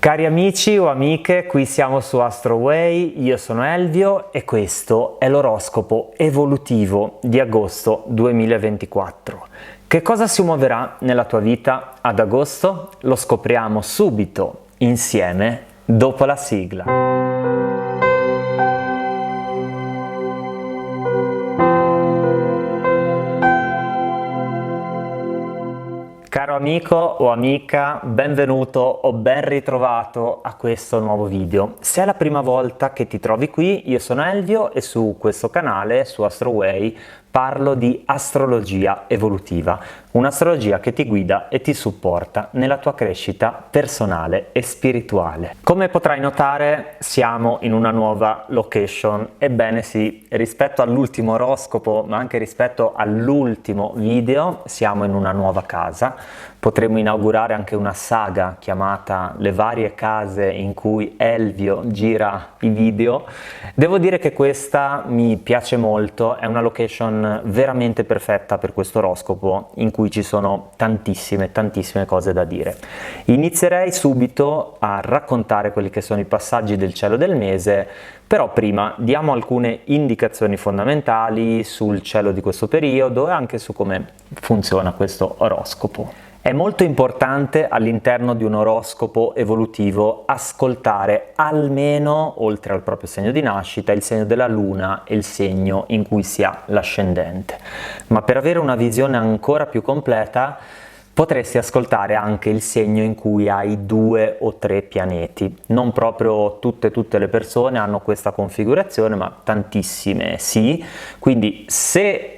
Cari amici o amiche, qui siamo su AstroWay, io sono Elvio e questo è l'oroscopo evolutivo di agosto 2024. Che cosa si muoverà nella tua vita ad agosto? Lo scopriamo subito insieme dopo la sigla. Caro amico o amica, benvenuto o ben ritrovato a questo nuovo video. Se è la prima volta che ti trovi qui, io sono Elvio e su questo canale, su AstroWay, parlo di astrologia evolutiva, un'astrologia che ti guida e ti supporta nella tua crescita personale e spirituale. Come potrai notare, siamo in una nuova location, ebbene sì, rispetto all'ultimo oroscopo, ma anche rispetto all'ultimo video, siamo in una nuova casa. Potremmo inaugurare anche una saga chiamata Le varie case in cui Elvio gira i video. Devo dire che questa mi piace molto, è una location veramente perfetta per questo oroscopo in cui ci sono tantissime cose da dire. Inizierei subito a raccontare quelli che sono i passaggi del cielo del mese, però prima diamo alcune indicazioni fondamentali sul cielo di questo periodo e anche su come funziona questo oroscopo. È molto importante all'interno di un oroscopo evolutivo ascoltare almeno, oltre al proprio segno di nascita, il segno della luna e il segno in cui si ha l'ascendente. Ma per avere una visione ancora più completa potresti ascoltare anche il segno in cui hai 2 o 3 pianeti. Non proprio tutte le persone hanno questa configurazione, ma tantissime sì. Quindi se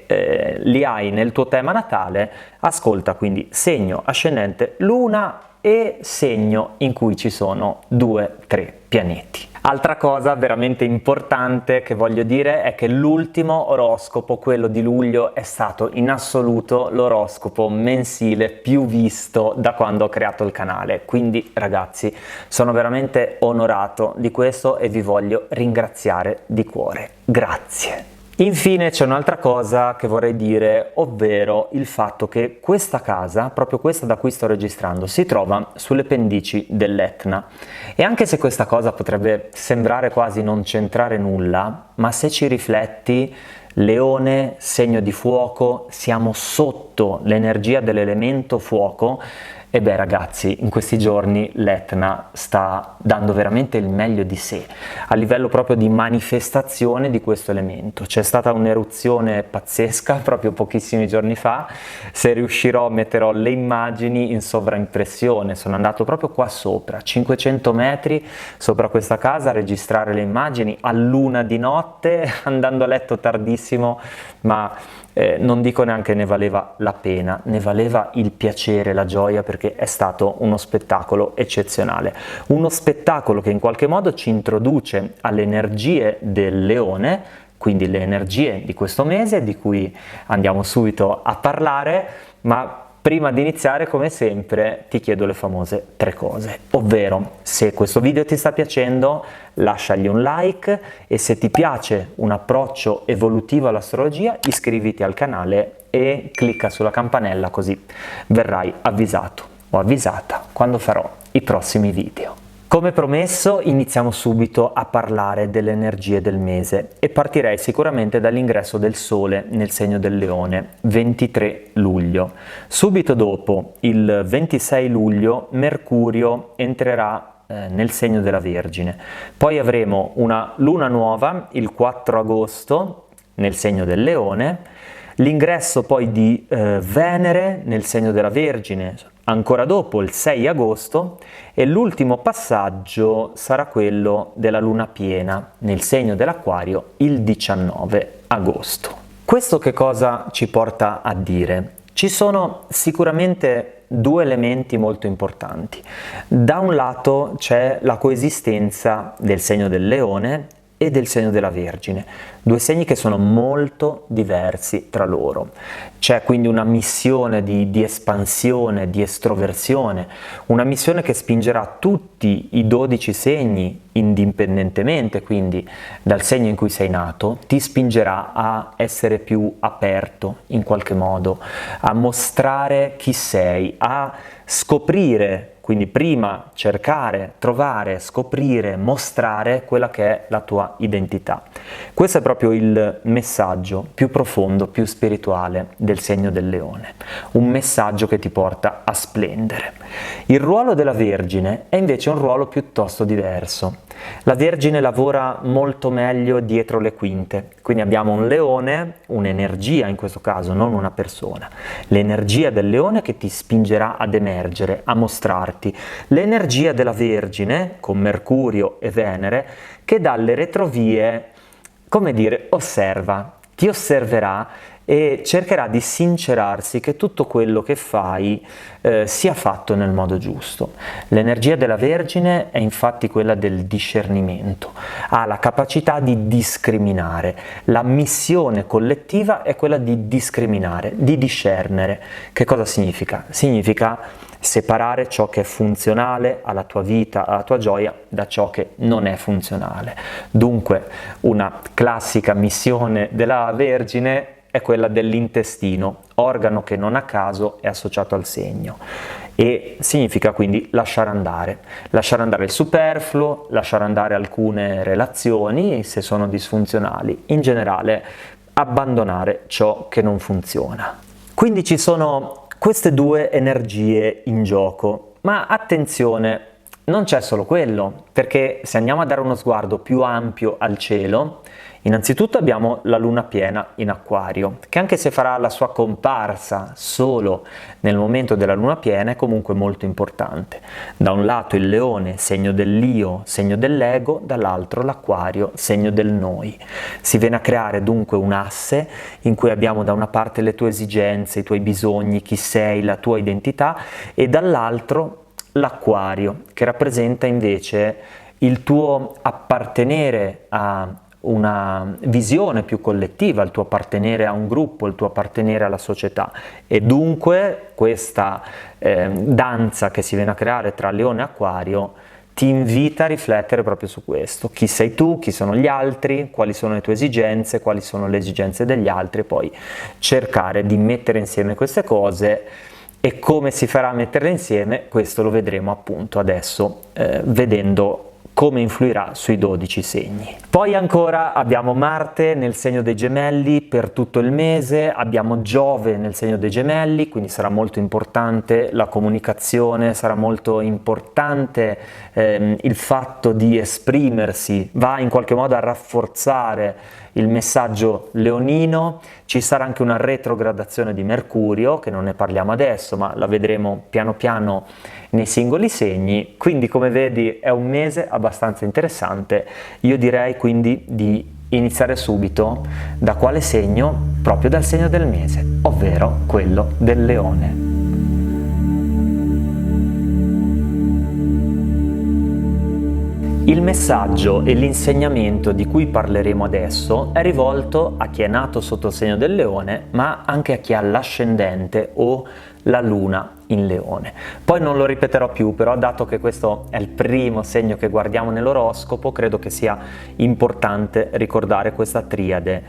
li hai nel tuo tema natale, ascolta quindi segno, ascendente, luna e segno in cui ci sono 2-3 pianeti. Altra cosa veramente importante che voglio dire è che l'ultimo oroscopo, quello di luglio, è stato in assoluto l'oroscopo mensile più visto da quando ho creato il canale. Quindi ragazzi, sono veramente onorato di questo e vi voglio ringraziare di cuore. Grazie. Infine c'è un'altra cosa che vorrei dire, ovvero il fatto che questa casa, proprio questa da cui sto registrando, si trova sulle pendici dell'Etna. E anche se questa cosa potrebbe sembrare quasi non c'entrare nulla, ma se ci rifletti, Leone, segno di fuoco, siamo sotto l'energia dell'elemento fuoco. E beh ragazzi, in questi giorni l'Etna sta dando veramente il meglio di sé, a livello proprio di manifestazione di questo elemento. C'è stata un'eruzione pazzesca proprio pochissimi giorni fa, se riuscirò metterò le immagini in sovraimpressione, sono andato proprio qua sopra, 500 metri sopra questa casa a registrare le immagini a luna di notte, andando a letto tardissimo, ma non dico neanche ne valeva la pena, ne valeva il piacere, la gioia, perché è stato uno spettacolo eccezionale. Uno spettacolo che in qualche modo ci introduce alle energie del leone, quindi le energie di questo mese, di cui andiamo subito a parlare, ma prima di iniziare, come sempre, ti chiedo le famose 3 cose, ovvero se questo video ti sta piacendo lasciagli un like e se ti piace un approccio evolutivo all'astrologia iscriviti al canale e clicca sulla campanella così verrai avvisato o avvisata quando farò i prossimi video. Come promesso, iniziamo subito a parlare delle energie del mese e partirei sicuramente dall'ingresso del Sole nel segno del Leone, 23 luglio. Subito dopo, il 26 luglio, Mercurio entrerà nel segno della Vergine. Poi avremo una luna nuova, il 4 agosto, nel segno del Leone, l'ingresso poi di Venere nel segno della Vergine, ancora dopo il 6 agosto, e l'ultimo passaggio sarà quello della luna piena nel segno dell'Acquario il 19 agosto. Questo che cosa ci porta a dire? Ci sono sicuramente 2 elementi molto importanti. Da un lato c'è la coesistenza del segno del Leone e del segno della Vergine, 2 segni che sono molto diversi tra loro. C'è quindi una missione di espansione, di estroversione, una missione che spingerà tutti i 12 segni indipendentemente, quindi dal segno in cui sei nato, ti spingerà a essere più aperto in qualche modo, a mostrare chi sei, a scoprire quindi prima cercare, trovare, scoprire, mostrare quella che è la tua identità. Questo è proprio il messaggio più profondo, più spirituale del segno del Leone, un messaggio che ti porta a splendere. Il ruolo della Vergine è invece un ruolo piuttosto diverso. La Vergine lavora molto meglio dietro le quinte, quindi abbiamo un leone, un'energia in questo caso, non una persona, l'energia del leone che ti spingerà ad emergere, a mostrarti, l'energia della Vergine con Mercurio e Venere che dalle retrovie, come dire, osserva, ti osserverà e cercherà di sincerarsi che tutto quello che fai sia fatto nel modo giusto. L'energia della Vergine è infatti quella del discernimento, ha la capacità di discriminare, la missione collettiva è quella di discriminare, di discernere. Che cosa significa? Significa separare ciò che è funzionale alla tua vita, alla tua gioia, da ciò che non è funzionale. Dunque, una classica missione della Vergine è quella dell'intestino, organo che non a caso è associato al segno, e significa quindi lasciare andare il superfluo, lasciare andare alcune relazioni se sono disfunzionali, in generale abbandonare ciò che non funziona. Quindi ci sono queste due energie in gioco, ma attenzione, non c'è solo quello, perché se andiamo a dare uno sguardo più ampio al cielo, innanzitutto abbiamo la luna piena in Acquario, che anche se farà la sua comparsa solo nel momento della luna piena è comunque molto importante. Da un lato il Leone, segno dell'io, segno dell'ego, dall'altro l'Acquario, segno del noi. Si viene a creare dunque un asse in cui abbiamo da una parte le tue esigenze, i tuoi bisogni, chi sei, la tua identità, e dall'altro l'Acquario, che rappresenta invece il tuo appartenere a una visione più collettiva, il tuo appartenere a un gruppo, il tuo appartenere alla società, e dunque questa danza che si viene a creare tra Leone e Acquario ti invita a riflettere proprio su questo: chi sei tu, chi sono gli altri, quali sono le tue esigenze, quali sono le esigenze degli altri, e poi cercare di mettere insieme queste cose. E come si farà a metterle insieme, questo lo vedremo appunto adesso, vedendo come influirà sui 12 segni. Poi ancora abbiamo Marte nel segno dei Gemelli per tutto il mese, abbiamo Giove nel segno dei Gemelli, quindi sarà molto importante la comunicazione, sarà molto importante il fatto di esprimersi, va in qualche modo a rafforzare il messaggio leonino. Ci sarà anche una retrogradazione di Mercurio, che non ne parliamo adesso, ma la vedremo piano piano nei singoli segni, quindi come vedi è un mese abbastanza interessante. Io direi quindi di iniziare subito da quale segno? Proprio dal segno del mese, ovvero quello del Leone. Il messaggio e l'insegnamento di cui parleremo adesso è rivolto a chi è nato sotto il segno del Leone, ma anche a chi ha l'ascendente o la luna in Leone. Poi non lo ripeterò più, però dato che questo è il primo segno che guardiamo nell'oroscopo, credo che sia importante ricordare questa triade,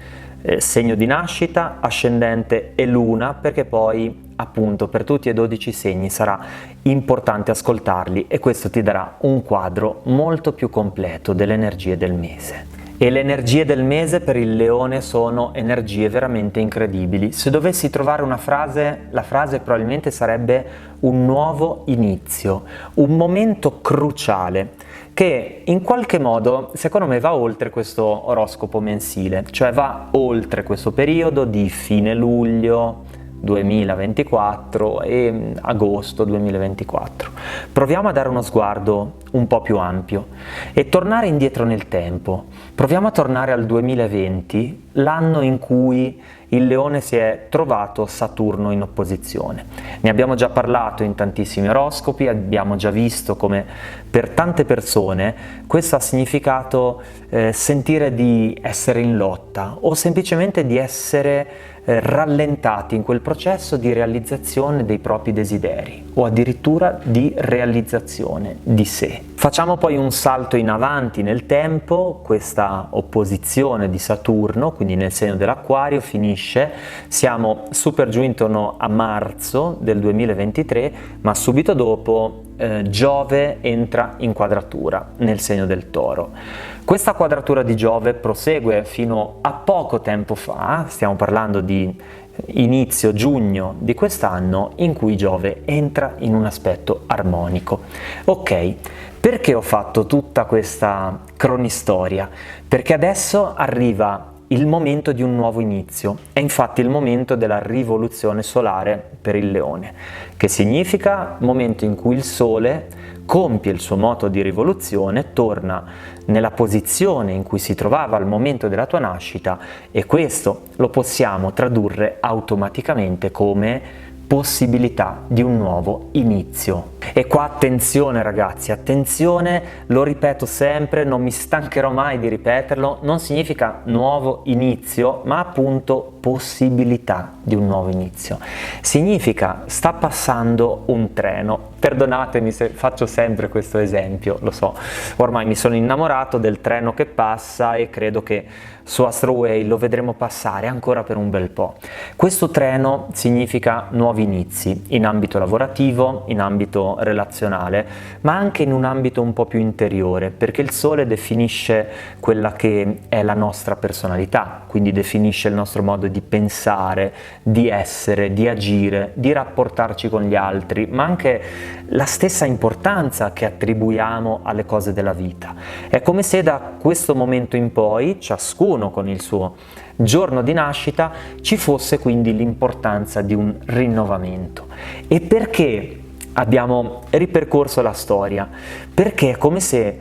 segno di nascita, ascendente e luna, perché poi appunto per tutti e 12 segni sarà importante ascoltarli e questo ti darà un quadro molto più completo delle energie del mese. E le energie del mese per il Leone sono energie veramente incredibili. Se dovessi trovare una frase, la frase probabilmente sarebbe un nuovo inizio, un momento cruciale che in qualche modo secondo me va oltre questo oroscopo mensile, cioè va oltre questo periodo di fine luglio 2024 e agosto 2024. Proviamo a dare uno sguardo un po' più ampio e tornare indietro nel tempo. Proviamo a tornare al 2020, l'anno in cui il Leone si è trovato Saturno in opposizione. Ne abbiamo già parlato in tantissimi oroscopi, abbiamo già visto come per tante persone questo ha significato sentire di essere in lotta o semplicemente di essere rallentati in quel processo di realizzazione dei propri desideri o addirittura di realizzazione di sé. Facciamo poi un salto in avanti nel tempo, questa opposizione di Saturno, quindi nel segno dell'Acquario, finisce, siamo super giù intorno a marzo del 2023, ma subito dopo Giove entra in quadratura nel segno del Toro. Questa quadratura di Giove prosegue fino a poco tempo fa, stiamo parlando di inizio giugno di quest'anno, in cui Giove entra in un aspetto armonico. Ok, perché ho fatto tutta questa cronistoria? Perché adesso arriva il momento di un nuovo inizio, è infatti il momento della rivoluzione solare per il Leone, che significa momento in cui il Sole compie il suo moto di rivoluzione, torna nella posizione in cui si trovava al momento della tua nascita, e questo lo possiamo tradurre automaticamente come possibilità di un nuovo inizio. E qua attenzione ragazzi, attenzione, lo ripeto sempre, non mi stancherò mai di ripeterlo, non significa nuovo inizio, ma appunto possibilità di un nuovo inizio. Significa sta passando un treno. Perdonatemi se faccio sempre questo esempio, lo so, ormai mi sono innamorato del treno che passa e credo che su Astro Way lo vedremo passare ancora per un bel po'. Questo treno significa nuovi inizi in ambito lavorativo, in ambito relazionale, ma anche in un ambito un po' più interiore, perché il Sole definisce quella che è la nostra personalità, quindi definisce il nostro modo di pensare, di essere, di agire, di rapportarci con gli altri, ma anche la stessa importanza che attribuiamo alle cose della vita. È come se da questo momento in poi, ciascuno con il suo giorno di nascita, ci fosse quindi l'importanza di un rinnovamento. E perché abbiamo ripercorso la storia? Perché è come se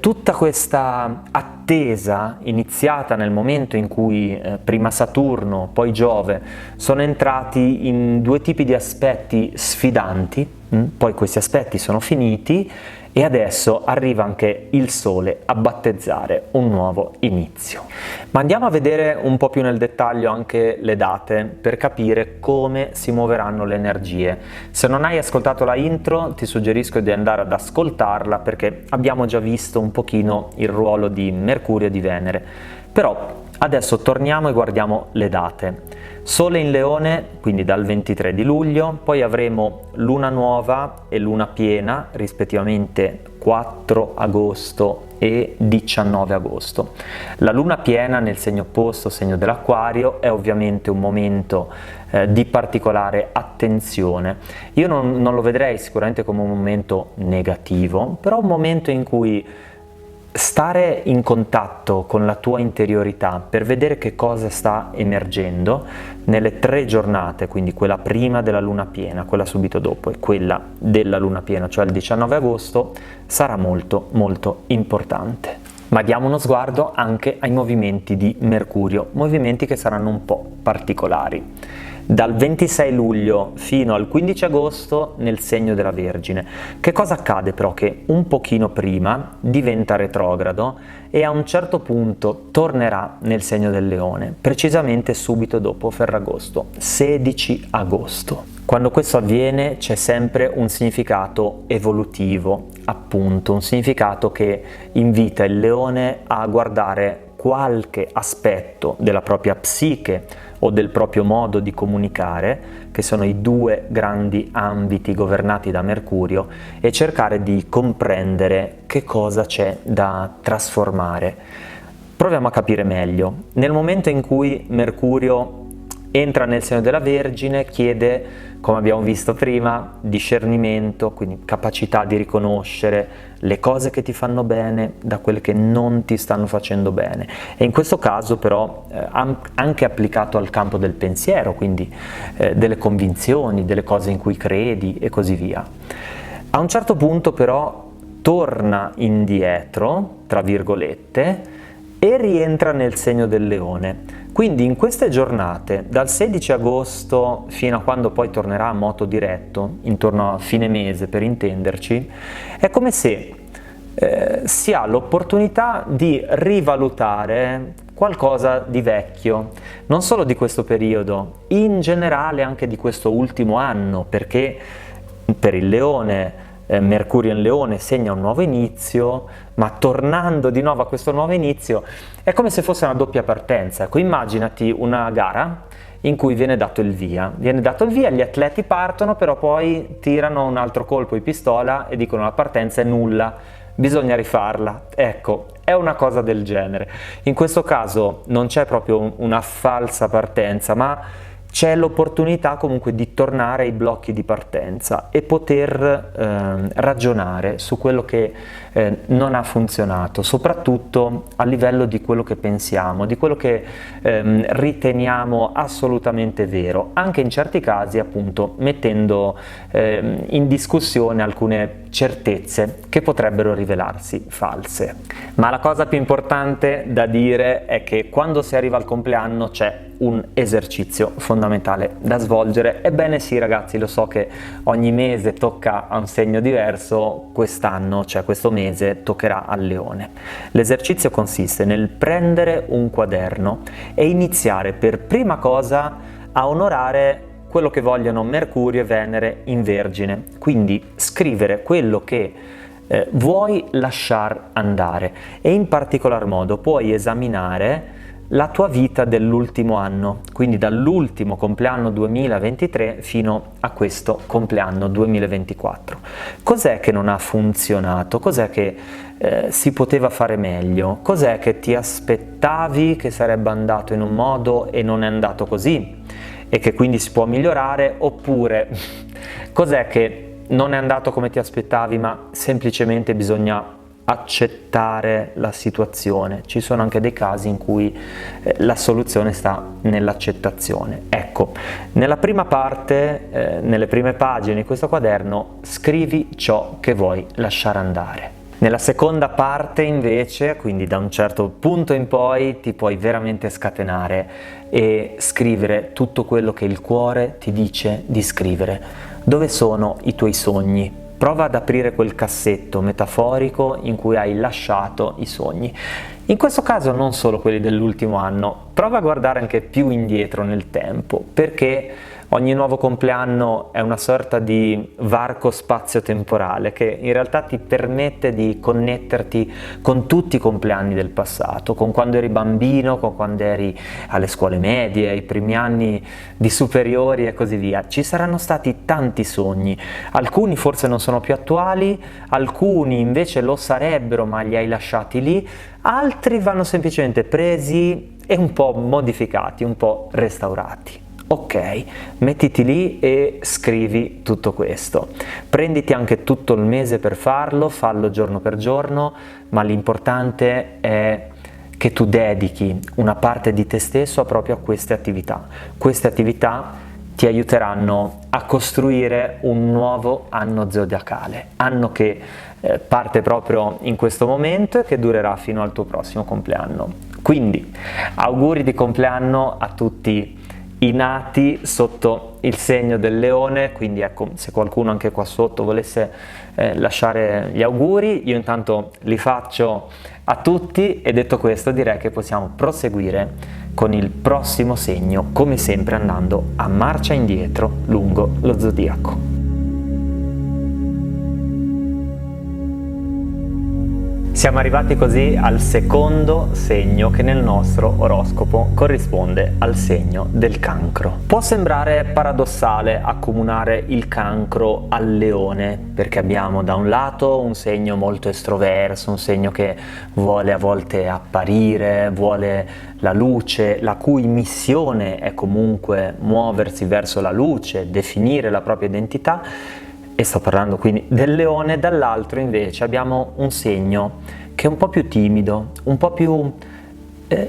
tutta questa attesa iniziata nel momento in cui prima Saturno, poi Giove sono entrati in due tipi di aspetti sfidanti, poi questi aspetti sono finiti e adesso arriva anche il Sole a battezzare un nuovo inizio. Ma andiamo a vedere un po' più nel dettaglio anche le date per capire come si muoveranno le energie. Se non hai ascoltato la intro ti suggerisco di andare ad ascoltarla, perché abbiamo già visto un pochino il ruolo di Mercurio e di Venere. Però adesso torniamo e guardiamo le date. Sole in Leone, quindi dal 23 di luglio, poi avremo Luna nuova e Luna piena, rispettivamente 4 agosto e 19 agosto. La Luna piena nel segno opposto, segno dell'Acquario, è ovviamente un momento di particolare attenzione. Io non lo vedrei sicuramente come un momento negativo, però un momento in cui stare in contatto con la tua interiorità per vedere che cosa sta emergendo nelle 3 giornate, quindi quella prima della luna piena, quella subito dopo e quella della luna piena, cioè il 19 agosto, sarà molto molto importante. Ma diamo uno sguardo anche ai movimenti di Mercurio, movimenti che saranno un po' particolari. Dal 26 luglio fino al 15 agosto nel segno della Vergine. Che cosa accade però? Che un pochino prima diventa retrogrado e a un certo punto tornerà nel segno del Leone, precisamente subito dopo Ferragosto, 16 agosto. Quando questo avviene c'è sempre un significato evolutivo, appunto, un significato che invita il Leone a guardare qualche aspetto della propria psiche o del proprio modo di comunicare, che sono i 2 grandi ambiti governati da Mercurio, e cercare di comprendere che cosa c'è da trasformare. Proviamo a capire meglio. Nel momento in cui Mercurio entra nel segno della Vergine, chiede, come abbiamo visto prima, discernimento, quindi capacità di riconoscere le cose che ti fanno bene da quelle che non ti stanno facendo bene, e in questo caso però anche applicato al campo del pensiero, quindi delle convinzioni, delle cose in cui credi e così via. A un certo punto però torna indietro, tra virgolette, e rientra nel segno del Leone. Quindi in queste giornate, dal 16 agosto fino a quando poi tornerà a moto diretto, intorno a fine mese per intenderci, è come se si ha l'opportunità di rivalutare qualcosa di vecchio, non solo di questo periodo, in generale anche di questo ultimo anno, perché per il Leone Mercurio in Leone segna un nuovo inizio, ma tornando di nuovo a questo nuovo inizio è come se fosse una doppia partenza. Ecco, immaginati una gara in cui viene dato il via. Viene dato il via, gli atleti partono, però poi tirano un altro colpo di pistola e dicono la partenza è nulla, bisogna rifarla. Ecco, è una cosa del genere. In questo caso non c'è proprio una falsa partenza, ma c'è l'opportunità comunque di tornare ai blocchi di partenza e poter ragionare su quello che non ha funzionato, soprattutto a livello di quello che pensiamo, di quello che riteniamo assolutamente vero, anche in certi casi appunto mettendo in discussione alcune certezze che potrebbero rivelarsi false. Ma la cosa più importante da dire è che quando si arriva al compleanno c'è un esercizio fondamentale da svolgere. Ebbene sì ragazzi, lo so che ogni mese tocca a un segno diverso, quest'anno, cioè questo mese, toccherà al Leone. L'esercizio consiste nel prendere un quaderno e iniziare per prima cosa a onorare quello che vogliono Mercurio e Venere in Vergine, quindi scrivere quello che vuoi lasciar andare e in particolar modo puoi esaminare la tua vita dell'ultimo anno, quindi dall'ultimo compleanno 2023 fino a questo compleanno 2024. Cos'è che non ha funzionato? Cos'è che si poteva fare meglio? Cos'è che ti aspettavi che sarebbe andato in un modo e non è andato così e che quindi si può migliorare? Oppure cos'è che non è andato come ti aspettavi ma semplicemente bisogna accettare la situazione? Ci sono anche dei casi in cui la soluzione sta nell'accettazione. Ecco, nella prima parte, nelle prime pagine di questo quaderno, scrivi ciò che vuoi lasciare andare. Nella seconda parte invece, quindi da un certo punto in poi, ti puoi veramente scatenare e scrivere tutto quello che il cuore ti dice di scrivere. Dove sono i tuoi sogni? Prova ad aprire quel cassetto metaforico in cui hai lasciato i sogni. In questo caso non solo quelli dell'ultimo anno, prova a guardare anche più indietro nel tempo, perché ogni nuovo compleanno è una sorta di varco spazio-temporale che in realtà ti permette di connetterti con tutti i compleanni del passato, con quando eri bambino, con quando eri alle scuole medie, ai primi anni di superiori e così via. Ci saranno stati tanti sogni, alcuni forse non sono più attuali, alcuni invece lo sarebbero ma li hai lasciati lì, altri vanno semplicemente presi e un po' modificati, un po' restaurati. Ok, mettiti lì e scrivi tutto questo. Prenditi anche tutto il mese per farlo, fallo giorno per giorno, ma l'importante è che tu dedichi una parte di te stesso proprio a queste attività. Queste attività ti aiuteranno a costruire un nuovo anno zodiacale, anno che parte proprio in questo momento e che durerà fino al tuo prossimo compleanno. Quindi, auguri di compleanno a tutti i nati sotto il segno del Leone, quindi ecco, se qualcuno anche qua sotto volesse lasciare gli auguri, io intanto li faccio a tutti e detto questo direi che possiamo proseguire con il prossimo segno, come sempre andando a marcia indietro lungo lo zodiaco. Siamo arrivati così al secondo segno che nel nostro oroscopo corrisponde al segno del Cancro. Può sembrare paradossale accomunare il Cancro al Leone, perché abbiamo da un lato un segno molto estroverso, un segno che vuole a volte apparire, vuole la luce, la cui missione è comunque muoversi verso la luce, definire la propria identità, e sto parlando quindi del Leone. Dall'altro invece abbiamo un segno che è un po' più timido, un po' più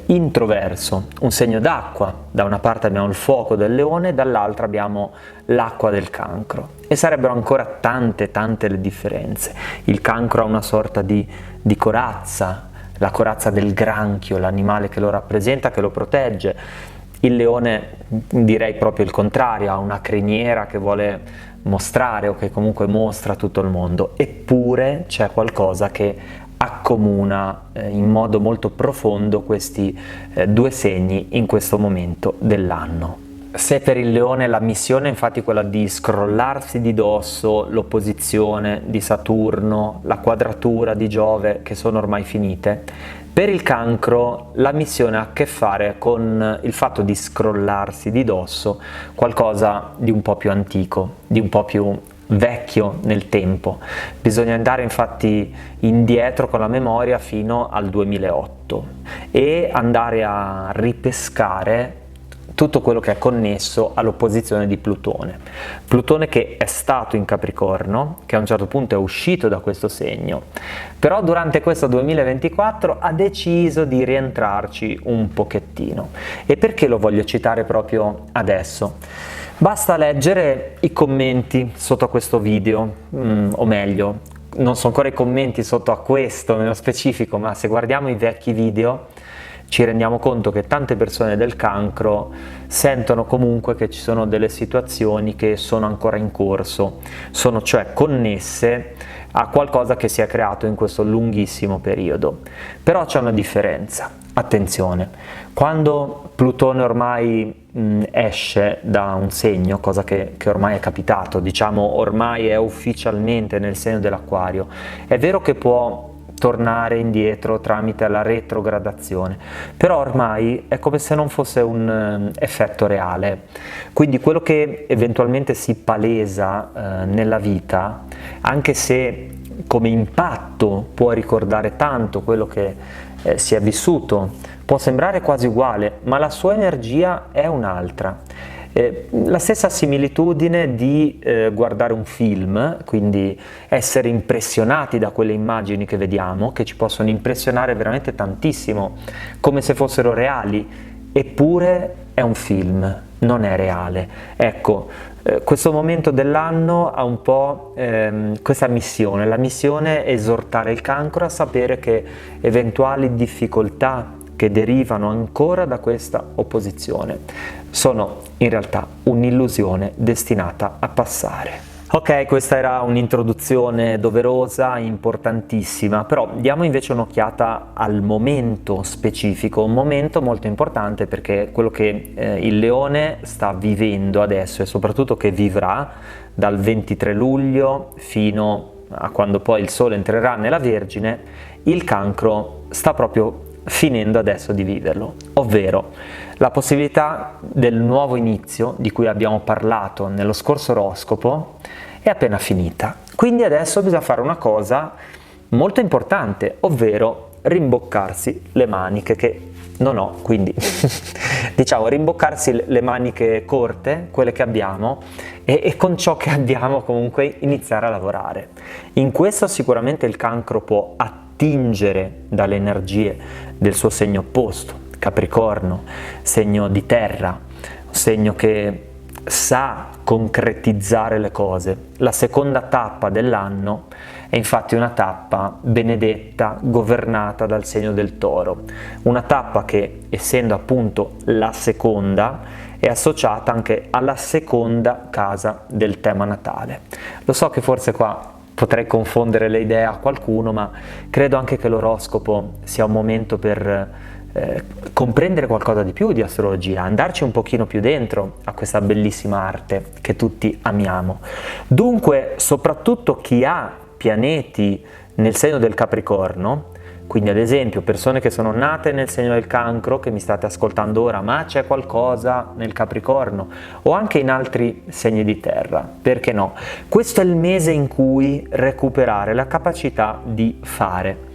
introverso, un segno d'acqua. Da una parte abbiamo il fuoco del Leone, dall'altra abbiamo l'acqua del Cancro, e sarebbero ancora tante le differenze. Il Cancro ha una sorta di corazza, la corazza del granchio, l'animale che lo rappresenta, che lo protegge. Il Leone direi proprio il contrario, ha una criniera che vuole mostrare o che comunque mostra tutto il mondo, eppure c'è qualcosa che accomuna in modo molto profondo questi due segni in questo momento dell'anno. Se per il Leone la missione è infatti quella di scrollarsi di dosso l'opposizione di Saturno, la quadratura di Giove che sono ormai finite, per il Cancro la missione ha a che fare con il fatto di scrollarsi di dosso qualcosa di un po' più antico, di un po' più vecchio nel tempo. Bisogna andare infatti indietro con la memoria fino al 2008 e andare a ripescare tutto quello che è connesso all'opposizione di Plutone. Plutone che è stato in Capricorno, che a un certo punto è uscito da questo segno, però durante questo 2024 ha deciso di rientrarci un pochettino. E perché lo voglio citare proprio adesso? Basta leggere i commenti sotto a questo video, o meglio, non sono ancora i commenti sotto a questo nello specifico, ma se guardiamo i vecchi video ci rendiamo conto che tante persone del Cancro sentono comunque che ci sono delle situazioni che sono ancora in corso, sono cioè connesse a qualcosa che si è creato in questo lunghissimo periodo. Però c'è una differenza, attenzione, quando Plutone ormai esce da un segno, cosa che ormai è capitato, diciamo ormai è ufficialmente nel segno dell'Acquario, è vero che può tornare indietro tramite la retrogradazione, però ormai è come se non fosse un effetto reale, quindi quello che eventualmente si palesa nella vita, anche se come impatto può ricordare tanto quello che si è vissuto, può sembrare quasi uguale, ma la sua energia è un'altra. La stessa similitudine di guardare un film, quindi essere impressionati da quelle immagini che vediamo, che ci possono impressionare veramente tantissimo, come se fossero reali, eppure è un film, non è reale. Ecco, questo momento dell'anno ha un po' questa missione, la missione è esortare il Cancro a sapere che eventuali difficoltà che derivano ancora da questa opposizione sono in realtà un'illusione destinata a passare. Ok, questa era un'introduzione doverosa, importantissima, però diamo invece un'occhiata al momento specifico, un momento molto importante perché quello che il Leone sta vivendo adesso e soprattutto che vivrà dal 23 luglio fino a quando poi il Sole entrerà nella Vergine, il Cancro sta proprio finendo adesso di viverlo, ovvero la possibilità del nuovo inizio di cui abbiamo parlato nello scorso oroscopo è appena finita. Quindi adesso bisogna fare una cosa molto importante, ovvero rimboccarsi le maniche che non ho, quindi diciamo rimboccarsi le maniche corte, quelle che abbiamo, e con ciò che abbiamo comunque iniziare a lavorare. In questo sicuramente il Cancro può attingere dalle energie del suo segno opposto, Capricorno, segno di terra, segno che sa concretizzare le cose. La seconda tappa dell'anno è infatti una tappa benedetta, governata dal segno del Toro, una tappa che, essendo appunto la seconda, è associata anche alla seconda casa del tema natale. Lo so che forse qua potrei confondere le idee a qualcuno, ma credo anche che l'oroscopo sia un momento per comprendere qualcosa di più di astrologia, andarci un pochino più dentro a questa bellissima arte che tutti amiamo. Dunque, soprattutto chi ha pianeti nel segno del Capricorno, quindi ad esempio persone che sono nate nel segno del Cancro, che mi state ascoltando ora, ma c'è qualcosa nel Capricorno, o anche in altri segni di terra, perché no? Questo è il mese in cui recuperare la capacità di fare.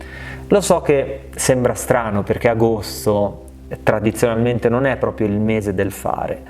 Lo so che sembra strano perché agosto tradizionalmente non è proprio il mese del fare,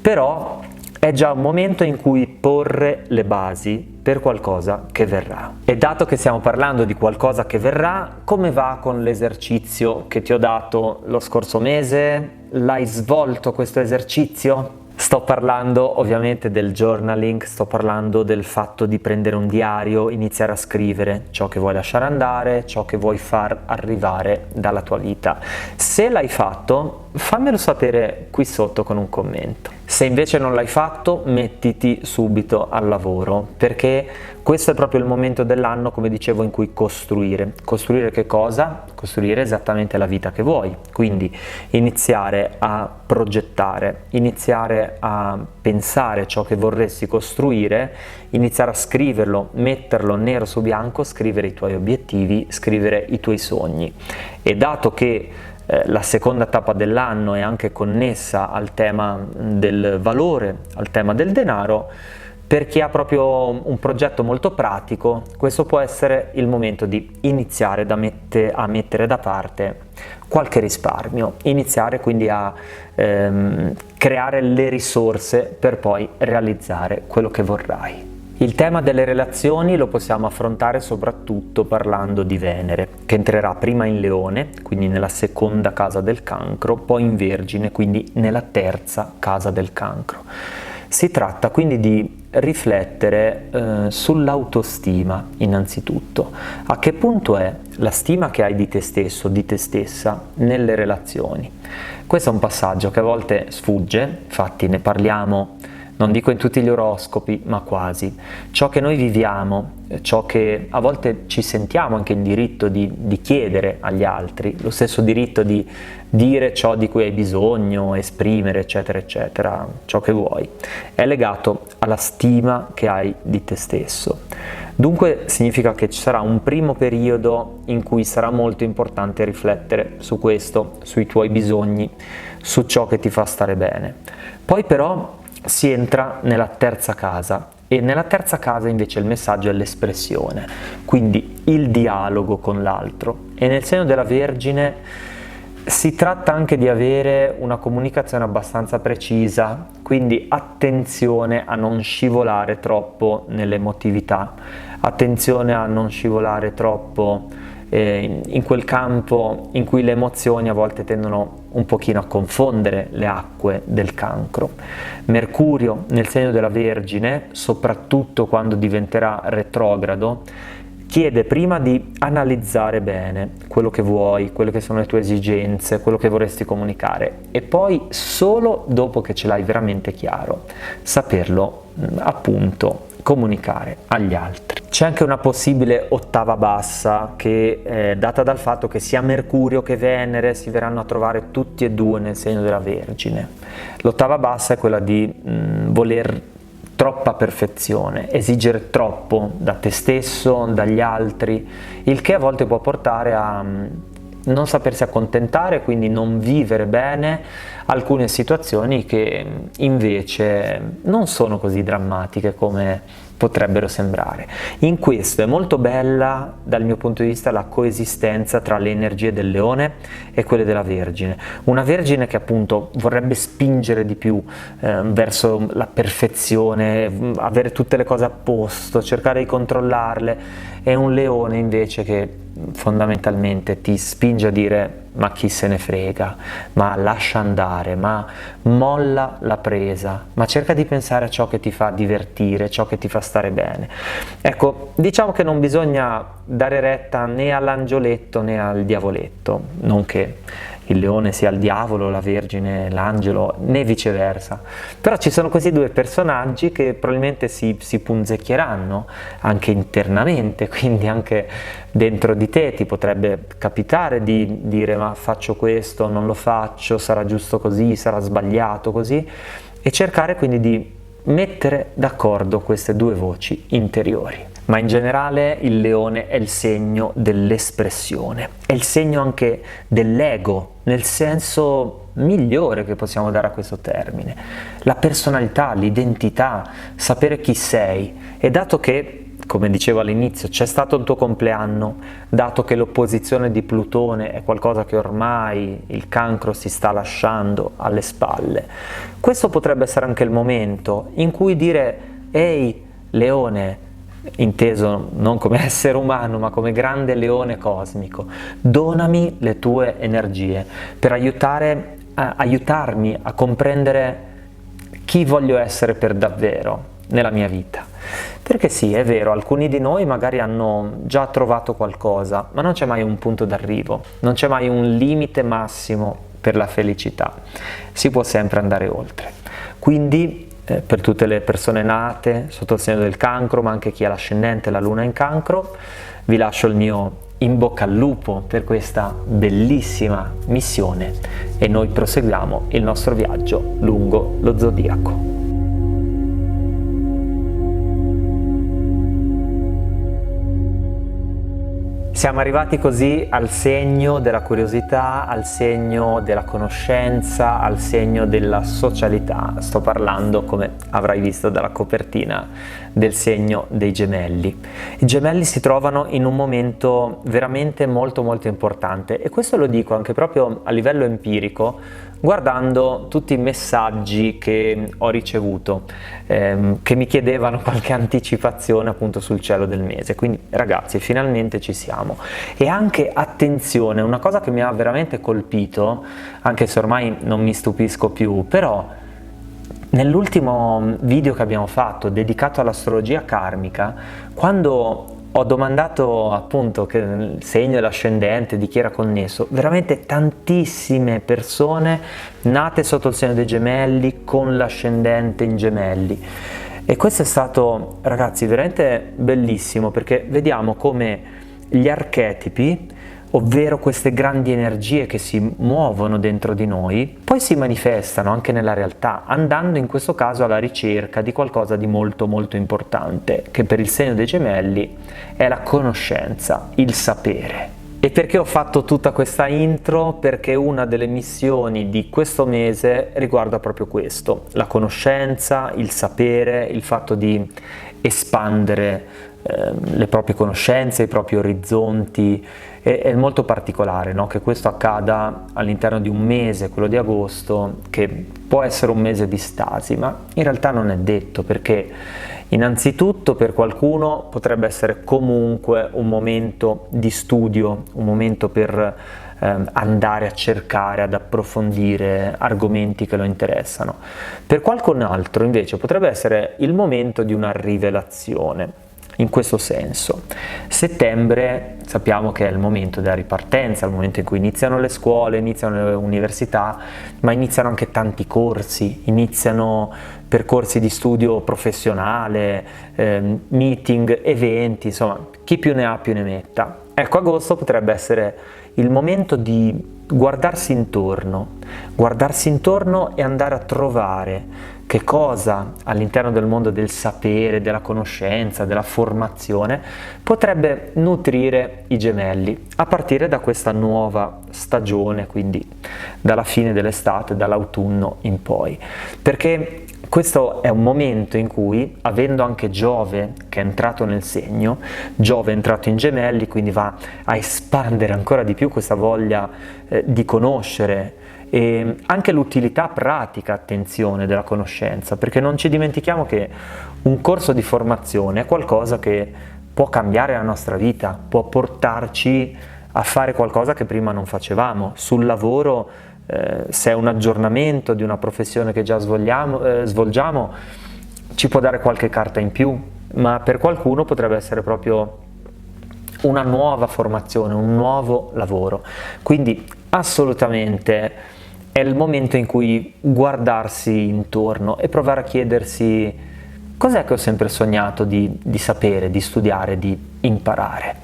però è già un momento in cui porre le basi per qualcosa che verrà. E dato che stiamo parlando di qualcosa che verrà, come va con l'esercizio che ti ho dato lo scorso mese? L'hai svolto questo esercizio? Sto parlando ovviamente del journaling, sto parlando del fatto di prendere un diario, iniziare a scrivere ciò che vuoi lasciare andare, ciò che vuoi far arrivare dalla tua vita. Se l'hai fatto, fammelo sapere qui sotto con un commento. Se invece non l'hai fatto, mettiti subito al lavoro, perché questo è proprio il momento dell'anno, come dicevo, in cui costruire. Costruire che cosa? Costruire esattamente la vita che vuoi, quindi iniziare a progettare, iniziare a pensare ciò che vorresti costruire, iniziare a scriverlo, metterlo nero su bianco, scrivere i tuoi obiettivi, scrivere i tuoi sogni. E dato che la seconda tappa dell'anno è anche connessa al tema del valore, al tema del denaro, per chi ha proprio un progetto molto pratico, questo può essere il momento di iniziare a mettere da parte qualche risparmio, iniziare quindi a creare le risorse per poi realizzare quello che vorrai. Il tema delle relazioni lo possiamo affrontare soprattutto parlando di Venere, che entrerà prima in Leone, quindi nella seconda casa del Cancro, poi in Vergine, quindi nella terza casa del Cancro. Si tratta quindi di riflettere sull'autostima innanzitutto. A che punto è la stima che hai di te stesso, di te stessa, nelle relazioni? Questo è un passaggio che a volte sfugge, infatti ne parliamo, non dico in tutti gli oroscopi, ma quasi. Ciò che noi viviamo, ciò che a volte ci sentiamo anche in diritto di chiedere agli altri, lo stesso diritto di dire ciò di cui hai bisogno, esprimere, eccetera, eccetera, ciò che vuoi, è legato alla stima che hai di te stesso. Dunque significa che ci sarà un primo periodo in cui sarà molto importante riflettere su questo, sui tuoi bisogni, su ciò che ti fa stare bene. Poi però si entra nella terza casa e nella terza casa invece il messaggio è l'espressione, quindi il dialogo con l'altro, e nel segno della Vergine si tratta anche di avere una comunicazione abbastanza precisa, quindi attenzione a non scivolare troppo nell'emotività, attenzione a non scivolare troppo in quel campo in cui le emozioni a volte tendono un pochino a confondere le acque del Cancro. Mercurio nel segno della Vergine, soprattutto quando diventerà retrogrado, chiede prima di analizzare bene quello che vuoi, quelle che sono le tue esigenze, quello che vorresti comunicare, e poi solo dopo che ce l'hai veramente chiaro, saperlo appunto comunicare agli altri. C'è anche una possibile ottava bassa che è data dal fatto che sia Mercurio che Venere si verranno a trovare tutti e due nel segno della Vergine. L'ottava bassa è quella di voler troppa perfezione, esigere troppo da te stesso, dagli altri, il che a volte può portare a non sapersi accontentare, quindi non vivere bene alcune situazioni che invece non sono così drammatiche come potrebbero sembrare. In questo è molto bella dal mio punto di vista la coesistenza tra le energie del Leone e quelle della Vergine. Una Vergine che appunto vorrebbe spingere di più verso la perfezione, avere tutte le cose a posto, cercare di controllarle, e un Leone invece che fondamentalmente ti spinge a dire ma chi se ne frega, ma lascia andare, ma molla la presa, ma cerca di pensare a ciò che ti fa divertire, ciò che ti fa stare bene. Ecco, diciamo che non bisogna dare retta né all'angioletto né al diavoletto, non che il leone sia il diavolo, la Vergine l'angelo, né viceversa, però ci sono questi due personaggi che probabilmente si punzecchieranno anche internamente, quindi anche dentro di te ti potrebbe capitare di dire ma faccio questo, non lo faccio, sarà giusto così, sarà sbagliato così, e cercare quindi di mettere d'accordo queste due voci interiori. Ma in generale il leone è il segno dell'espressione, è il segno anche dell'ego, nel senso migliore che possiamo dare a questo termine. La personalità, l'identità, sapere chi sei. E dato che, come dicevo all'inizio, c'è stato un tuo compleanno, dato che l'opposizione di Plutone è qualcosa che ormai il Cancro si sta lasciando alle spalle, questo potrebbe essere anche il momento in cui dire ehi Leone, inteso non come essere umano ma come grande leone cosmico, donami le tue energie per aiutarmi a comprendere chi voglio essere per davvero nella mia vita. Perché sì, è vero, alcuni di noi magari hanno già trovato qualcosa, ma non c'è mai un punto d'arrivo, non c'è mai un limite massimo per la felicità, si può sempre andare oltre. Quindi per tutte le persone nate sotto il segno del cancro, ma anche chi ha l'ascendente e la luna in cancro, vi lascio il mio in bocca al lupo per questa bellissima missione e noi proseguiamo il nostro viaggio lungo lo zodiaco. Siamo arrivati così al segno della curiosità, al segno della conoscenza, al segno della socialità. Sto parlando, come avrai visto dalla copertina, del segno dei gemelli. I gemelli si trovano in un momento veramente molto importante e questo lo dico anche proprio a livello empirico, guardando tutti i messaggi che ho ricevuto, che mi chiedevano qualche anticipazione appunto sul cielo del mese. Quindi ragazzi, finalmente ci siamo. E anche attenzione, una cosa che mi ha veramente colpito, anche se ormai non mi stupisco più, però nell'ultimo video che abbiamo fatto dedicato all'astrologia karmica, quando ho domandato appunto che il segno e l'ascendente, di chi era connesso, veramente tantissime persone nate sotto il segno dei gemelli con l'ascendente in gemelli. E questo è stato, ragazzi, veramente bellissimo, perché vediamo come gli archetipi, ovvero queste grandi energie che si muovono dentro di noi, poi si manifestano anche nella realtà, andando in questo caso alla ricerca di qualcosa di molto importante, che per il segno dei gemelli è la conoscenza, il sapere. E perché ho fatto tutta questa intro? Perché una delle missioni di questo mese riguarda proprio questo, la conoscenza, il sapere, il fatto di espandere le proprie conoscenze, i propri orizzonti. È molto particolare, no? Che questo accada all'interno di un mese, quello di agosto, che può essere un mese di stasi, ma in realtà non è detto, perché innanzitutto per qualcuno potrebbe essere comunque un momento di studio, un momento per andare a cercare, ad approfondire argomenti che lo interessano. Per qualcun altro invece potrebbe essere il momento di una rivelazione. In questo senso, settembre sappiamo che è il momento della ripartenza, il momento in cui iniziano le scuole, iniziano le università, ma iniziano anche tanti corsi, iniziano percorsi di studio professionale, meeting, eventi, insomma, chi più ne ha più ne metta. Ecco, agosto potrebbe essere il momento di guardarsi intorno e andare a trovare che cosa all'interno del mondo del sapere, della conoscenza, della formazione potrebbe nutrire i gemelli a partire da questa nuova stagione, quindi dalla fine dell'estate, dall'autunno in poi. Perché questo è un momento in cui, avendo anche Giove che è entrato nel segno, Giove è entrato in gemelli, quindi va a espandere ancora di più questa voglia di conoscere, e anche l'utilità pratica, attenzione, della conoscenza, perché non ci dimentichiamo che un corso di formazione è qualcosa che può cambiare la nostra vita, può portarci a fare qualcosa che prima non facevamo. Sul lavoro, se è un aggiornamento di una professione che già svolgiamo, ci può dare qualche carta in più, ma per qualcuno potrebbe essere proprio una nuova formazione, un nuovo lavoro. Quindi assolutamente è il momento in cui guardarsi intorno e provare a chiedersi: cos'è che ho sempre sognato di sapere, di studiare, di imparare?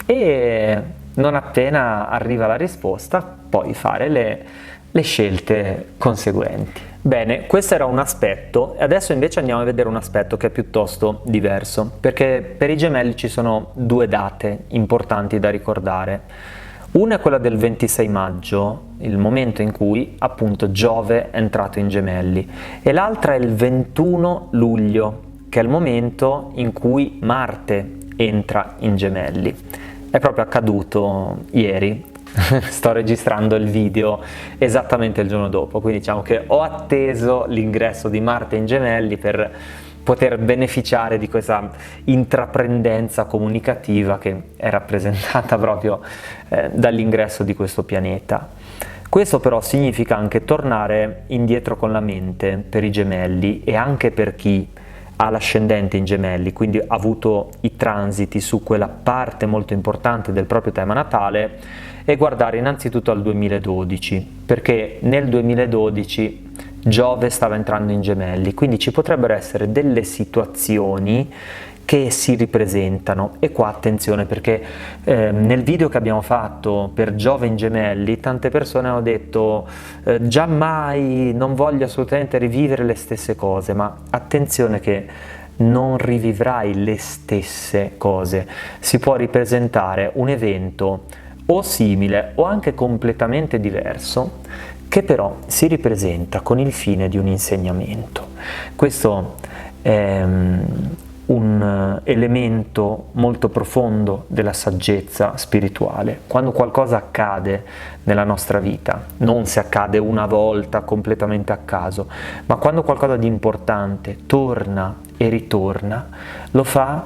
E non appena arriva la risposta, poi fare le scelte conseguenti. Bene, questo era un aspetto, e adesso invece andiamo a vedere un aspetto che è piuttosto diverso, perché per i gemelli ci sono due date importanti da ricordare. Una è quella del 26 maggio, il momento in cui appunto Giove è entrato in gemelli, e l'altra è il 21 luglio, che è il momento in cui Marte entra in gemelli. È proprio accaduto ieri, sto registrando il video esattamente il giorno dopo, quindi diciamo che ho atteso l'ingresso di Marte in gemelli per poter beneficiare di questa intraprendenza comunicativa che è rappresentata proprio dall'ingresso di questo pianeta. Questo però significa anche tornare indietro con la mente per i gemelli, e anche per chi ha l'ascendente in gemelli, quindi ha avuto i transiti su quella parte molto importante del proprio tema natale, e guardare innanzitutto al 2012, perché nel 2012 Giove stava entrando in Gemelli, quindi ci potrebbero essere delle situazioni che si ripresentano. E qua attenzione, perché nel video che abbiamo fatto per Giove in Gemelli tante persone hanno detto giammai, non voglio assolutamente rivivere le stesse cose, ma attenzione che non rivivrai le stesse cose, si può ripresentare un evento o simile o anche completamente diverso, che però si ripresenta con il fine di un insegnamento. Questo è un elemento molto profondo della saggezza spirituale. Quando qualcosa accade nella nostra vita, non si accade una volta completamente a caso, ma quando qualcosa di importante torna e ritorna, lo fa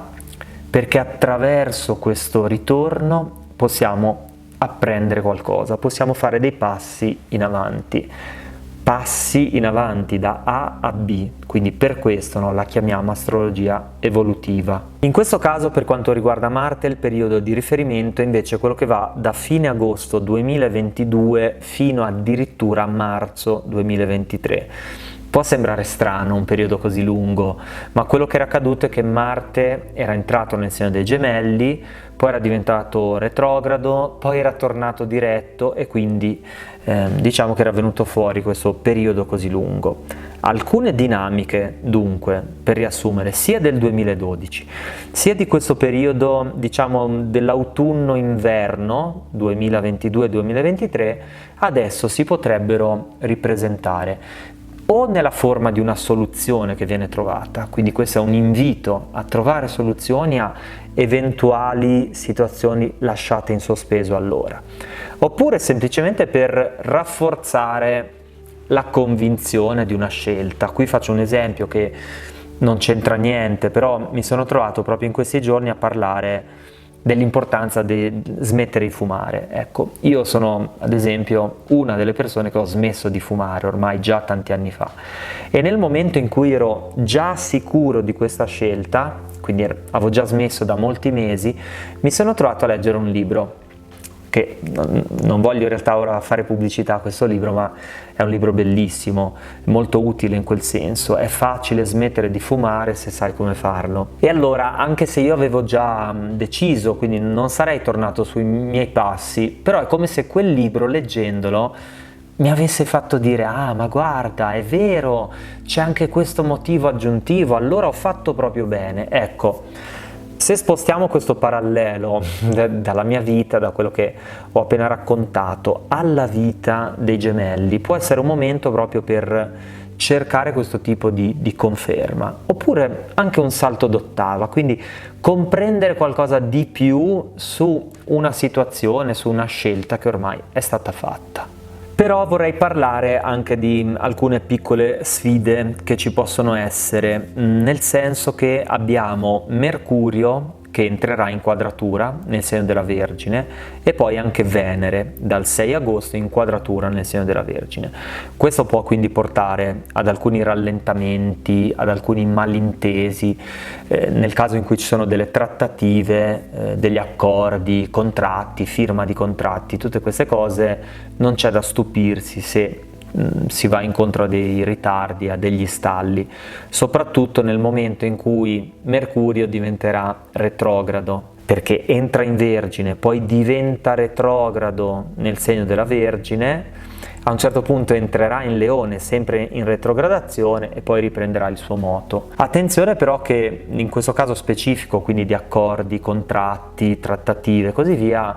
perché attraverso questo ritorno possiamo apprendere qualcosa, possiamo fare dei passi in avanti da A a B, quindi per questo la chiamiamo astrologia evolutiva. In questo caso, per quanto riguarda Marte, il periodo di riferimento è invece quello che va da fine agosto 2022 fino addirittura a marzo 2023. Può sembrare strano un periodo così lungo, ma quello che era accaduto è che Marte era entrato nel segno dei Gemelli, poi era diventato retrogrado, poi era tornato diretto e quindi diciamo che era venuto fuori questo periodo così lungo. Alcune dinamiche, dunque, per riassumere, sia del 2012, sia di questo periodo, diciamo, dell'autunno-inverno 2022-2023, adesso si potrebbero ripresentare o nella forma di una soluzione che viene trovata, quindi questo è un invito a trovare soluzioni a eventuali situazioni lasciate in sospeso allora, oppure semplicemente per rafforzare la convinzione di una scelta. Qui faccio un esempio che non c'entra niente, però mi sono trovato proprio in questi giorni a parlare dell'importanza di smettere di fumare. Ecco, io sono ad esempio una delle persone che ho smesso di fumare ormai già tanti anni fa, e nel momento in cui ero già sicuro di questa scelta, quindi avevo già smesso da molti mesi, mi sono trovato a leggere un libro che non voglio in realtà ora fare pubblicità a questo libro, ma è un libro bellissimo, molto utile in quel senso. È facile smettere di fumare se sai come farlo. E allora, anche se io avevo già deciso, quindi non sarei tornato sui miei passi, però è come se quel libro, leggendolo, mi avesse fatto dire: ah, ma guarda, è vero, c'è anche questo motivo aggiuntivo, allora ho fatto proprio bene. Ecco, se spostiamo questo parallelo dalla mia vita, da quello che ho appena raccontato, alla vita dei Gemelli, può essere un momento proprio per cercare questo tipo di conferma, oppure anche un salto d'ottava, quindi comprendere qualcosa di più su una situazione, su una scelta che ormai è stata fatta. Però vorrei parlare anche di alcune piccole sfide che ci possono essere, nel senso che abbiamo Mercurio che entrerà in quadratura nel segno della Vergine e poi anche Venere dal 6 agosto in quadratura nel segno della Vergine. Questo può quindi portare ad alcuni rallentamenti, ad alcuni malintesi, nel caso in cui ci sono delle trattative, degli accordi, contratti, firma di contratti, tutte queste cose non c'è da stupirsi se si va incontro a dei ritardi, a degli stalli, soprattutto nel momento in cui Mercurio diventerà retrogrado, perché entra in Vergine, poi diventa retrogrado nel segno della Vergine, a un certo punto entrerà in Leone, sempre in retrogradazione, e poi riprenderà il suo moto. Attenzione però che in questo caso specifico, quindi di accordi, contratti, trattative e così via,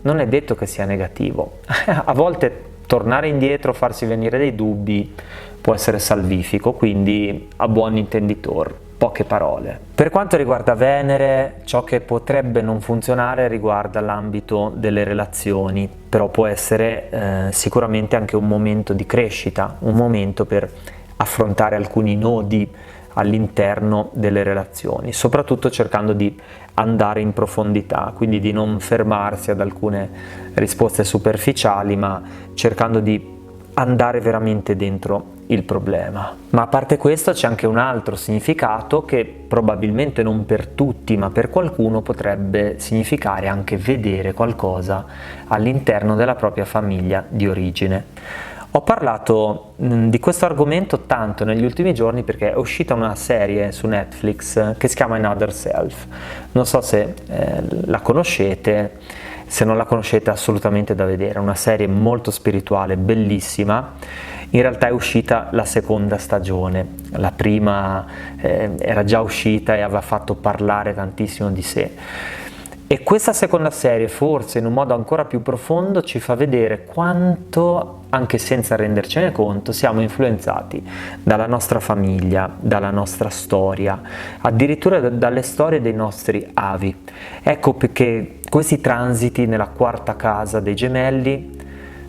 non è detto che sia negativo. A volte tornare indietro, farsi venire dei dubbi può essere salvifico, quindi a buon intenditor, poche parole. Per quanto riguarda Venere, ciò che potrebbe non funzionare riguarda l'ambito delle relazioni, però può essere sicuramente anche un momento di crescita, un momento per affrontare alcuni nodi all'interno delle relazioni, soprattutto cercando di andare in profondità, quindi di non fermarsi ad alcune risposte superficiali, ma cercando di andare veramente dentro il problema. Ma a parte questo c'è anche un altro significato che probabilmente non per tutti, ma per qualcuno potrebbe significare anche vedere qualcosa all'interno della propria famiglia di origine. Ho parlato di questo argomento tanto negli ultimi giorni perché è uscita una serie su Netflix che si chiama Another Self. Non so se la conoscete, se non la conoscete è assolutamente da vedere, è una serie molto spirituale, bellissima. In realtà è uscita la seconda stagione, la prima era già uscita e aveva fatto parlare tantissimo di sé. E questa seconda serie, forse in un modo ancora più profondo, ci fa vedere quanto, anche senza rendercene conto, siamo influenzati dalla nostra famiglia, dalla nostra storia, addirittura dalle storie dei nostri avi. Ecco perché questi transiti nella quarta casa dei gemelli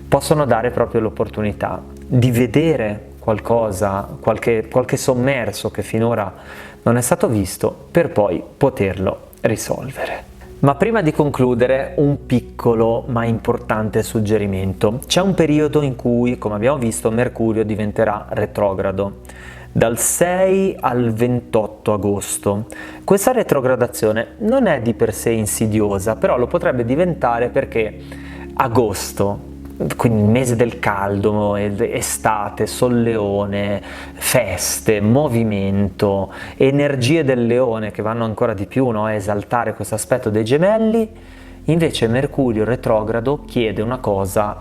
possono dare proprio l'opportunità di vedere qualcosa, qualche sommerso che finora non è stato visto, per poi poterlo risolvere. Ma prima di concludere, un piccolo ma importante suggerimento. C'è un periodo in cui, come abbiamo visto, Mercurio diventerà retrogrado, dal 6 al 28 agosto. Questa retrogradazione non è di per sé insidiosa, però lo potrebbe diventare perché agosto, quindi il mese del caldo, estate, solleone, feste, movimento, energie del leone che vanno ancora di più, no, a esaltare questo aspetto dei gemelli. Invece Mercurio retrogrado chiede una cosa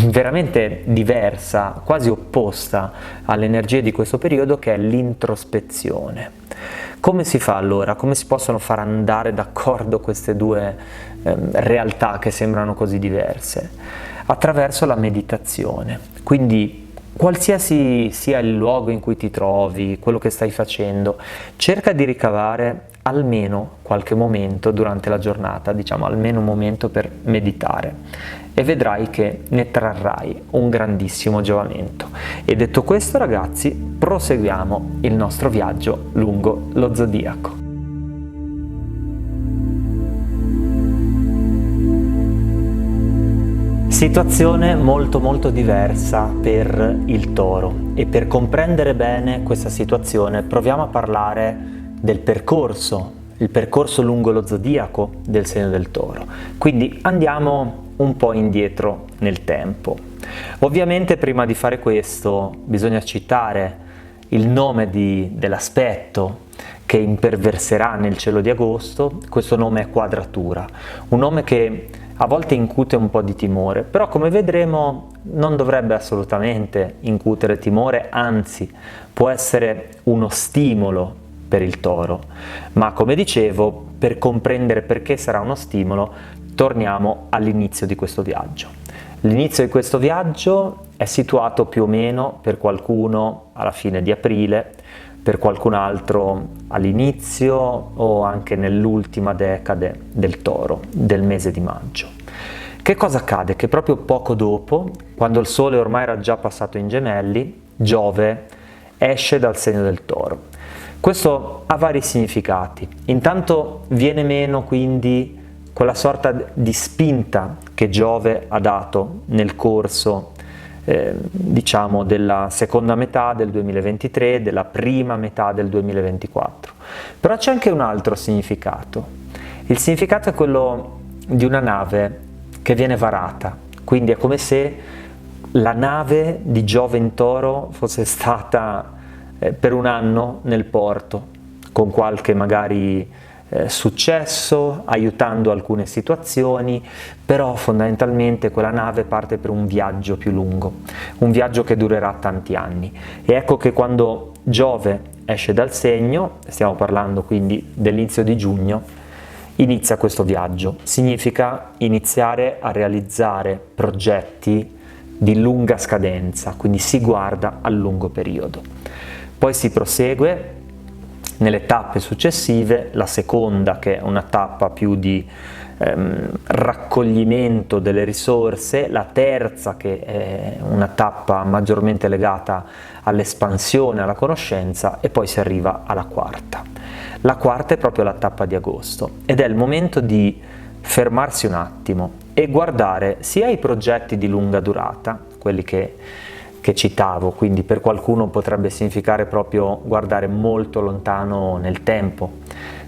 veramente diversa, quasi opposta alle energie di questo periodo, che è l'introspezione. Come si fa allora? Come si possono far andare d'accordo queste due realtà che sembrano così diverse? Attraverso la meditazione. Quindi qualsiasi sia il luogo in cui ti trovi, quello che stai facendo, cerca di ricavare almeno qualche momento durante la giornata, diciamo almeno un momento per meditare, e vedrai che ne trarrai un grandissimo giovamento. E detto questo, ragazzi, proseguiamo il nostro viaggio lungo lo zodiaco. Situazione molto diversa per il Toro, e per comprendere bene questa situazione proviamo a parlare del percorso, il percorso lungo lo zodiaco del segno del Toro. Quindi andiamo un po' indietro nel tempo. Ovviamente prima di fare questo bisogna citare il nome dell'aspetto che imperverserà nel cielo di agosto. Questo nome è Quadratura, un nome che a volte incute un po' di timore, però come vedremo non dovrebbe assolutamente incutere timore, anzi può essere uno stimolo per il Toro. Ma come dicevo, per comprendere perché sarà uno stimolo, torniamo all'inizio di questo viaggio. L'inizio di questo viaggio è situato più o meno per qualcuno alla fine di aprile, per qualcun altro all'inizio o anche nell'ultima decade del Toro, del mese di maggio. Che cosa accade? Che proprio poco dopo, quando il Sole ormai era già passato in Gemelli, Giove esce dal segno del Toro. Questo ha vari significati. Intanto viene meno quindi quella sorta di spinta che Giove ha dato nel corso diciamo della seconda metà del 2023, della prima metà del 2024. Però c'è anche un altro significato. Il significato è quello di una nave che viene varata, quindi è come se la nave di Giove in Toro fosse stata per un anno nel porto, con qualche magari successo, aiutando alcune situazioni, però fondamentalmente quella nave parte per un viaggio più lungo, un viaggio che durerà tanti anni. E ecco che quando Giove esce dal segno, stiamo parlando quindi dell'inizio di giugno, inizia questo viaggio. Significa iniziare a realizzare progetti di lunga scadenza, quindi si guarda al lungo periodo. Poi si prosegue nelle tappe successive, la seconda che è una tappa più di raccoglimento delle risorse, la terza che è una tappa maggiormente legata all'espansione, alla conoscenza, e poi si arriva alla quarta. La quarta è proprio la tappa di agosto ed è il momento di fermarsi un attimo e guardare sia i progetti di lunga durata, quelli che citavo, quindi per qualcuno potrebbe significare proprio guardare molto lontano nel tempo.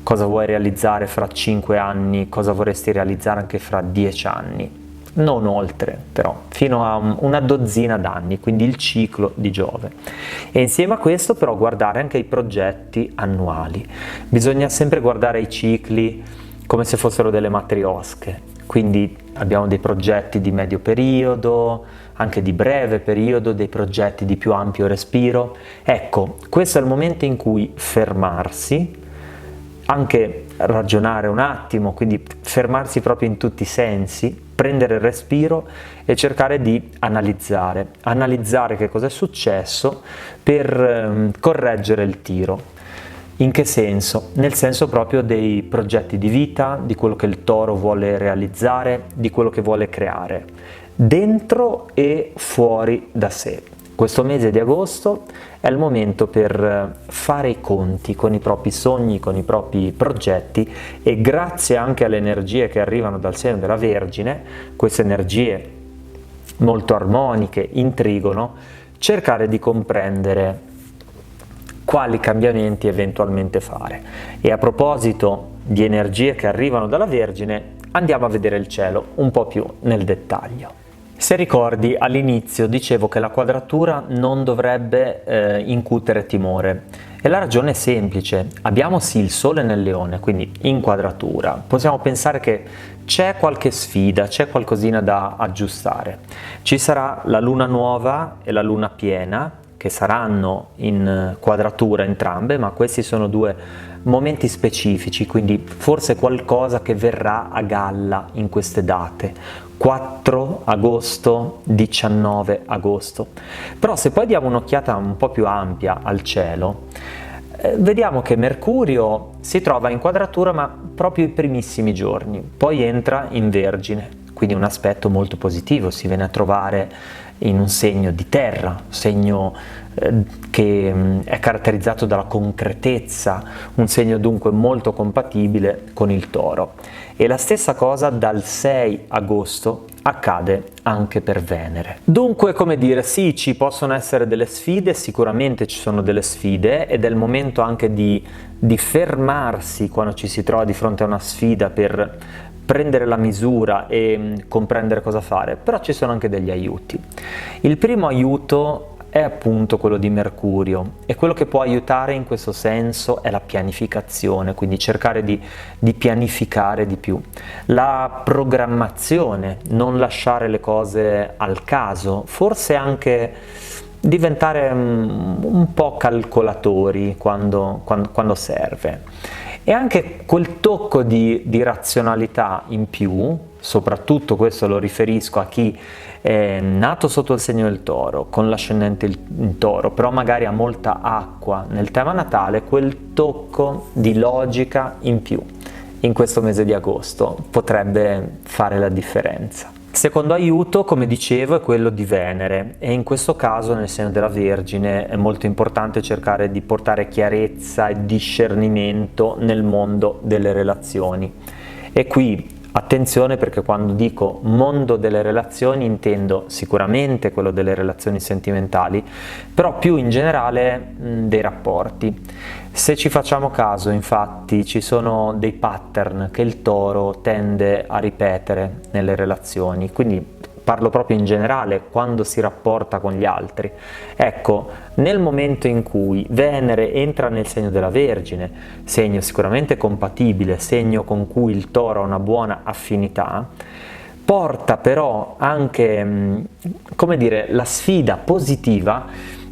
Cosa vuoi realizzare fra 5 anni? Cosa vorresti realizzare anche fra 10 anni? non oltre, però fino a una dozzina d'anni, quindi il ciclo di Giove. E insieme a questo però guardare anche i progetti annuali. Bisogna sempre guardare i cicli come se fossero delle matriosche, quindi abbiamo dei progetti di medio periodo, anche di breve periodo, dei progetti di più ampio respiro. Ecco, questo è il momento in cui fermarsi, anche ragionare un attimo, quindi fermarsi proprio in tutti i sensi, prendere il respiro e cercare di analizzare che cosa è successo per correggere il tiro. In che senso? Nel senso proprio dei progetti di vita, di quello che il toro vuole realizzare, di quello che vuole creare, dentro e fuori da sé. Questo mese di agosto è il momento per fare i conti con i propri sogni, con i propri progetti, e grazie anche alle energie che arrivano dal segno della Vergine, queste energie molto armoniche, intrigono, cercare di comprendere quali cambiamenti eventualmente fare. E a proposito di energie che arrivano dalla Vergine, andiamo a vedere il cielo un po' più nel dettaglio. Se ricordi, all'inizio dicevo che la quadratura non dovrebbe incutere timore, e la ragione è semplice. Abbiamo sì il Sole nel Leone, quindi in quadratura. Possiamo pensare che c'è qualche sfida, c'è qualcosina da aggiustare. Ci sarà la Luna nuova e la Luna piena, che saranno in quadratura entrambe, ma questi sono due momenti specifici, quindi forse qualcosa che verrà a galla in queste date, 4 agosto, 19 agosto. Però se poi diamo un'occhiata un po' più ampia al cielo, vediamo che Mercurio si trova in quadratura ma proprio i primissimi giorni, poi entra in Vergine, quindi un aspetto molto positivo, si viene a trovare in un segno di terra, un segno che è caratterizzato dalla concretezza, un segno dunque molto compatibile con il Toro. E la stessa cosa dal 6 agosto accade anche per Venere. Dunque, come dire, sì, ci possono essere delle sfide, sicuramente ci sono delle sfide, ed è il momento anche di fermarsi quando ci si trova di fronte a una sfida per prendere la misura e comprendere cosa fare, però ci sono anche degli aiuti. Il primo aiuto è appunto quello di Mercurio, e quello che può aiutare in questo senso è la pianificazione, quindi cercare di pianificare di più, la programmazione, non lasciare le cose al caso, forse anche diventare un po' calcolatori quando serve. E anche quel tocco di razionalità in più, soprattutto questo lo riferisco a chi è nato sotto il segno del Toro, con l'ascendente in Toro, però magari ha molta acqua nel tema natale, quel tocco di logica in più in questo mese di agosto potrebbe fare la differenza. Secondo aiuto, come dicevo, è quello di Venere, e in questo caso nel segno della Vergine è molto importante cercare di portare chiarezza e discernimento nel mondo delle relazioni. E qui attenzione, perché quando dico mondo delle relazioni intendo sicuramente quello delle relazioni sentimentali, però più in generale dei rapporti. Se ci facciamo caso, infatti, ci sono dei pattern che il Toro tende a ripetere nelle relazioni, quindi parlo proprio in generale quando si rapporta con gli altri. Ecco, nel momento in cui Venere entra nel segno della Vergine, segno sicuramente compatibile, segno con cui il Toro ha una buona affinità, porta però anche, come dire, la sfida positiva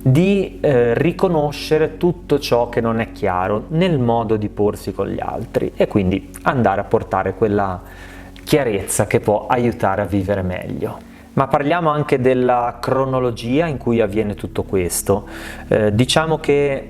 di riconoscere tutto ciò che non è chiaro nel modo di porsi con gli altri, e quindi andare a portare quella chiarezza che può aiutare a vivere meglio. Ma parliamo anche della cronologia in cui avviene tutto questo. Diciamo che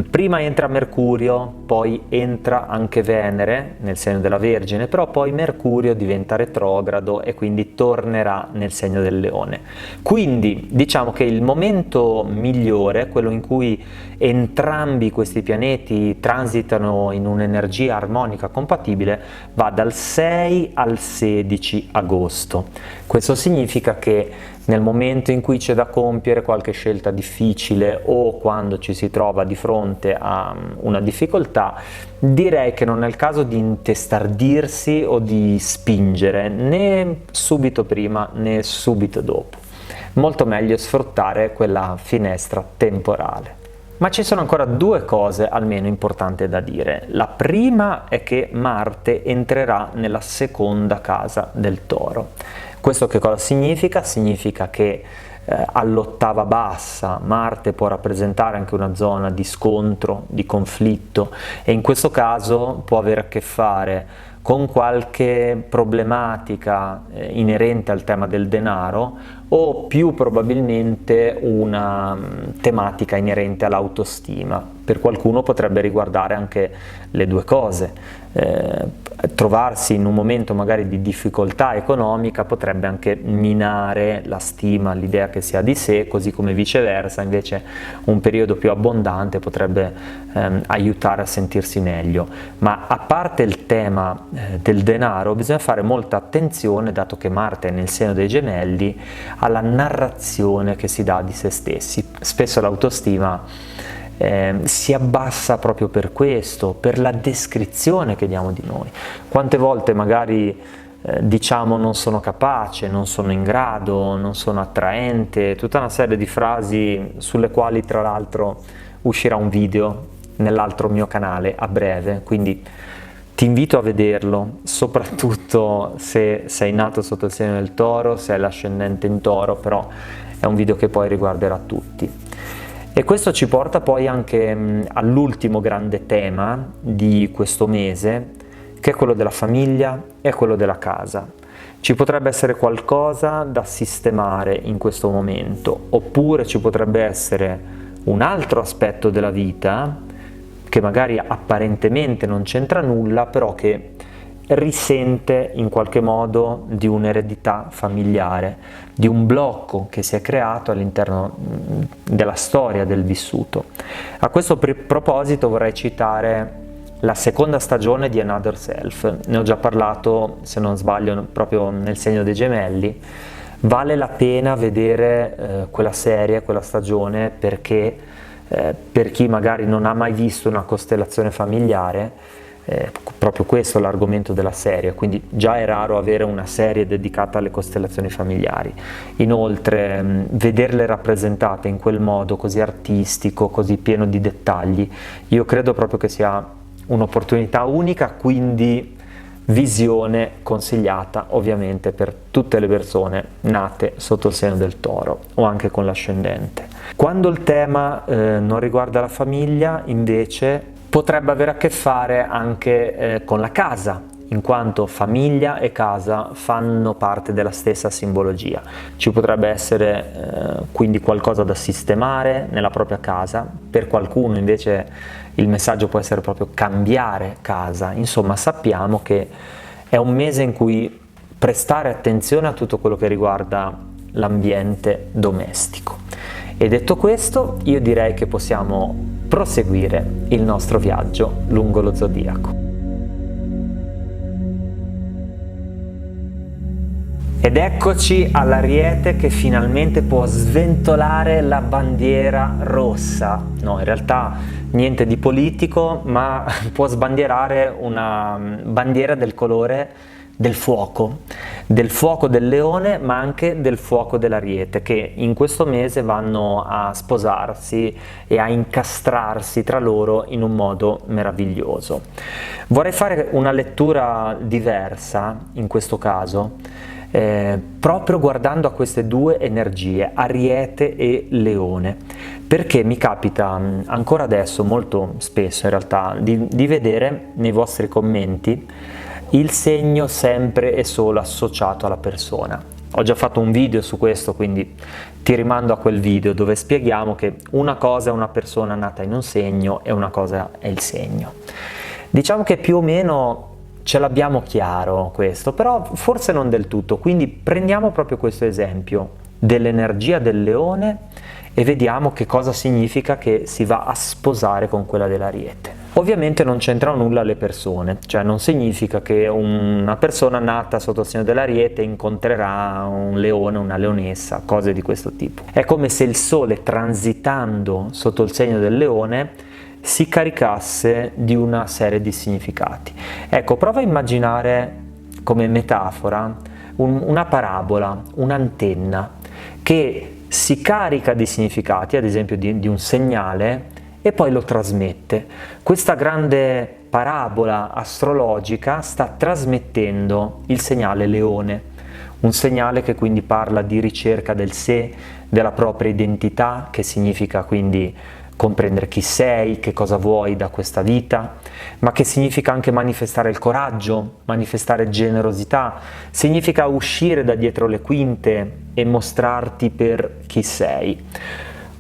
prima entra Mercurio, poi entra anche Venere nel segno della Vergine, però poi Mercurio diventa retrogrado e quindi tornerà nel segno del Leone. Quindi diciamo che il momento migliore, quello in cui entrambi questi pianeti transitano in un'energia armonica compatibile, va dal 6 al 16 agosto. Questo significa significa che nel momento in cui c'è da compiere qualche scelta difficile o quando ci si trova di fronte a una difficoltà, direi che non è il caso di intestardirsi o di spingere, né subito prima né subito dopo. Molto meglio sfruttare quella finestra temporale. Ma ci sono ancora due cose almeno importanti da dire. La prima è che Marte entrerà nella seconda casa del Toro. Questo che cosa significa? Significa che all'ottava bassa Marte può rappresentare anche una zona di scontro, di conflitto, e in questo caso può avere a che fare con qualche problematica inerente al tema del denaro, o più probabilmente una tematica inerente all'autostima. Per qualcuno potrebbe riguardare anche le due cose. Trovarsi in un momento magari di difficoltà economica potrebbe anche minare la stima, l'idea che si ha di sé, così come viceversa invece un periodo più abbondante potrebbe aiutare a sentirsi meglio. Ma a parte il tema del denaro, bisogna fare molta attenzione, dato che Marte è nel segno dei Gemelli, alla narrazione che si dà di se stessi. Spesso l'autostima si abbassa proprio per questo, per la descrizione che diamo di noi. Quante volte magari diciamo non sono capace, non sono in grado, non sono attraente, tutta una serie di frasi sulle quali tra l'altro uscirà un video nell'altro mio canale a breve, quindi ti invito a vederlo, soprattutto se sei nato sotto il segno del Toro, se hai l'ascendente in Toro, però è un video che poi riguarderà tutti. E questo ci porta poi anche all'ultimo grande tema di questo mese, che è quello della famiglia e quello della casa. Ci potrebbe essere qualcosa da sistemare in questo momento, oppure ci potrebbe essere un altro aspetto della vita che magari apparentemente non c'entra nulla, però che risente in qualche modo di un'eredità familiare, di un blocco che si è creato all'interno della storia del vissuto. A questo proposito vorrei citare la seconda stagione di Another Self, ne ho già parlato, se non sbaglio, proprio nel segno dei Gemelli. Vale la pena vedere quella serie, quella stagione, perché per chi magari non ha mai visto una costellazione familiare, proprio questo è l'argomento della serie, quindi già è raro avere una serie dedicata alle costellazioni familiari. Inoltre vederle rappresentate in quel modo così artistico, così pieno di dettagli, io credo proprio che sia un'opportunità unica, quindi visione consigliata ovviamente per tutte le persone nate sotto il segno del Toro o anche con l'ascendente. Quando il tema non riguarda la famiglia, invece, potrebbe avere a che fare anche con la casa, in quanto famiglia e casa fanno parte della stessa simbologia. Ci potrebbe essere quindi qualcosa da sistemare nella propria casa, per qualcuno invece il messaggio può essere proprio cambiare casa. Insomma, sappiamo che è un mese in cui prestare attenzione a tutto quello che riguarda l'ambiente domestico. E detto questo, io direi che possiamo proseguire il nostro viaggio lungo lo zodiaco. Ed eccoci all'Ariete che finalmente può sventolare la bandiera rossa. No, in realtà niente di politico, ma può sbandierare una bandiera del colore del fuoco del leone, ma anche del fuoco dell'Ariete, che in questo mese vanno a sposarsi e a incastrarsi tra loro in un modo meraviglioso. Vorrei fare una lettura diversa in questo caso, proprio guardando a queste due energie, Ariete e Leone, perché mi capita ancora adesso molto spesso in realtà di vedere nei vostri commenti il segno sempre e solo associato alla persona. Ho già fatto un video su questo, quindi ti rimando a quel video dove spieghiamo che una cosa è una persona nata in un segno e una cosa è il segno. Diciamo che più o meno ce l'abbiamo chiaro questo, però forse non del tutto, quindi prendiamo proprio questo esempio dell'energia del leone e vediamo che cosa significa che si va a sposare con quella dell'Ariete. Ovviamente non c'entrano nulla le persone, cioè non significa che una persona nata sotto il segno dell'Ariete incontrerà un leone, una leonessa, cose di questo tipo. È come se il Sole, transitando sotto il segno del Leone, si caricasse di una serie di significati. Ecco, prova a immaginare come metafora una parabola, un'antenna che si carica di significati, ad esempio di un segnale, e poi lo trasmette. Questa grande parabola astrologica sta trasmettendo il segnale leone, un segnale che quindi parla di ricerca del sé, della propria identità, che significa quindi comprendere chi sei, che cosa vuoi da questa vita, ma che significa anche manifestare il coraggio, manifestare generosità, significa uscire da dietro le quinte e mostrarti per chi sei.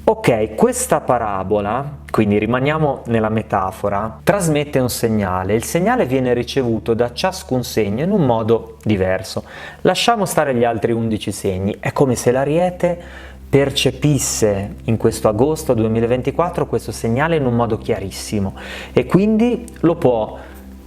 Ok, questa parabola, quindi rimaniamo nella metafora, trasmette un segnale. Il segnale viene ricevuto da ciascun segno in un modo diverso. Lasciamo stare gli altri 11 segni. È come se l'Ariete percepisse in questo agosto 2024 questo segnale in un modo chiarissimo e quindi lo può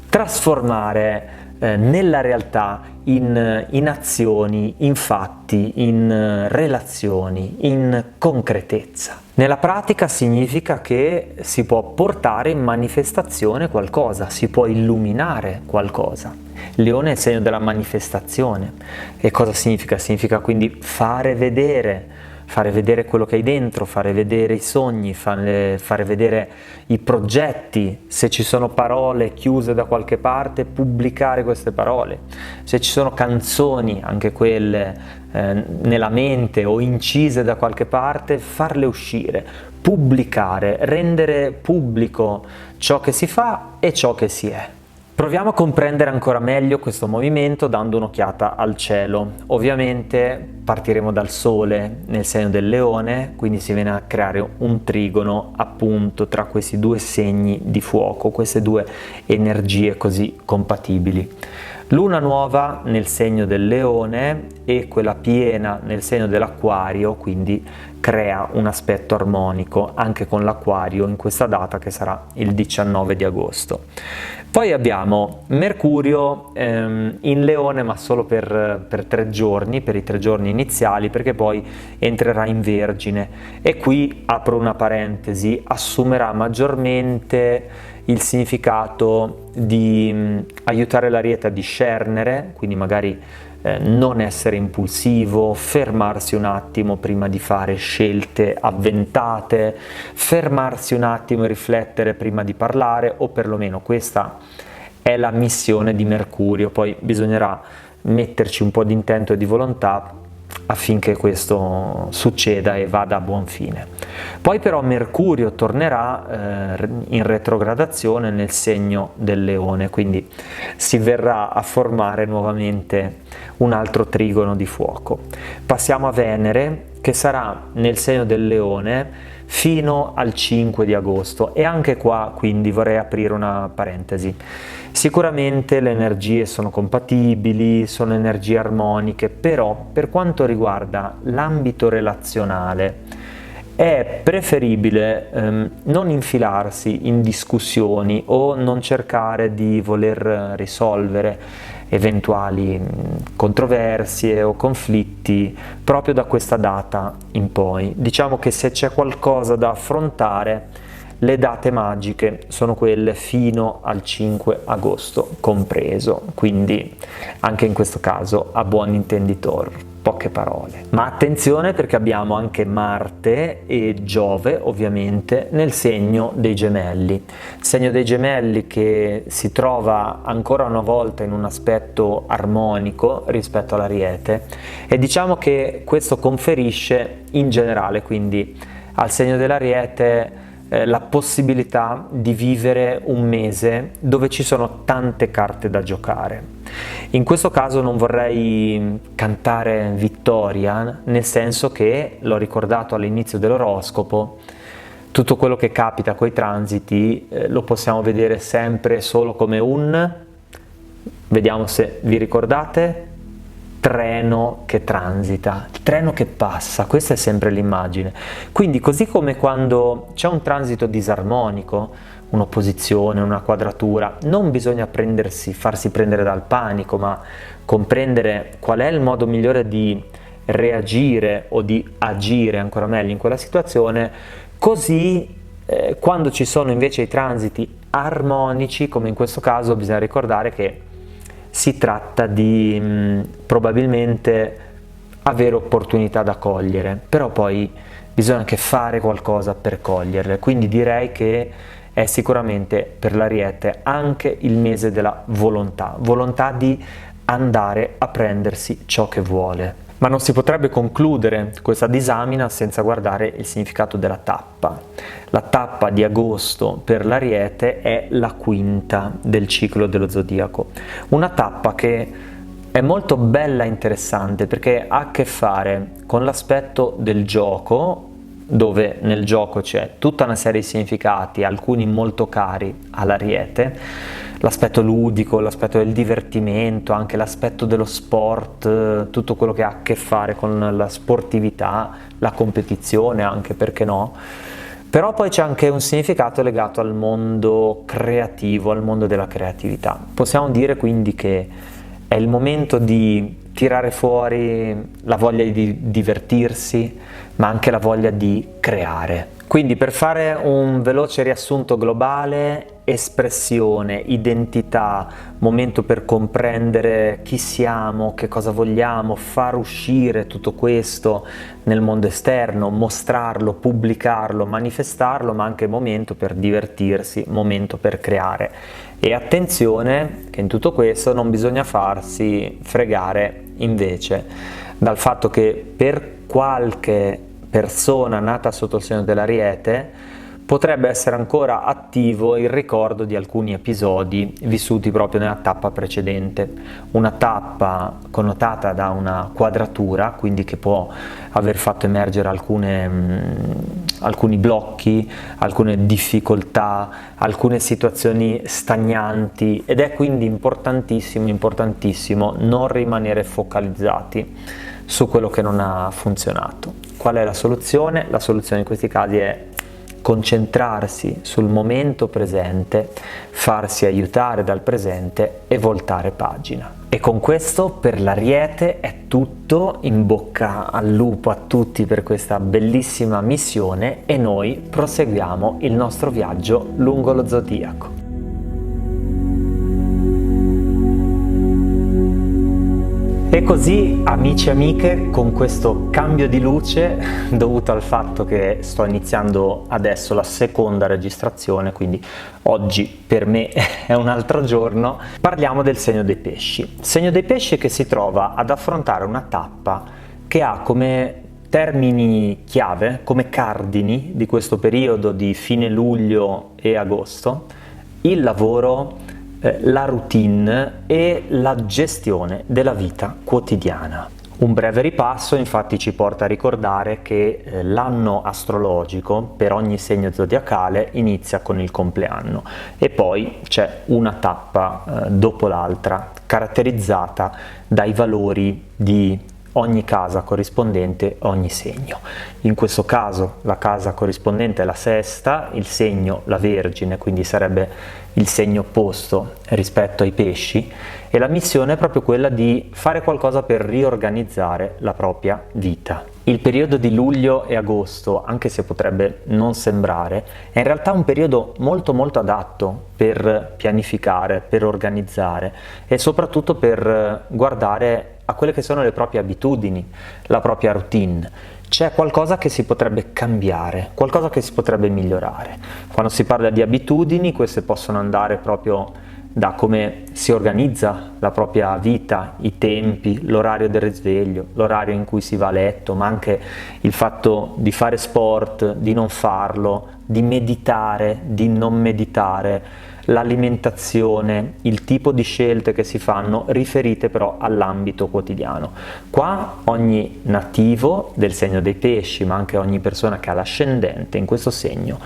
trasformare nella realtà in azioni, in fatti, in relazioni, in concretezza. Nella pratica significa che si può portare in manifestazione qualcosa, si può illuminare qualcosa. Leone è il segno della manifestazione. E cosa significa? Significa quindi fare vedere quello che hai dentro, fare vedere i sogni, fare vedere i progetti. Se ci sono parole chiuse da qualche parte, pubblicare queste parole. Se ci sono canzoni, anche quelle nella mente o incise da qualche parte, farle uscire, pubblicare, rendere pubblico ciò che si fa e ciò che si è. Proviamo a comprendere ancora meglio questo movimento dando un'occhiata al cielo. Ovviamente partiremo dal Sole nel segno del Leone, quindi si viene a creare un trigono appunto tra questi due segni di fuoco, queste due energie così compatibili. Luna nuova nel segno del Leone e quella piena nel segno dell'Acquario, quindi crea un aspetto armonico anche con l'Acquario in questa data che sarà il 19 di agosto. Poi abbiamo Mercurio in Leone, ma solo per 3 giorni, per i 3 giorni iniziali, perché poi entrerà in Vergine e qui, apro una parentesi, assumerà maggiormente il significato di aiutare l'Ariete a discernere, quindi magari non essere impulsivo, fermarsi un attimo prima di fare scelte avventate, fermarsi un attimo e riflettere prima di parlare, o perlomeno questa è la missione di Mercurio. Poi bisognerà metterci un po' di intento e di volontà affinché questo succeda e vada a buon fine. Poi però Mercurio tornerà in retrogradazione nel segno del Leone, quindi si verrà a formare nuovamente un altro trigono di fuoco. Passiamo a Venere, che sarà nel segno del Leone fino al 5 di agosto, e anche qua quindi vorrei aprire una parentesi. Sicuramente le energie sono compatibili, sono energie armoniche, però per quanto riguarda l'ambito relazionale è preferibile non infilarsi in discussioni o non cercare di voler risolvere eventuali controversie o conflitti proprio da questa data in poi. Diciamo che se c'è qualcosa da affrontare, le date magiche sono quelle fino al 5 agosto compreso, quindi anche in questo caso a buon intenditor, poche parole. Ma attenzione, perché abbiamo anche Marte e Giove ovviamente nel segno dei Gemelli. Segno dei Gemelli che si trova ancora una volta in un aspetto armonico rispetto all'Ariete, e diciamo che questo conferisce in generale quindi al segno dell'Ariete la possibilità di vivere un mese dove ci sono tante carte da giocare. In questo caso non vorrei cantare vittoria, nel senso che, l'ho ricordato all'inizio dell'oroscopo, tutto quello che capita coi transiti lo possiamo vedere sempre solo come vediamo se vi ricordate, treno che transita, treno che passa, questa è sempre l'immagine. Quindi così come quando c'è un transito disarmonico, un'opposizione, una quadratura, non bisogna farsi prendere dal panico, ma comprendere qual è il modo migliore di reagire o di agire ancora meglio in quella situazione, così quando ci sono invece i transiti armonici, come in questo caso, bisogna ricordare che si tratta di probabilmente avere opportunità da cogliere, però poi bisogna anche fare qualcosa per coglierle, quindi direi che è sicuramente per l'Ariete anche il mese della volontà di andare a prendersi ciò che vuole. Ma non si potrebbe concludere questa disamina senza guardare il significato della tappa. La tappa di agosto per l'Ariete è la quinta del ciclo dello zodiaco, una tappa che è molto bella e interessante perché ha a che fare con l'aspetto del gioco, dove nel gioco c'è tutta una serie di significati, alcuni molto cari all'Ariete, l'aspetto ludico, l'aspetto del divertimento, anche l'aspetto dello sport, tutto quello che ha a che fare con la sportività, la competizione anche, perché no? Però poi c'è anche un significato legato al mondo creativo, al mondo della creatività. Possiamo dire quindi che è il momento di tirare fuori la voglia di divertirsi, ma anche la voglia di creare. Quindi, per fare un veloce riassunto globale: espressione, identità, momento per comprendere chi siamo, che cosa vogliamo, far uscire tutto questo nel mondo esterno, mostrarlo, pubblicarlo, manifestarlo, ma anche momento per divertirsi, momento per creare. E attenzione che in tutto questo non bisogna farsi fregare invece dal fatto che per qualche persona nata sotto il segno dell'Ariete potrebbe essere ancora attivo il ricordo di alcuni episodi vissuti proprio nella tappa precedente, una tappa connotata da una quadratura, quindi che può aver fatto emergere alcuni blocchi, alcune difficoltà, alcune situazioni stagnanti, ed è quindi importantissimo non rimanere focalizzati su quello che non ha funzionato. Qual è la soluzione? La soluzione in questi casi è concentrarsi sul momento presente, farsi aiutare dal presente e voltare pagina. E con questo per l'Ariete è tutto, in bocca al lupo a tutti per questa bellissima missione e noi proseguiamo il nostro viaggio lungo lo zodiaco. E così, amici e amiche, con questo cambio di luce dovuto al fatto che sto iniziando adesso la seconda registrazione, quindi oggi per me è un altro giorno, parliamo del segno dei pesci. Segno dei pesci che si trova ad affrontare una tappa che ha come termini chiave, come cardini di questo periodo di fine luglio e agosto, il lavoro, la routine e la gestione della vita quotidiana. Un breve ripasso infatti ci porta a ricordare che l'anno astrologico per ogni segno zodiacale inizia con il compleanno e poi c'è una tappa dopo l'altra caratterizzata dai valori di ogni casa corrispondente, ogni segno. In questo caso la casa corrispondente è la sesta, il segno la Vergine, quindi sarebbe il segno opposto rispetto ai pesci, e la missione è proprio quella di fare qualcosa per riorganizzare la propria vita. Il periodo di luglio e agosto, anche se potrebbe non sembrare, è in realtà un periodo molto adatto per pianificare, per organizzare e soprattutto per guardare a quelle che sono le proprie abitudini, la propria routine. C'è qualcosa che si potrebbe cambiare, qualcosa che si potrebbe migliorare. Quando si parla di abitudini, queste possono andare proprio da come si organizza la propria vita, i tempi, l'orario del risveglio, l'orario in cui si va a letto, ma anche il fatto di fare sport, di non farlo, di meditare, di non meditare, l'alimentazione, il tipo di scelte che si fanno riferite però all'ambito quotidiano. Qua ogni nativo del segno dei pesci, ma anche ogni persona che ha l'ascendente in questo segno,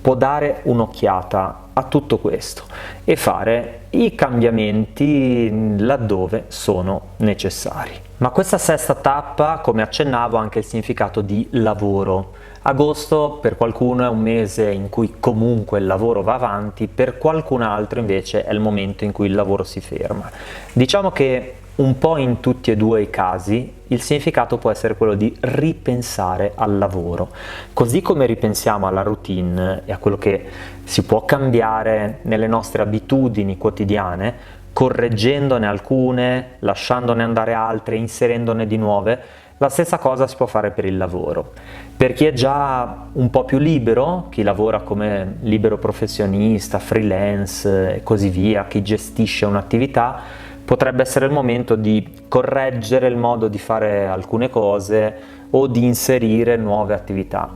può dare un'occhiata a tutto questo e fare i cambiamenti laddove sono necessari. Ma questa sesta tappa, come accennavo, ha anche il significato di lavoro. Agosto per qualcuno è un mese in cui comunque il lavoro va avanti, per qualcun altro invece è il momento in cui il lavoro si ferma. Diciamo che un po' in tutti e due i casi il significato può essere quello di ripensare al lavoro. Così come ripensiamo alla routine e a quello che si può cambiare nelle nostre abitudini quotidiane, correggendone alcune, lasciandone andare altre, inserendone di nuove, la stessa cosa si può fare per il lavoro. Per chi è già un po' più libero, chi lavora come libero professionista, freelance e così via, chi gestisce un'attività, potrebbe essere il momento di correggere il modo di fare alcune cose o di inserire nuove attività.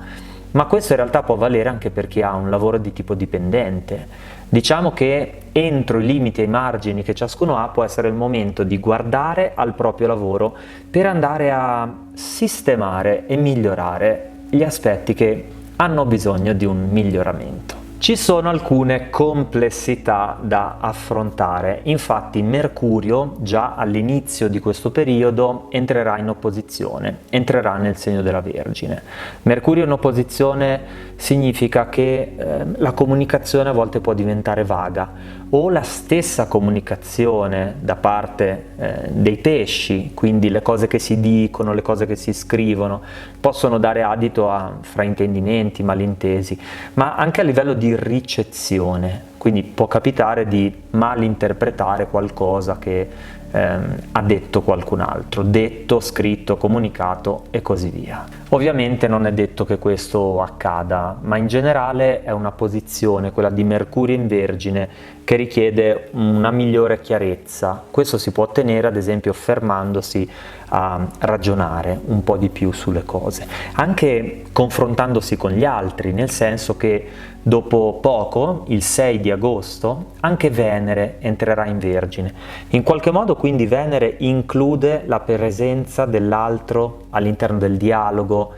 Ma questo in realtà può valere anche per chi ha un lavoro di tipo dipendente. Diciamo che entro i limiti e i margini che ciascuno ha può essere il momento di guardare al proprio lavoro per andare a sistemare e migliorare gli aspetti che hanno bisogno di un miglioramento. Ci sono alcune complessità da affrontare, infatti Mercurio già all'inizio di questo periodo entrerà in opposizione, entrerà nel segno della Vergine. Mercurio in opposizione significa che la comunicazione a volte può diventare vaga o la stessa comunicazione da parte dei pesci, quindi le cose che si dicono, le cose che si scrivono, possono dare adito a fraintendimenti, malintesi, ma anche a livello di ricezione, quindi può capitare di malinterpretare qualcosa che ha detto qualcun altro, detto, scritto, comunicato e così via. Ovviamente non è detto che questo accada, ma in generale è una posizione, quella di Mercurio in Vergine, che richiede una migliore chiarezza. Questo si può ottenere ad esempio fermandosi a ragionare un po' di più sulle cose, anche confrontandosi con gli altri, nel senso che dopo poco, il 6 di agosto, anche Venere entrerà in Vergine. In qualche modo quindi Venere include la presenza dell'altro all'interno del dialogo.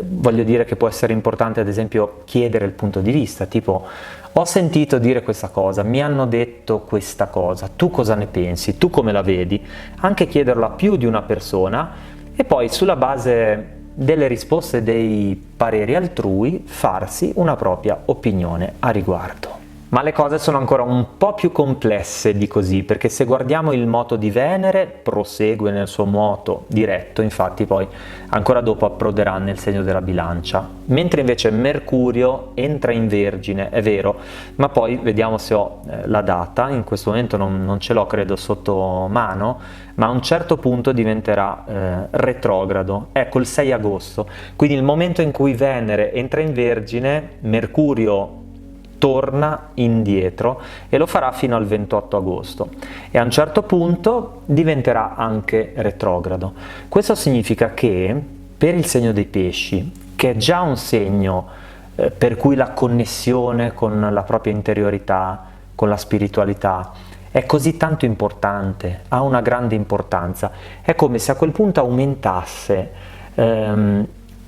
Voglio dire che può essere importante ad esempio chiedere il punto di vista, tipo ho sentito dire questa cosa, mi hanno detto questa cosa, tu cosa ne pensi, tu come la vedi? Anche chiederlo a più di una persona e poi sulla base delle risposte dei pareri altrui farsi una propria opinione a riguardo. Ma le cose sono ancora un po' più complesse di così, perché se guardiamo il moto di Venere, prosegue nel suo moto diretto, infatti poi ancora dopo approderà nel segno della Bilancia, mentre invece Mercurio entra in Vergine, è vero, ma poi vediamo se ho la data, in questo momento non ce l'ho credo sotto mano, ma a un certo punto diventerà retrogrado, ecco il 6 agosto, quindi il momento in cui Venere entra in Vergine, Mercurio torna indietro e lo farà fino al 28 agosto e a un certo punto diventerà anche retrogrado. Questo significa che per il segno dei pesci, che è già un segno per cui la connessione con la propria interiorità, con la spiritualità, è così tanto importante, ha una grande importanza, è come se a quel punto aumentasse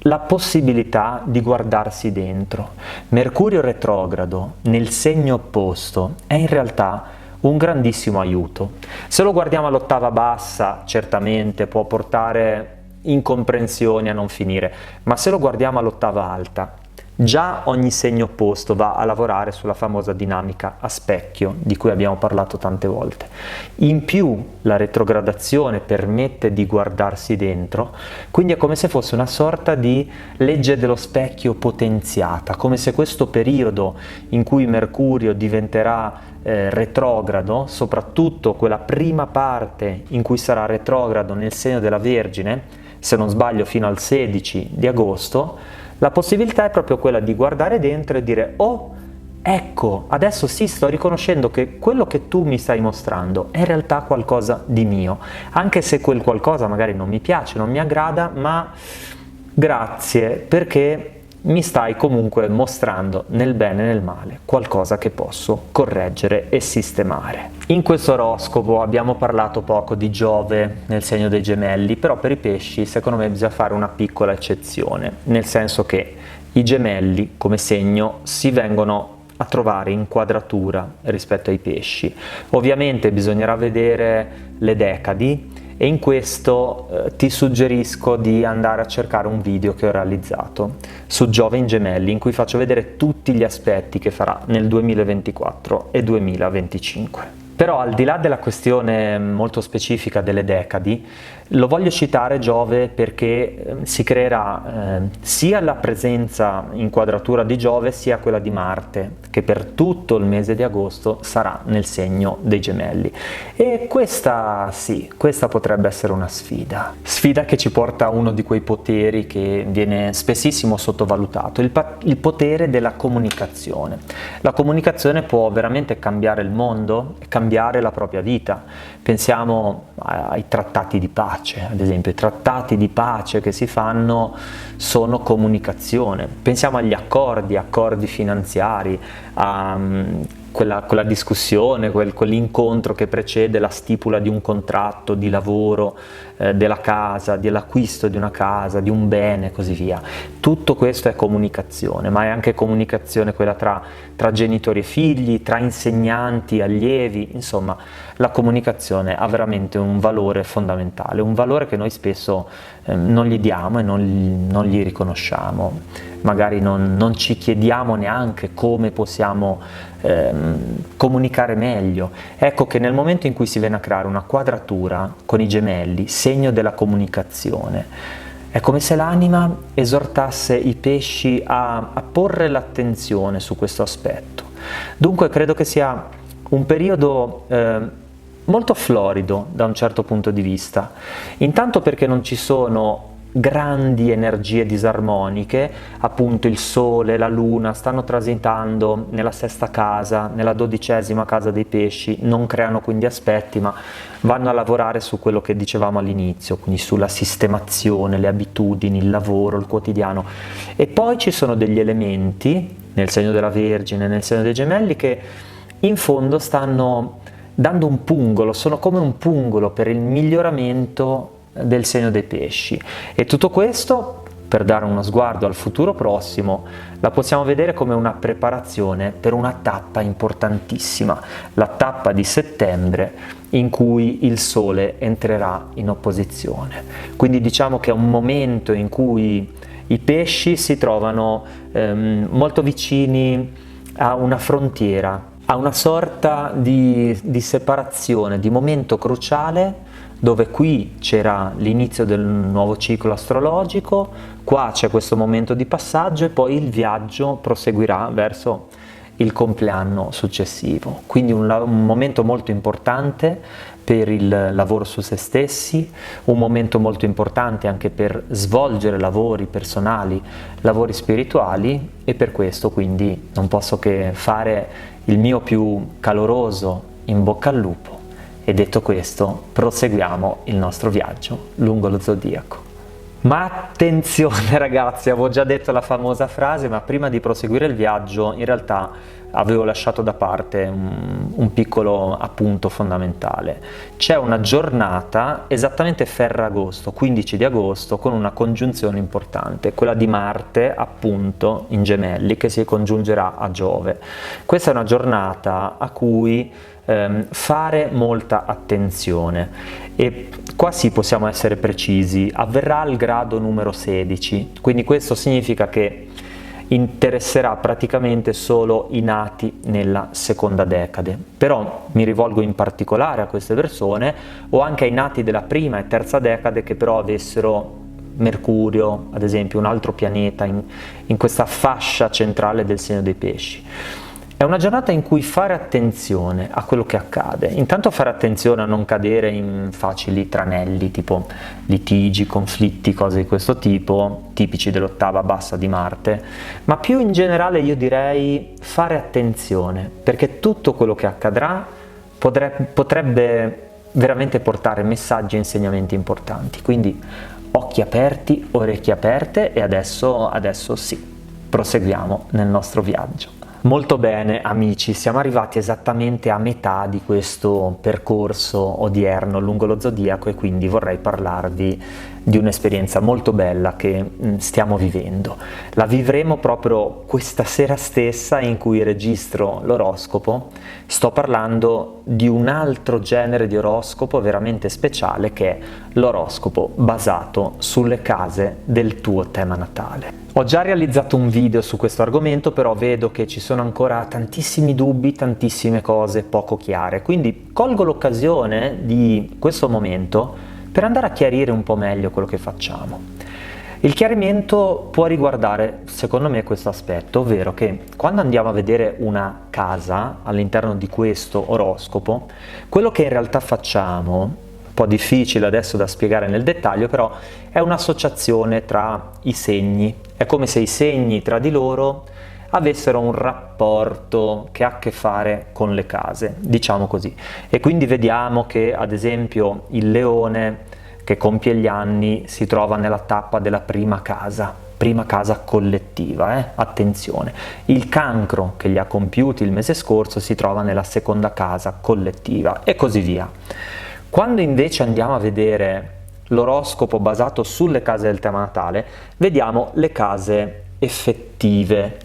la possibilità di guardarsi dentro. Mercurio retrogrado nel segno opposto è in realtà un grandissimo aiuto. Se lo guardiamo all'ottava bassa, certamente può portare incomprensioni a non finire, ma se lo guardiamo all'ottava alta, già ogni segno opposto va a lavorare sulla famosa dinamica a specchio di cui abbiamo parlato tante volte. In più la retrogradazione permette di guardarsi dentro, quindi è come se fosse una sorta di legge dello specchio potenziata, come se questo periodo in cui Mercurio diventerà retrogrado, soprattutto quella prima parte in cui sarà retrogrado nel segno della Vergine, se non sbaglio fino al 16 di agosto, la possibilità è proprio quella di guardare dentro e dire oh, ecco, adesso sì, sto riconoscendo che quello che tu mi stai mostrando è in realtà qualcosa di mio, anche se quel qualcosa magari non mi piace, non mi aggrada, ma grazie perché mi stai comunque mostrando nel bene e nel male qualcosa che posso correggere e sistemare. In questo oroscopo abbiamo parlato poco di Giove nel segno dei Gemelli, però per i pesci secondo me bisogna fare una piccola eccezione, nel senso che I gemelli come segno si vengono a trovare in quadratura rispetto ai pesci. Ovviamente bisognerà vedere le decadi e in questo ti suggerisco di andare a cercare un video che ho realizzato su Giove in gemelli in cui faccio vedere tutti gli aspetti che farà nel 2024 e 2025. Però al di là della questione molto specifica delle decadi, lo voglio citare Giove perché si creerà sia la presenza in quadratura di Giove sia quella di Marte, che per tutto il mese di agosto sarà nel segno dei gemelli. E questa sì, questa potrebbe essere una sfida. Sfida che ci porta a uno di quei poteri che viene spessissimo sottovalutato, il potere della comunicazione. La comunicazione può veramente cambiare il mondo, cambiare la propria vita. Pensiamo ai trattati di pace, ad esempio. I trattati di pace che si fanno sono comunicazione. Pensiamo agli accordi finanziari, a quella discussione, quell'incontro che precede la stipula di un contratto di lavoro, della casa, dell'acquisto di una casa, di un bene e così via. Tutto questo è comunicazione, ma è anche comunicazione quella tra genitori e figli, tra insegnanti e allievi. Insomma, la comunicazione ha veramente un valore fondamentale, un valore che noi spesso non gli diamo e non gli riconosciamo. Magari non ci chiediamo neanche come possiamo comunicare meglio. Ecco che nel momento in cui si viene a creare una quadratura con i gemelli, segno della comunicazione, è come se l'anima esortasse i pesci a porre l'attenzione su questo aspetto. Dunque credo che sia un periodo molto florido da un certo punto di vista, intanto perché non ci sono grandi energie disarmoniche, appunto il Sole, la Luna stanno transitando nella sesta casa, nella 12ª casa dei pesci, non creano quindi aspetti, ma vanno a lavorare su quello che dicevamo all'inizio, quindi sulla sistemazione, le abitudini, il lavoro, il quotidiano. E poi ci sono degli elementi, nel segno della Vergine, nel segno dei gemelli, che in fondo stanno dando un pungolo, sono come un pungolo per il miglioramento del segno dei pesci. E tutto questo, per dare uno sguardo al futuro prossimo, la possiamo vedere come una preparazione per una tappa importantissima, la tappa di settembre in cui il Sole entrerà in opposizione. Quindi diciamo che è un momento in cui i pesci si trovano molto vicini a una frontiera, a una sorta di separazione, di momento cruciale, dove qui c'era l'inizio del nuovo ciclo astrologico, qua c'è questo momento di passaggio e poi il viaggio proseguirà verso il compleanno successivo. Quindi un momento molto importante per il lavoro su se stessi, un momento molto importante anche per svolgere lavori personali, lavori spirituali, e per questo quindi non posso che fare il mio più caloroso in bocca al lupo. E detto questo, proseguiamo il nostro viaggio lungo lo zodiaco. Ma attenzione ragazzi, avevo già detto la famosa frase, ma prima di proseguire il viaggio in realtà avevo lasciato da parte un piccolo appunto fondamentale. C'è una giornata esattamente Ferragosto, 15 di agosto, con una congiunzione importante, quella di Marte appunto in Gemelli, che si congiungerà a Giove. Questa è una giornata a cui fare molta attenzione, e qua sì possiamo essere precisi, avverrà al grado numero 16, quindi questo significa che interesserà praticamente solo i nati nella seconda decade. Però mi rivolgo in particolare a queste persone o anche ai nati della prima e terza decade che però avessero Mercurio, ad esempio, un altro pianeta in questa fascia centrale del segno dei pesci. È una giornata in cui fare attenzione a quello che accade, intanto fare attenzione a non cadere in facili tranelli, tipo litigi, conflitti, cose di questo tipo, tipici dell'ottava bassa di Marte, ma più in generale io direi fare attenzione, perché tutto quello che accadrà potrebbe veramente portare messaggi e insegnamenti importanti, quindi occhi aperti, orecchie aperte, e adesso sì, proseguiamo nel nostro viaggio. Molto bene amici, siamo arrivati esattamente a metà di questo percorso odierno lungo lo zodiaco, e quindi vorrei parlarvi di un'esperienza molto bella che stiamo vivendo. La vivremo proprio questa sera stessa in cui registro l'oroscopo. Sto parlando di un altro genere di oroscopo veramente speciale, che è l'oroscopo basato sulle case del tuo tema natale. Ho già realizzato un video su questo argomento, però vedo che ci sono ancora tantissimi dubbi, tantissime cose poco chiare, quindi colgo l'occasione di questo momento per andare a chiarire un po' meglio quello che facciamo. Il chiarimento può riguardare, secondo me, questo aspetto, ovvero che quando andiamo a vedere una casa all'interno di questo oroscopo, quello che in realtà facciamo, un po' difficile adesso da spiegare nel dettaglio, però è un'associazione tra i segni. È come se i segni tra di loro avessero un rapporto che ha a che fare con le case, diciamo così. E quindi vediamo che, ad esempio, il leone che compie gli anni si trova nella tappa della prima casa collettiva, attenzione. Il cancro che li ha compiuti il mese scorso si trova nella seconda casa collettiva e così via. Quando invece andiamo a vedere l'oroscopo basato sulle case del tema natale, vediamo le case effettive.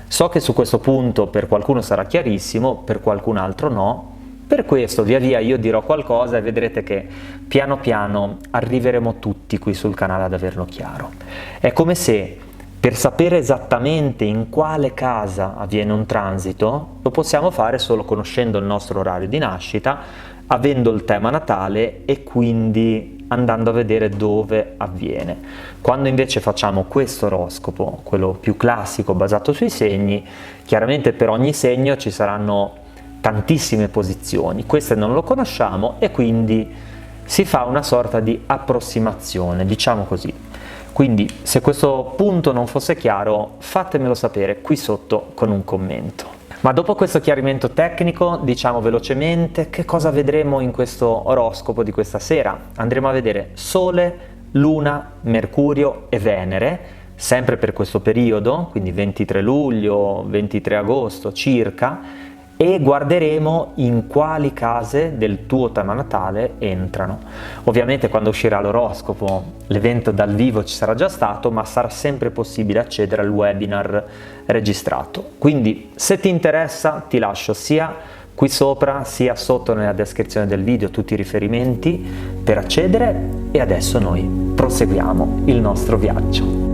So che su questo punto per qualcuno sarà chiarissimo, per qualcun altro no. Per questo via via io dirò qualcosa e vedrete che piano piano arriveremo tutti qui sul canale ad averlo chiaro. È come se per sapere esattamente in quale casa avviene un transito, lo possiamo fare solo conoscendo il nostro orario di nascita, avendo il tema natale e quindi andando a vedere dove avviene. Quando invece facciamo questo oroscopo, quello più classico basato sui segni, chiaramente per ogni segno ci saranno tantissime posizioni, queste non lo conosciamo e quindi si fa una sorta di approssimazione, diciamo così. Quindi se questo punto non fosse chiaro, fatemelo sapere qui sotto con un commento. Ma dopo questo chiarimento tecnico, diciamo velocemente che cosa vedremo in questo oroscopo di questa sera. Andremo a vedere Sole, Luna, Mercurio e Venere, sempre per questo periodo, quindi 23 luglio, 23 agosto circa, e guarderemo in quali case del tuo tema natale entrano. Ovviamente quando uscirà l'oroscopo, l'evento dal vivo ci sarà già stato, ma sarà sempre possibile accedere al webinar registrato. Quindi se ti interessa ti lascio sia qui sopra sia sotto nella descrizione del video tutti i riferimenti per accedere e adesso noi proseguiamo il nostro viaggio.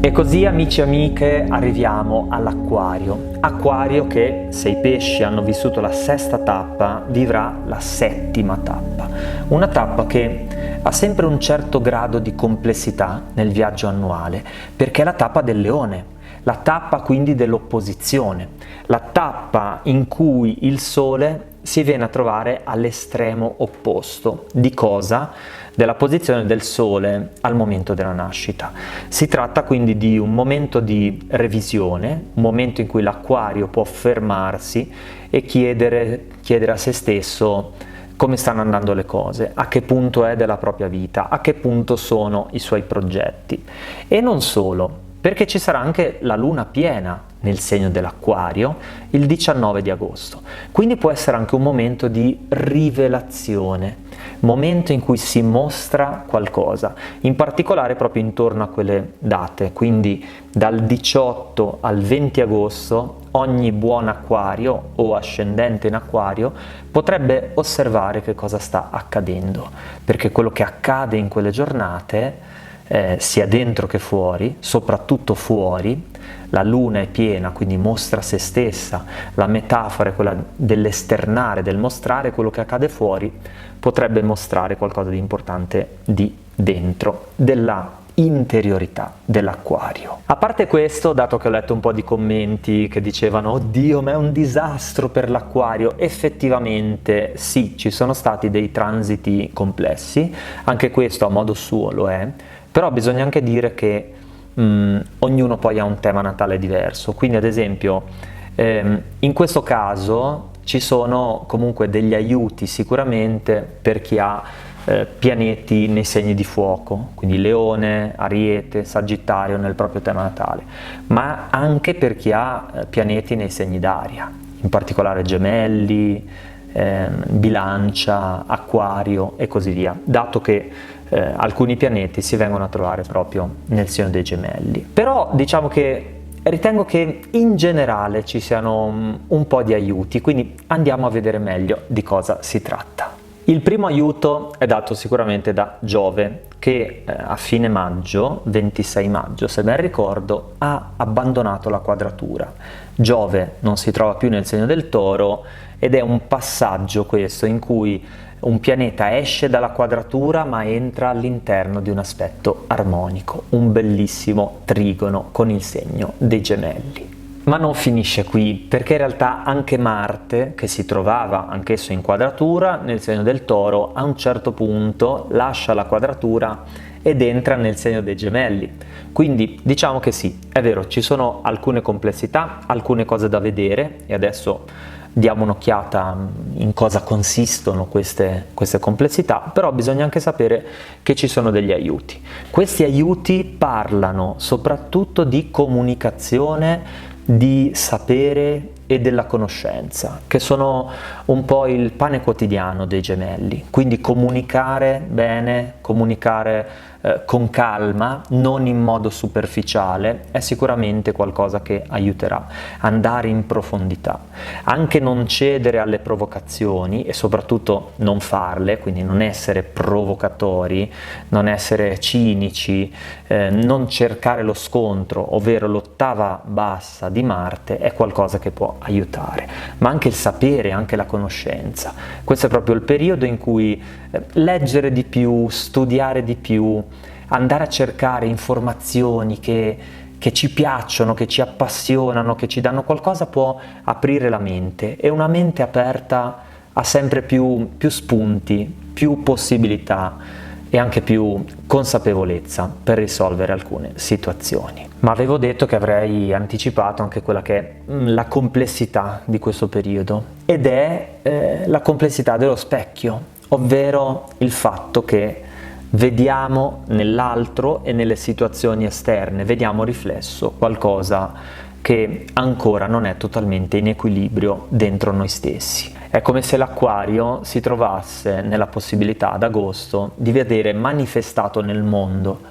E così, amici e amiche, arriviamo all'Acquario. Acquario che, se i pesci hanno vissuto la sesta tappa, vivrà la settima tappa. Una tappa che ha sempre un certo grado di complessità nel viaggio annuale, perché è la tappa del Leone, la tappa quindi dell'opposizione, la tappa in cui il Sole si viene a trovare all'estremo opposto. Di cosa? Della posizione del Sole al momento della nascita. Si tratta quindi di un momento di revisione, un momento in cui l'Acquario può fermarsi e chiedere a se stesso come stanno andando le cose, a che punto è della propria vita, a che punto sono i suoi progetti. E non solo, perché ci sarà anche la luna piena nel segno dell'Acquario il 19 di agosto. Quindi può essere anche un momento di rivelazione, momento in cui si mostra qualcosa, in particolare proprio intorno a quelle date, quindi dal 18 al 20 agosto ogni buon acquario o ascendente in acquario potrebbe osservare che cosa sta accadendo, perché quello che accade in quelle giornate sia dentro che fuori, soprattutto fuori, la luna è piena, quindi mostra se stessa, la metafora è quella dell'esternare, del mostrare quello che accade fuori, potrebbe mostrare qualcosa di importante di dentro, della interiorità dell'Acquario. A parte questo, dato che ho letto un po' di commenti che dicevano oddio ma è un disastro per l'Acquario, effettivamente sì, ci sono stati dei transiti complessi, anche questo a modo suo lo è, però bisogna anche dire che ognuno poi ha un tema natale diverso, quindi ad esempio in questo caso ci sono comunque degli aiuti sicuramente per chi ha pianeti nei segni di fuoco, quindi Leone, Ariete, Sagittario nel proprio tema natale, ma anche per chi ha pianeti nei segni d'aria, in particolare Gemelli, Bilancia, Acquario e così via, dato che alcuni pianeti si vengono a trovare proprio nel segno dei Gemelli. Però diciamo che ritengo che in generale ci siano un po' di aiuti, quindi andiamo a vedere meglio di cosa si tratta. Il primo aiuto è dato sicuramente da Giove, che a fine maggio, 26 maggio se ben ricordo, ha abbandonato la quadratura. Giove non si trova più nel segno del Toro ed è un passaggio questo in cui un pianeta esce dalla quadratura ma entra all'interno di un aspetto armonico, un bellissimo trigono con il segno dei Gemelli. Ma non finisce qui, perché in realtà anche Marte, che si trovava anch'esso in quadratura nel segno del Toro, a un certo punto lascia la quadratura ed entra nel segno dei Gemelli. Quindi diciamo che sì, è vero, ci sono alcune complessità, alcune cose da vedere, e adesso diamo un'occhiata in cosa consistono queste complessità, però bisogna anche sapere che ci sono degli aiuti. Questi aiuti parlano soprattutto di comunicazione, di sapere e della conoscenza, che sono un po' il pane quotidiano dei Gemelli, quindi comunicare bene, comunicare con calma, non in modo superficiale, è sicuramente qualcosa che aiuterà. Andare in profondità, anche non cedere alle provocazioni e soprattutto non farle, quindi non essere provocatori, non essere cinici, non cercare lo scontro, ovvero l'ottava bassa di Marte, è qualcosa che può aiutare, ma anche il sapere, anche la conoscenza. Questo è proprio il periodo in cui leggere di più, studiare di più, andare a cercare informazioni che ci piacciono, che ci appassionano, che ci danno qualcosa, può aprire la mente, e una mente aperta ha sempre più spunti, più possibilità e anche più consapevolezza per risolvere alcune situazioni. Ma avevo detto che avrei anticipato anche quella che è la complessità di questo periodo, ed è la complessità dello specchio, ovvero il fatto che vediamo nell'altro e nelle situazioni esterne, vediamo riflesso qualcosa che ancora non è totalmente in equilibrio dentro noi stessi. È come se l'Acquario si trovasse nella possibilità ad agosto di vedere manifestato nel mondo,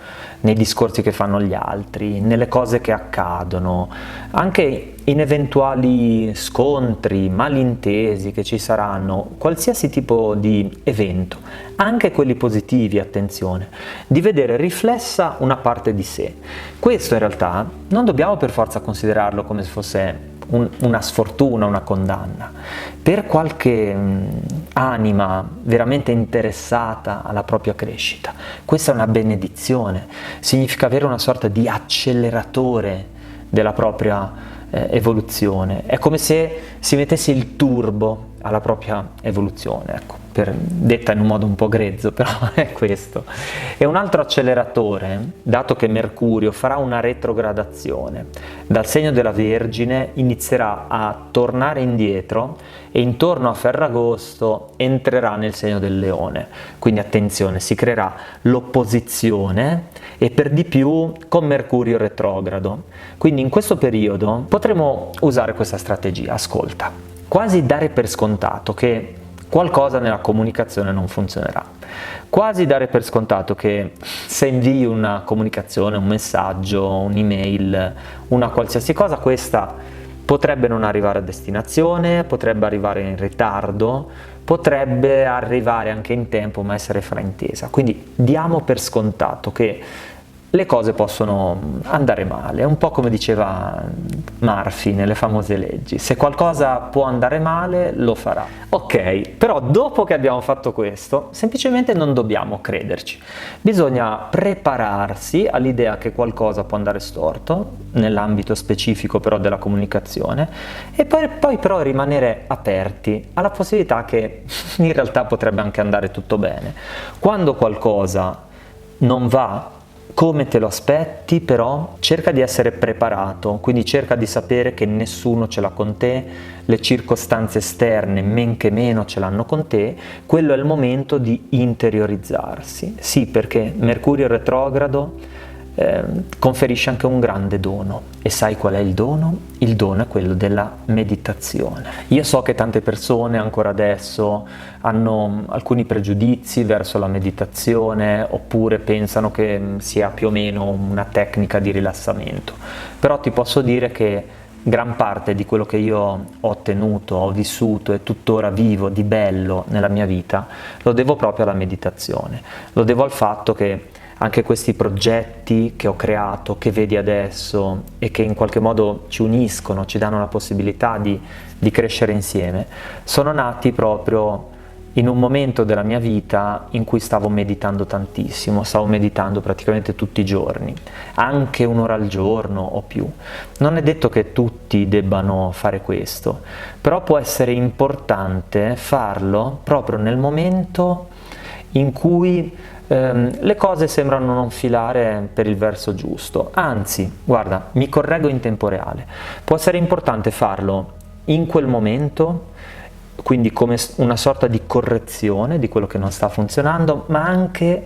nei discorsi che fanno gli altri, nelle cose che accadono, anche in eventuali scontri, malintesi che ci saranno, qualsiasi tipo di evento, anche quelli positivi, attenzione, di vedere riflessa una parte di sé. Questo in realtà non dobbiamo per forza considerarlo come se fosse una sfortuna, una condanna. Per qualche anima veramente interessata alla propria crescita, questa è una benedizione, significa avere una sorta di acceleratore della propria evoluzione, è come se si mettesse il turbo alla propria evoluzione, ecco, detta in un modo un po' grezzo, però è questo. E un altro acceleratore, dato che Mercurio farà una retrogradazione dal segno della Vergine, inizierà a tornare indietro e intorno a Ferragosto entrerà nel segno del Leone. Quindi attenzione, si creerà l'opposizione, e per di più con Mercurio retrogrado. Quindi in questo periodo potremo usare questa strategia. Ascolta, quasi dare per scontato che qualcosa nella comunicazione non funzionerà, quasi dare per scontato che se invii una comunicazione, un messaggio, un'email, una qualsiasi cosa, questa potrebbe non arrivare a destinazione, potrebbe arrivare in ritardo, potrebbe arrivare anche in tempo ma essere fraintesa. Quindi diamo per scontato che le cose possono andare male, è un po' come diceva Murphy nelle famose leggi: se qualcosa può andare male lo farà. Ok, però dopo che abbiamo fatto questo, semplicemente non dobbiamo crederci, bisogna prepararsi all'idea che qualcosa può andare storto, nell'ambito specifico però della comunicazione, e poi però rimanere aperti alla possibilità che in realtà potrebbe anche andare tutto bene. Quando qualcosa non va come te lo aspetti, però cerca di essere preparato, quindi cerca di sapere che nessuno ce l'ha con te, le circostanze esterne men che meno ce l'hanno con te. Quello è il momento di interiorizzarsi. Sì, perché Mercurio retrogrado conferisce anche un grande dono. E sai qual è il dono? Il dono è quello della meditazione. Io so che tante persone ancora adesso hanno alcuni pregiudizi verso la meditazione, oppure pensano che sia più o meno una tecnica di rilassamento, però ti posso dire che gran parte di quello che io ho ottenuto, ho vissuto e tuttora vivo di bello nella mia vita lo devo proprio alla meditazione, lo devo al fatto che anche questi progetti che ho creato, che vedi adesso e che in qualche modo ci uniscono, ci danno la possibilità di crescere insieme, sono nati proprio in un momento della mia vita in cui stavo meditando tantissimo, stavo meditando praticamente tutti i giorni, anche un'ora al giorno o più. Non è detto che tutti debbano fare questo, però può essere importante farlo proprio nel momento in cui le cose sembrano non filare per il verso giusto. Anzi, guarda, mi correggo in tempo reale. Può essere importante farlo in quel momento, quindi come una sorta di correzione di quello che non sta funzionando, ma anche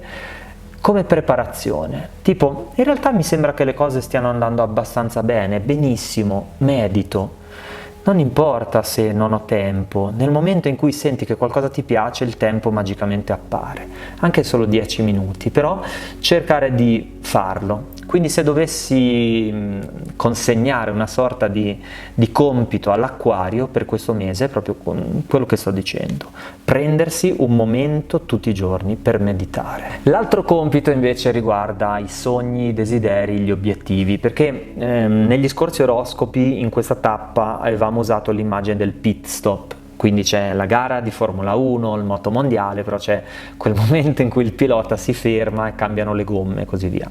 come preparazione. Tipo, in realtà mi sembra che le cose stiano andando abbastanza bene, benissimo, medito. Non importa se non ho tempo, nel momento in cui senti che qualcosa ti piace, il tempo magicamente appare, anche solo 10 minuti, però cercare di farlo. Quindi se dovessi consegnare una sorta di compito all'acquario per questo mese, è proprio con quello che sto dicendo, prendersi un momento tutti i giorni per meditare. L'altro compito invece riguarda i sogni, i desideri, gli obiettivi, perché negli scorsi oroscopi in questa tappa avevamo usato l'immagine del pit stop. Quindi c'è la gara di Formula 1, il moto mondiale, però c'è quel momento in cui il pilota si ferma e cambiano le gomme e così via.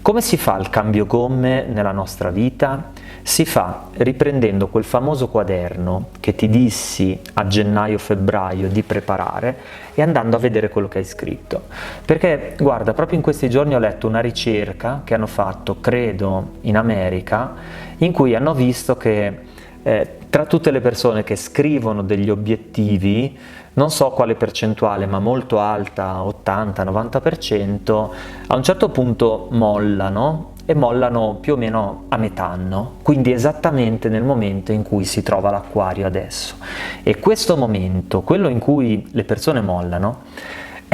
Come si fa il cambio gomme nella nostra vita? Si fa riprendendo quel famoso quaderno che ti dissi a gennaio-febbraio di preparare e andando a vedere quello che hai scritto. Perché, guarda, proprio in questi giorni ho letto una ricerca che hanno fatto, credo, in America, in cui hanno visto che tra tutte le persone che scrivono degli obiettivi, non so quale percentuale, ma molto alta, 80-90%, a un certo punto mollano, e mollano più o meno a metà anno, quindi esattamente nel momento in cui si trova l'acquario adesso. E questo momento, quello in cui le persone mollano,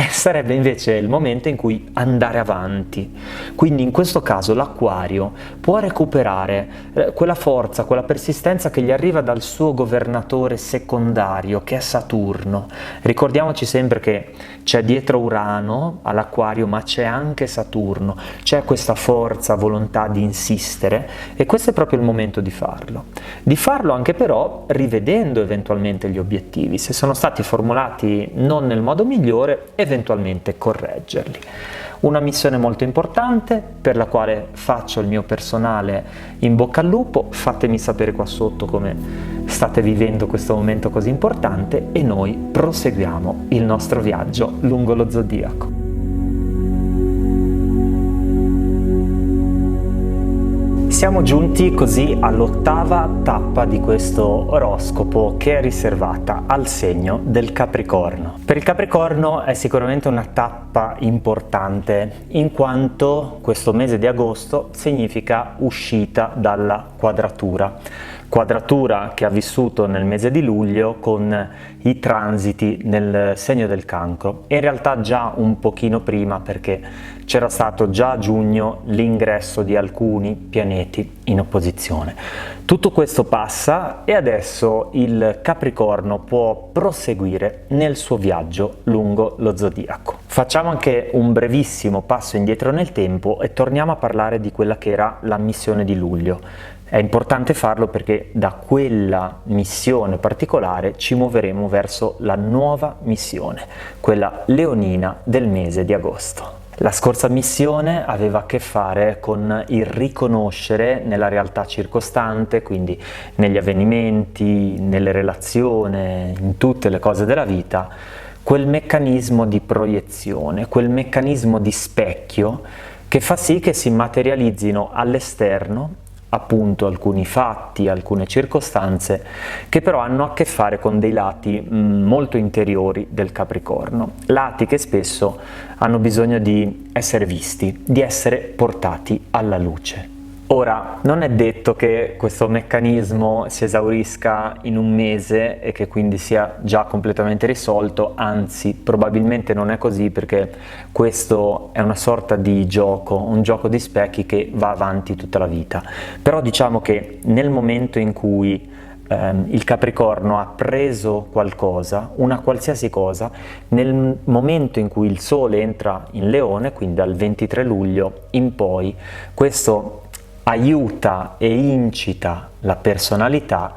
sarebbe invece il momento in cui andare avanti. Quindi in questo caso l'acquario può recuperare quella forza, quella persistenza che gli arriva dal suo governatore secondario, che è Saturno. Ricordiamoci sempre che c'è dietro Urano all'acquario, ma c'è anche Saturno, c'è questa forza, volontà di insistere, e questo è proprio il momento di farlo. Di farlo anche però rivedendo eventualmente gli obiettivi, se sono stati formulati non nel modo migliore, eventualmente correggerli. Una missione molto importante per la quale faccio il mio personale in bocca al lupo. Fatemi sapere qua sotto come state vivendo questo momento così importante e noi proseguiamo il nostro viaggio lungo lo zodiaco. Siamo giunti così all'8ª tappa di questo oroscopo, che è riservata al segno del Capricorno. Per il Capricorno è sicuramente una tappa importante, in quanto questo mese di agosto significa uscita dalla quadratura che ha vissuto nel mese di luglio con i transiti nel segno del Cancro, e in realtà già un pochino prima, perché c'era stato già a giugno l'ingresso di alcuni pianeti in opposizione. Tutto questo passa e adesso il Capricorno può proseguire nel suo viaggio lungo lo zodiaco. Facciamo anche un brevissimo passo indietro nel tempo e torniamo a parlare di quella che era la missione di luglio. È importante farlo perché da quella missione particolare ci muoveremo verso la nuova missione, quella leonina del mese di agosto. La scorsa missione aveva a che fare con il riconoscere nella realtà circostante, quindi negli avvenimenti, nelle relazioni, in tutte le cose della vita, quel meccanismo di proiezione, quel meccanismo di specchio che fa sì che si materializzino all'esterno appunto alcuni fatti, alcune circostanze che però hanno a che fare con dei lati molto interiori del Capricorno, lati che spesso hanno bisogno di essere visti, di essere portati alla luce. Ora, non è detto che questo meccanismo si esaurisca in un mese e che quindi sia già completamente risolto, anzi, probabilmente non è così, perché questo è una sorta di gioco, un gioco di specchi che va avanti tutta la vita. Però diciamo che nel momento in cui il Capricorno ha preso qualcosa, una qualsiasi cosa, nel momento in cui il Sole entra in Leone, quindi dal 23 luglio in poi, questo aiuta e incita la personalità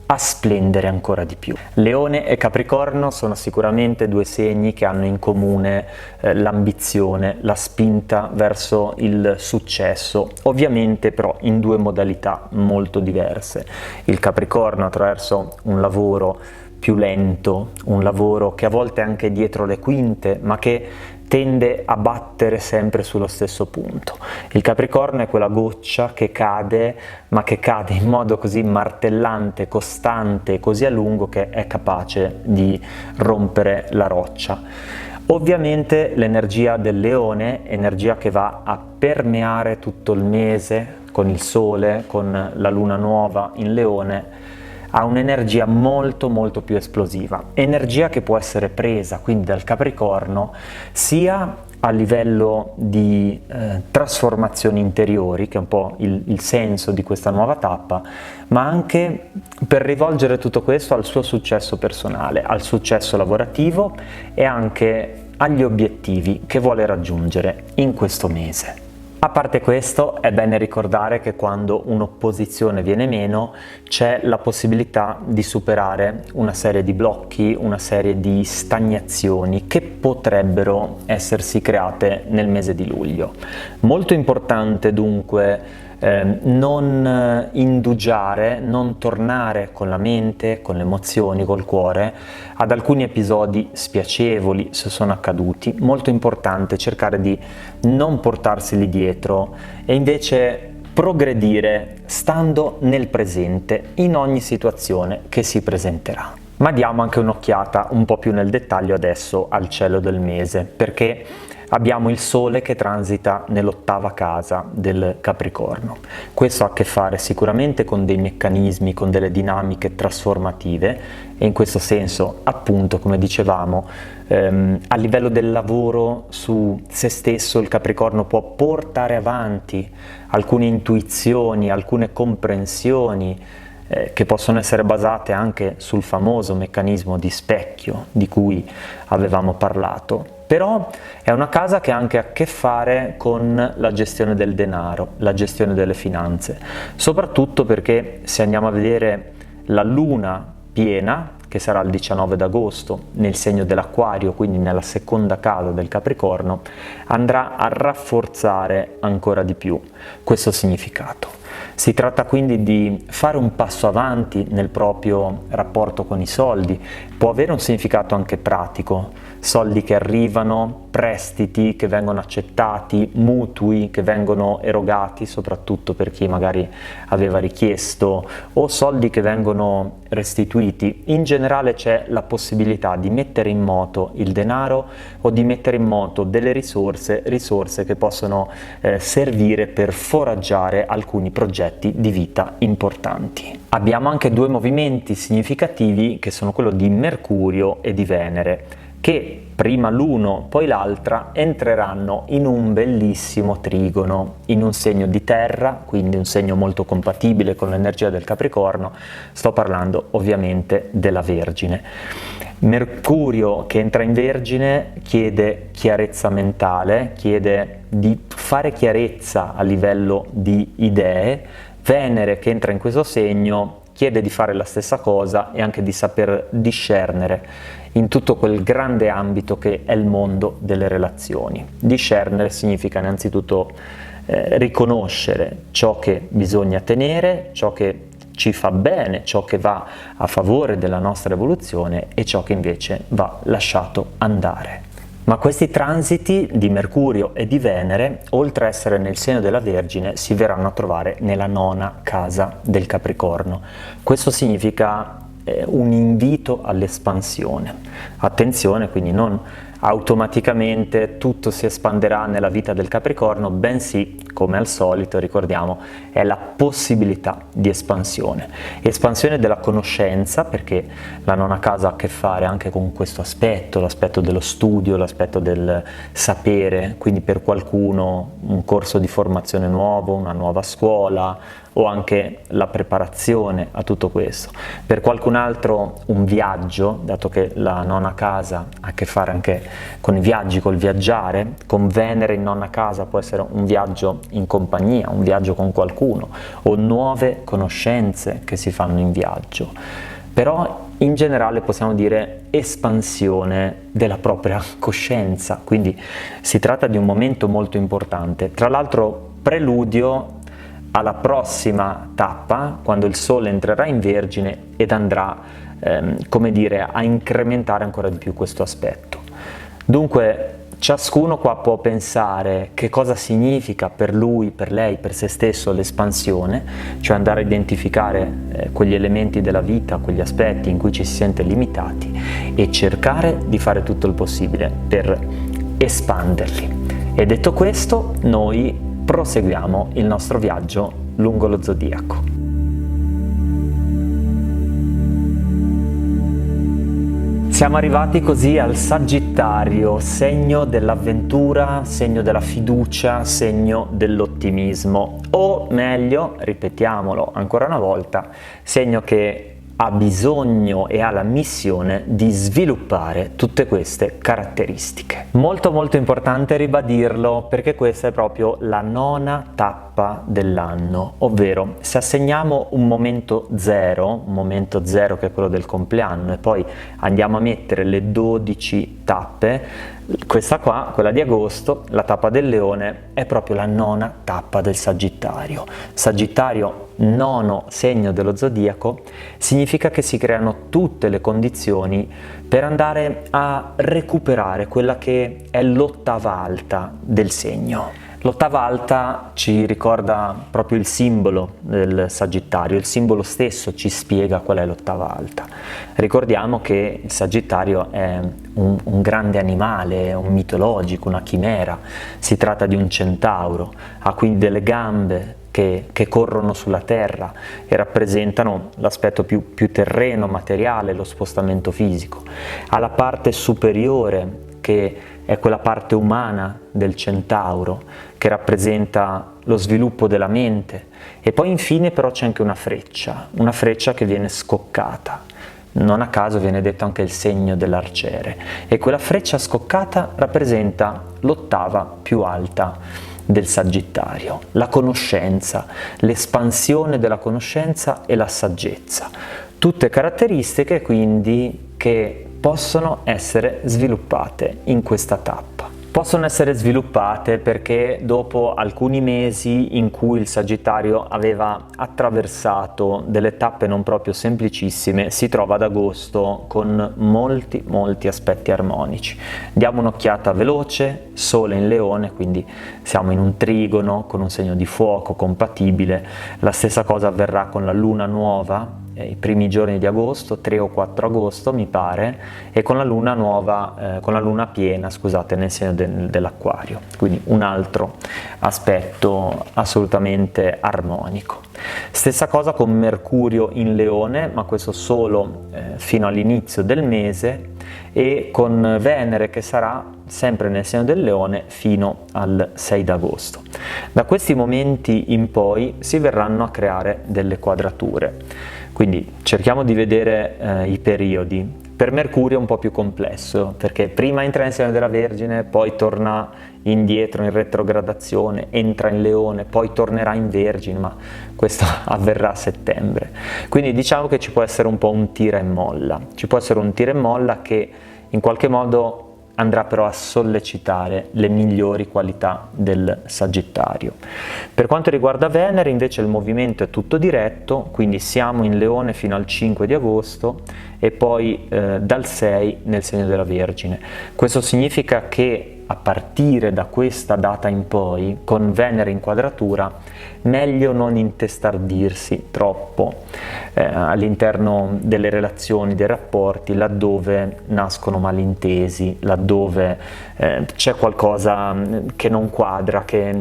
a splendere ancora di più. Leone e Capricorno sono sicuramente due segni che hanno in comune l'ambizione, la spinta verso il successo, ovviamente però in due modalità molto diverse. Il Capricorno attraverso un lavoro più lento, un lavoro che a volte è anche dietro le quinte, ma che tende a battere sempre sullo stesso punto. Il Capricorno è quella goccia che cade, ma che cade in modo così martellante, costante, così a lungo che è capace di rompere la roccia. Ovviamente l'energia del Leone, energia che va a permeare tutto il mese con il Sole, con la Luna nuova in Leone, ha un'energia molto più esplosiva, energia che può essere presa quindi dal Capricorno sia a livello di trasformazioni interiori, che è un po' il senso di questa nuova tappa, ma anche per rivolgere tutto questo al suo successo personale, al successo lavorativo e anche agli obiettivi che vuole raggiungere in questo mese. A parte questo, è bene ricordare che quando un'opposizione viene meno c'è la possibilità di superare una serie di blocchi, una serie di stagnazioni che potrebbero essersi create nel mese di luglio. Molto importante dunque non indugiare, non tornare con la mente, con le emozioni, col cuore ad alcuni episodi spiacevoli se sono accaduti. Molto importante cercare di non portarseli dietro e invece progredire stando nel presente in ogni situazione che si presenterà. Ma diamo anche un'occhiata un po' più nel dettaglio adesso al cielo del mese, perché abbiamo il Sole che transita nell'8ª casa del Capricorno. Questo ha a che fare sicuramente con dei meccanismi, con delle dinamiche trasformative e in questo senso, appunto, come dicevamo, a livello del lavoro su se stesso il Capricorno può portare avanti alcune intuizioni, alcune comprensioni che possono essere basate anche sul famoso meccanismo di specchio di cui avevamo parlato. Però è una casa che ha anche a che fare con la gestione del denaro, la gestione delle finanze, soprattutto perché se andiamo a vedere la luna piena, che sarà il 19 d'agosto nel segno dell'Acquario, quindi nella seconda casa del Capricorno, andrà a rafforzare ancora di più questo significato. Si tratta quindi di fare un passo avanti nel proprio rapporto con i soldi, può avere un significato anche pratico, soldi che arrivano, prestiti che vengono accettati, mutui che vengono erogati, soprattutto per chi magari aveva richiesto, o soldi che vengono restituiti. In generale c'è la possibilità di mettere in moto il denaro o di mettere in moto delle risorse che possono servire per foraggiare alcuni progetti di vita importanti. Abbiamo anche due movimenti significativi che sono quello di Mercurio e di Venere, che prima l'uno poi l'altra entreranno in un bellissimo trigono, in un segno di terra, quindi un segno molto compatibile con l'energia del Capricorno. Sto parlando ovviamente della Vergine. Mercurio che entra in Vergine chiede chiarezza mentale, chiede di fare chiarezza a livello di idee. Venere che entra in questo segno chiede di fare la stessa cosa e anche di saper discernere in tutto quel grande ambito che è il mondo delle relazioni. Discernere significa innanzitutto riconoscere ciò che bisogna tenere, ciò che ci fa bene, ciò che va a favore della nostra evoluzione e ciò che invece va lasciato andare. Ma questi transiti di Mercurio e di Venere, oltre a essere nel segno della Vergine, si verranno a trovare nella nona casa del Capricorno. Questo significa un invito all'espansione. Attenzione, quindi non automaticamente tutto si espanderà nella vita del Capricorno, bensì, come al solito, ricordiamo, è la possibilità di espansione. Espansione della conoscenza, perché la nona casa ha a che fare anche con questo aspetto, l'aspetto dello studio, l'aspetto del sapere, quindi per qualcuno un corso di formazione nuovo, una nuova scuola, o anche la preparazione a tutto questo. Per qualcun altro un viaggio, dato che la nona casa ha a che fare anche con i viaggi, col viaggiare, con Venere in nona casa può essere un viaggio in compagnia, un viaggio con qualcuno, o nuove conoscenze che si fanno in viaggio. Però in generale possiamo dire espansione della propria coscienza, quindi si tratta di un momento molto importante. Tra l'altro preludio alla prossima tappa, quando il Sole entrerà in Vergine ed andrà, come dire, a incrementare ancora di più questo aspetto. Dunque, ciascuno qua può pensare che cosa significa per lui, per lei, per se stesso l'espansione, cioè andare a identificare quegli elementi della vita, quegli aspetti in cui ci si sente limitati e cercare di fare tutto il possibile per espanderli. E detto questo, noi proseguiamo il nostro viaggio lungo lo zodiaco. Siamo arrivati così al Sagittario, segno dell'avventura, segno della fiducia, segno dell'ottimismo, o meglio, ripetiamolo ancora una volta, segno che ha bisogno e ha la missione di sviluppare tutte queste caratteristiche. Molto molto importante ribadirlo, perché questa è proprio la nona tappa dell'anno, ovvero se assegniamo un momento zero che è quello del compleanno, e poi andiamo a mettere le 12 tappe, questa qua, quella di agosto, la tappa del Leone, è proprio la nona tappa del Sagittario. Sagittario, nono segno dello zodiaco, significa che si creano tutte le condizioni per andare a recuperare quella che è l'ottava alta del segno. L'ottava alta ci ricorda proprio il simbolo del Sagittario, il simbolo stesso ci spiega qual è l'ottava alta. Ricordiamo che il Sagittario è un grande animale, un mitologico, una chimera, si tratta di un centauro, ha quindi delle gambe che corrono sulla terra e rappresentano l'aspetto più terreno, materiale, lo spostamento fisico. Ha la parte superiore, che è quella parte umana del centauro, che rappresenta lo sviluppo della mente, e poi infine però c'è anche una freccia che viene scoccata. Non a caso viene detto anche il segno dell'arciere, e quella freccia scoccata rappresenta l'ottava più alta del Sagittario, la conoscenza, l'espansione della conoscenza e la saggezza, tutte caratteristiche quindi che possono essere sviluppate in questa tappa. Possono essere sviluppate perché dopo alcuni mesi in cui il Sagittario aveva attraversato delle tappe non proprio semplicissime, si trova ad agosto con molti aspetti armonici. Diamo un'occhiata veloce: Sole in Leone, quindi siamo in un trigono con un segno di fuoco compatibile. La stessa cosa avverrà con la luna nuova i primi giorni di agosto, 3 o 4 agosto mi pare, e con la luna nuova, con la luna piena, scusate, nel segno dell'Acquario, quindi un altro aspetto assolutamente armonico. Stessa cosa con Mercurio in Leone, ma questo solo fino all'inizio del mese, e con Venere che sarà sempre nel segno del Leone fino al 6 d'agosto. Da questi momenti in poi si verranno a creare delle quadrature. Quindi cerchiamo di vedere i periodi. Per Mercurio è un po' più complesso, perché prima entra nel segno della Vergine, poi torna indietro in retrogradazione, entra in Leone, poi tornerà in Vergine, ma questo avverrà a settembre. Quindi diciamo che ci può essere un po' un tira e molla. Ci può essere un tira e molla che in qualche modo andrà però a sollecitare le migliori qualità del Sagittario. Per quanto riguarda Venere invece il movimento è tutto diretto, quindi siamo in Leone fino al 5 di agosto e poi dal 6 nel segno della Vergine. Questo significa che a partire da questa data in poi, con Venere in quadratura, meglio non intestardirsi troppo all'interno delle relazioni, dei rapporti, laddove nascono malintesi, laddove c'è qualcosa che non quadra, che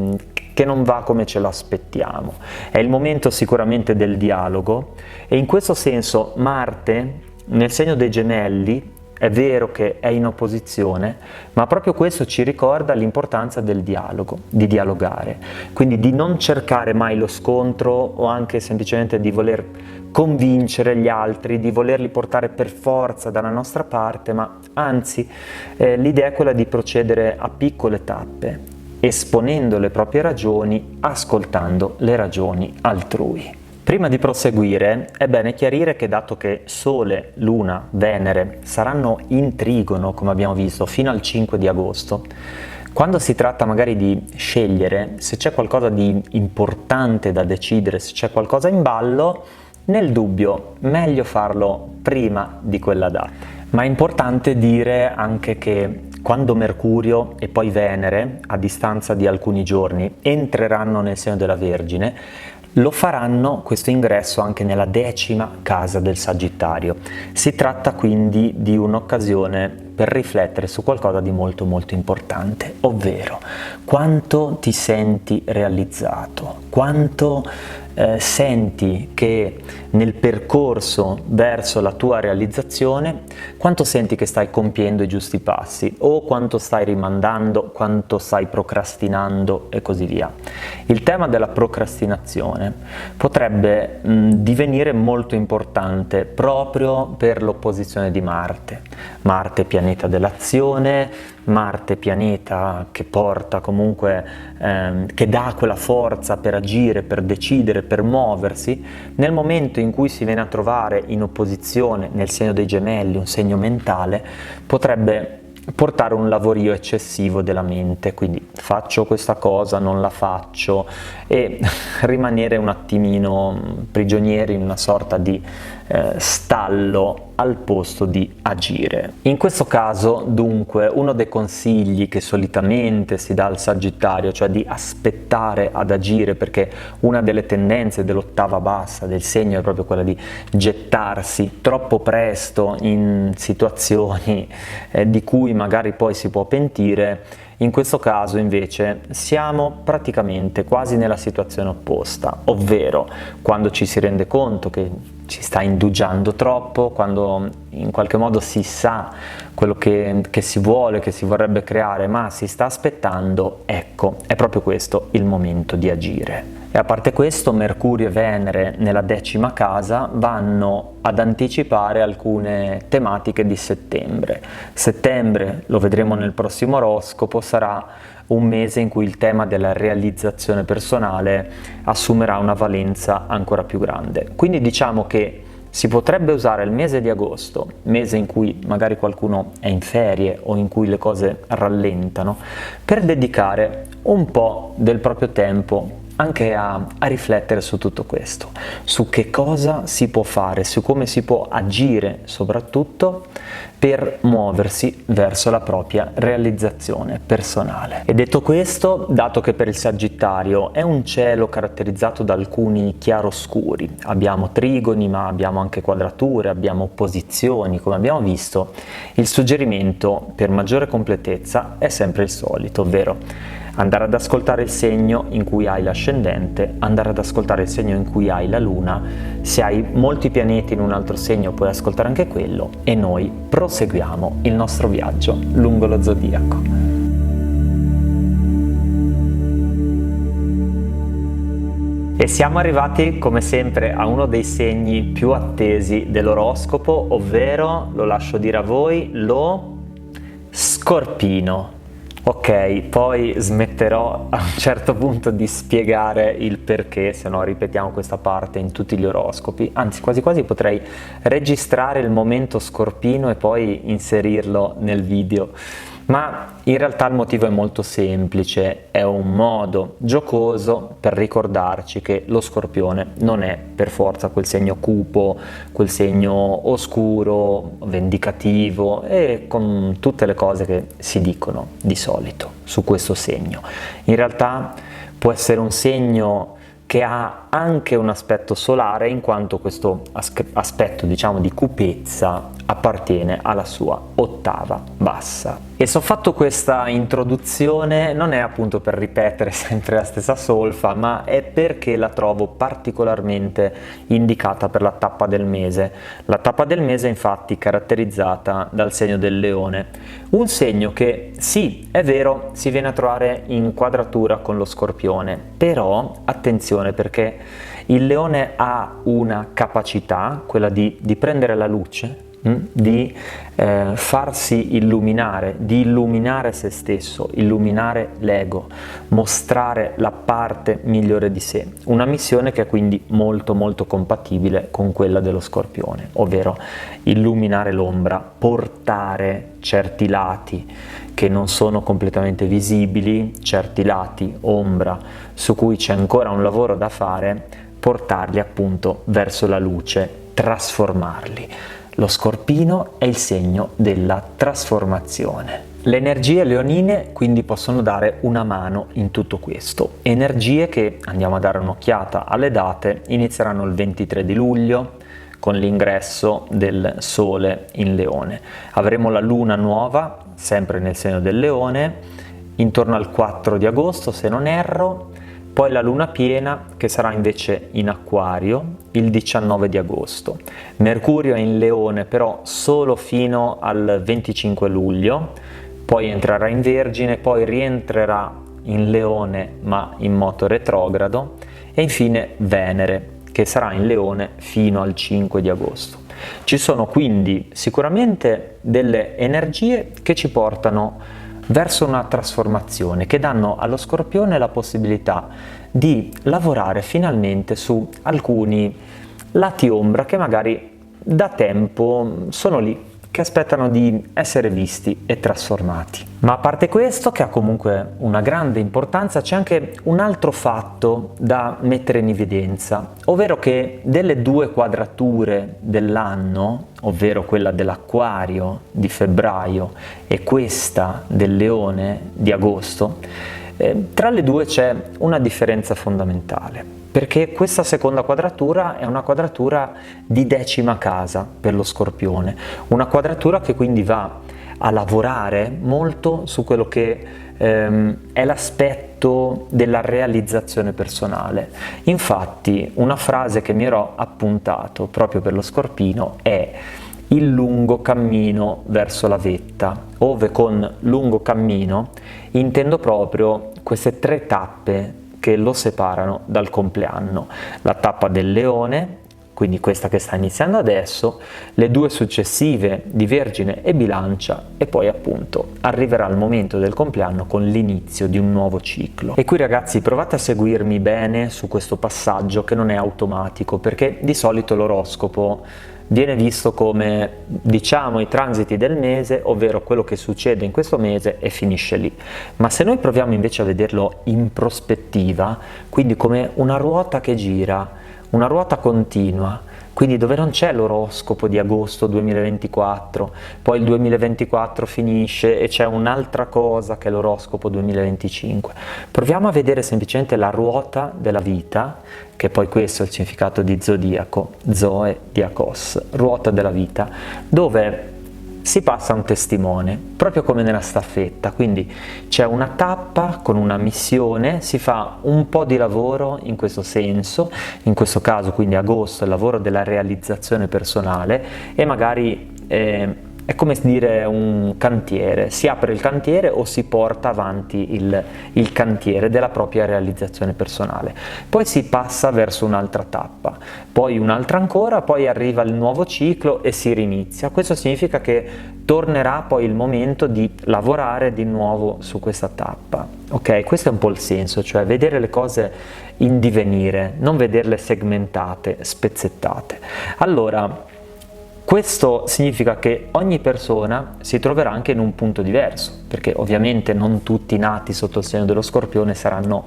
non va come ce lo aspettiamo. È il momento sicuramente del dialogo e in questo senso Marte nel segno dei Gemelli è vero che è in opposizione, ma proprio questo ci ricorda l'importanza del dialogo, di dialogare, quindi di non cercare mai lo scontro o anche semplicemente di voler convincere gli altri, di volerli portare per forza dalla nostra parte, ma anzi l'idea è quella di procedere a piccole tappe, esponendo le proprie ragioni, ascoltando le ragioni altrui. Prima di proseguire è bene chiarire che dato che Sole, Luna, Venere saranno in trigono, come abbiamo visto, fino al 5 di agosto, quando si tratta magari di scegliere se c'è qualcosa di importante da decidere, se c'è qualcosa in ballo, nel dubbio meglio farlo prima di quella data. Ma è importante dire anche che quando Mercurio e poi Venere, a distanza di alcuni giorni, entreranno nel segno della Vergine, lo faranno questo ingresso anche nella 10ª casa del Sagittario. Si tratta quindi di un'occasione per riflettere su qualcosa di molto molto importante, ovvero quanto ti senti realizzato, quanto senti che nel percorso verso la tua realizzazione, quanto senti che stai compiendo i giusti passi o quanto stai rimandando, quanto stai procrastinando e così via. Il tema della procrastinazione potrebbe divenire molto importante proprio per l'opposizione di Marte. Marte pianeta dell'azione, Marte pianeta che porta comunque, che dà quella forza per agire, per decidere, per muoversi. Nel momento in cui si viene a trovare in opposizione nel segno dei Gemelli, un segno mentale, potrebbe portare un lavorio eccessivo della mente, quindi faccio questa cosa, non la faccio, e rimanere un attimino prigionieri in una sorta di stallo al posto di agire. In questo caso dunque uno dei consigli che solitamente si dà al Sagittario, cioè di aspettare ad agire, perché una delle tendenze dell'ottava bassa del segno è proprio quella di gettarsi troppo presto in situazioni di cui magari poi si può pentire. In questo caso invece siamo praticamente quasi nella situazione opposta, ovvero quando ci si rende conto che ci sta indugiando troppo, quando in qualche modo si sa quello che si vuole, che si vorrebbe creare, ma si sta aspettando, ecco, è proprio questo il momento di agire. E a parte questo, Mercurio e Venere nella 10ª casa vanno ad anticipare alcune tematiche di settembre. Settembre, lo vedremo nel prossimo oroscopo, sarà un mese in cui il tema della realizzazione personale assumerà una valenza ancora più grande. Quindi diciamo che si potrebbe usare il mese di agosto, mese in cui magari qualcuno è in ferie o in cui le cose rallentano, per dedicare un po' del proprio tempo anche a riflettere su tutto questo, su che cosa si può fare, su come si può agire soprattutto per muoversi verso la propria realizzazione personale. E detto questo, dato che per il Sagittario è un cielo caratterizzato da alcuni chiaroscuri, abbiamo trigoni ma abbiamo anche quadrature, abbiamo opposizioni, come abbiamo visto, il suggerimento per maggiore completezza è sempre il solito, ovvero andare ad ascoltare il segno in cui hai l'ascendente, andare ad ascoltare il segno in cui hai la luna, se hai molti pianeti in un altro segno puoi ascoltare anche quello, e noi proseguiamo il nostro viaggio lungo lo zodiaco. E siamo arrivati come sempre a uno dei segni più attesi dell'oroscopo, ovvero, lo lascio dire a voi, lo Scorpino. Ok, poi smetterò a un certo punto di spiegare il perché, se no ripetiamo questa parte in tutti gli oroscopi, anzi quasi quasi potrei registrare il momento Scorpino e poi inserirlo nel video, Ma in realtà il motivo è molto semplice, è un modo giocoso per ricordarci che lo Scorpione non è per forza quel segno cupo, quel segno oscuro, vendicativo e con tutte le cose che si dicono di solito su questo segno. In realtà può essere un segno che ha anche un aspetto solare, in quanto questo aspetto, diciamo, di cupezza appartiene alla sua ottava bassa. E se ho fatto questa introduzione non è appunto per ripetere sempre la stessa solfa, ma è perché la trovo particolarmente indicata per la tappa del mese. La tappa del mese è infatti caratterizzata dal segno del Leone, un segno che sì, è vero, si viene a trovare in quadratura con lo Scorpione, però attenzione, perché il Leone ha una capacità, quella di prendere la luce, di farsi illuminare, di illuminare se stesso, illuminare l'ego, mostrare la parte migliore di sé. Una missione che è quindi molto molto compatibile con quella dello Scorpione, ovvero illuminare l'ombra, portare certi lati che non sono completamente visibili, certi lati ombra su cui c'è ancora un lavoro da fare, portarli appunto verso la luce, trasformarli. Lo Scorpino è il segno della trasformazione. Le energie leonine quindi possono dare una mano in tutto questo. Energie che, andiamo a dare un'occhiata alle date, inizieranno il 23 di luglio con l'ingresso del Sole in Leone. Avremo la luna nuova, sempre nel segno del Leone, intorno al 4 di agosto se non erro, poi la luna piena che sarà invece in Acquario il 19 di agosto. Mercurio è in Leone però solo fino al 25 luglio, poi entrerà in Vergine, poi rientrerà in Leone ma in moto retrogrado, e infine Venere che sarà in Leone fino al 5 di agosto. Ci sono quindi sicuramente delle energie che ci portano verso una trasformazione, che danno allo Scorpione la possibilità di lavorare finalmente su alcuni lati ombra che magari da tempo sono lì, che aspettano di essere visti e trasformati. Ma a parte questo, che ha comunque una grande importanza, c'è anche un altro fatto da mettere in evidenza, ovvero che delle due quadrature dell'anno, ovvero quella dell'Acquario di febbraio e questa del Leone di agosto, tra le due c'è una differenza fondamentale. Perché questa seconda quadratura è una quadratura di 10ª casa per lo Scorpione, una quadratura che quindi va a lavorare molto su quello che è l'aspetto della realizzazione personale. Infatti una frase che mi ero appuntato proprio per lo Scorpino è: il lungo cammino verso la vetta, ove con lungo cammino intendo proprio queste 3 tappe che lo separano dal compleanno. La tappa del Leone, quindi questa che sta iniziando adesso, le 2 successive di Vergine e Bilancia, e poi appunto arriverà il momento del compleanno con l'inizio di un nuovo ciclo. E qui ragazzi provate a seguirmi bene su questo passaggio che non è automatico, perché di solito l'oroscopo viene visto come, diciamo, i transiti del mese, ovvero quello che succede in questo mese e finisce lì. Ma se noi proviamo invece a vederlo in prospettiva, quindi come una ruota che gira, una ruota continua, quindi dove non c'è l'oroscopo di agosto 2024, poi il 2024 finisce e c'è un'altra cosa che è l'oroscopo 2025. Proviamo a vedere semplicemente la ruota della vita, che poi questo è il significato di zodiaco, Zoe Diakos, ruota della vita, dove si passa un testimone, proprio come nella staffetta, quindi c'è una tappa con una missione, si fa un po' di lavoro in questo senso, in questo caso quindi agosto è il lavoro della realizzazione personale, e magari è come dire un cantiere, si apre il cantiere o si porta avanti il cantiere della propria realizzazione personale, poi si passa verso un'altra tappa, poi un'altra ancora, poi arriva il nuovo ciclo e si rinizia. Questo significa che tornerà poi il momento di lavorare di nuovo su questa tappa, ok? Questo è un po' il senso, cioè vedere le cose in divenire, non vederle segmentate, spezzettate. Allora, Questo significa che ogni persona si troverà anche in un punto diverso, perché ovviamente non tutti nati sotto il segno dello Scorpione saranno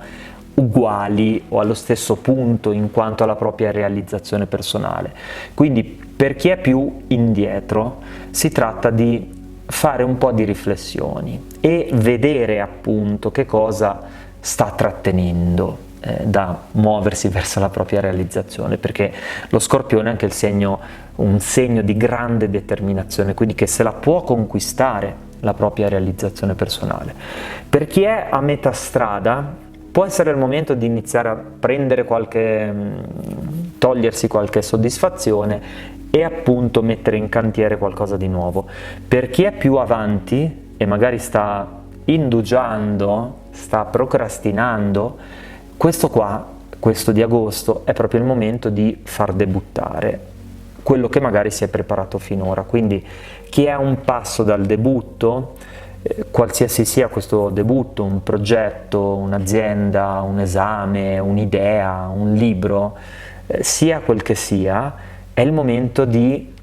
uguali o allo stesso punto in quanto alla propria realizzazione personale. Quindi per chi è più indietro si tratta di fare un po' di riflessioni e vedere appunto che cosa sta trattenendo da muoversi verso la propria realizzazione, perché lo Scorpione è anche un segno di grande determinazione, quindi che se la può conquistare la propria realizzazione personale. Per chi è a metà strada può essere il momento di iniziare a prendere togliersi qualche soddisfazione e appunto mettere in cantiere qualcosa di nuovo. Per chi è più avanti e magari sta indugiando, sta procrastinando, questo di agosto è proprio il momento di far debuttare quello che magari si è preparato finora. Quindi chi è a un passo dal debutto, qualsiasi sia questo debutto, un progetto, un'azienda, un esame, un'idea, un libro, sia quel che sia, è il momento di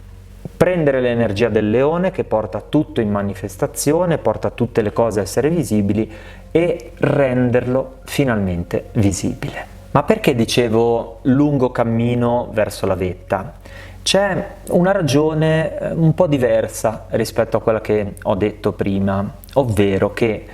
prendere l'energia del leone che porta tutto in manifestazione, porta tutte le cose a essere visibili e renderlo finalmente visibile. Ma perché dicevo lungo cammino verso la vetta? C'è una ragione un po' diversa rispetto a quella che ho detto prima, ovvero che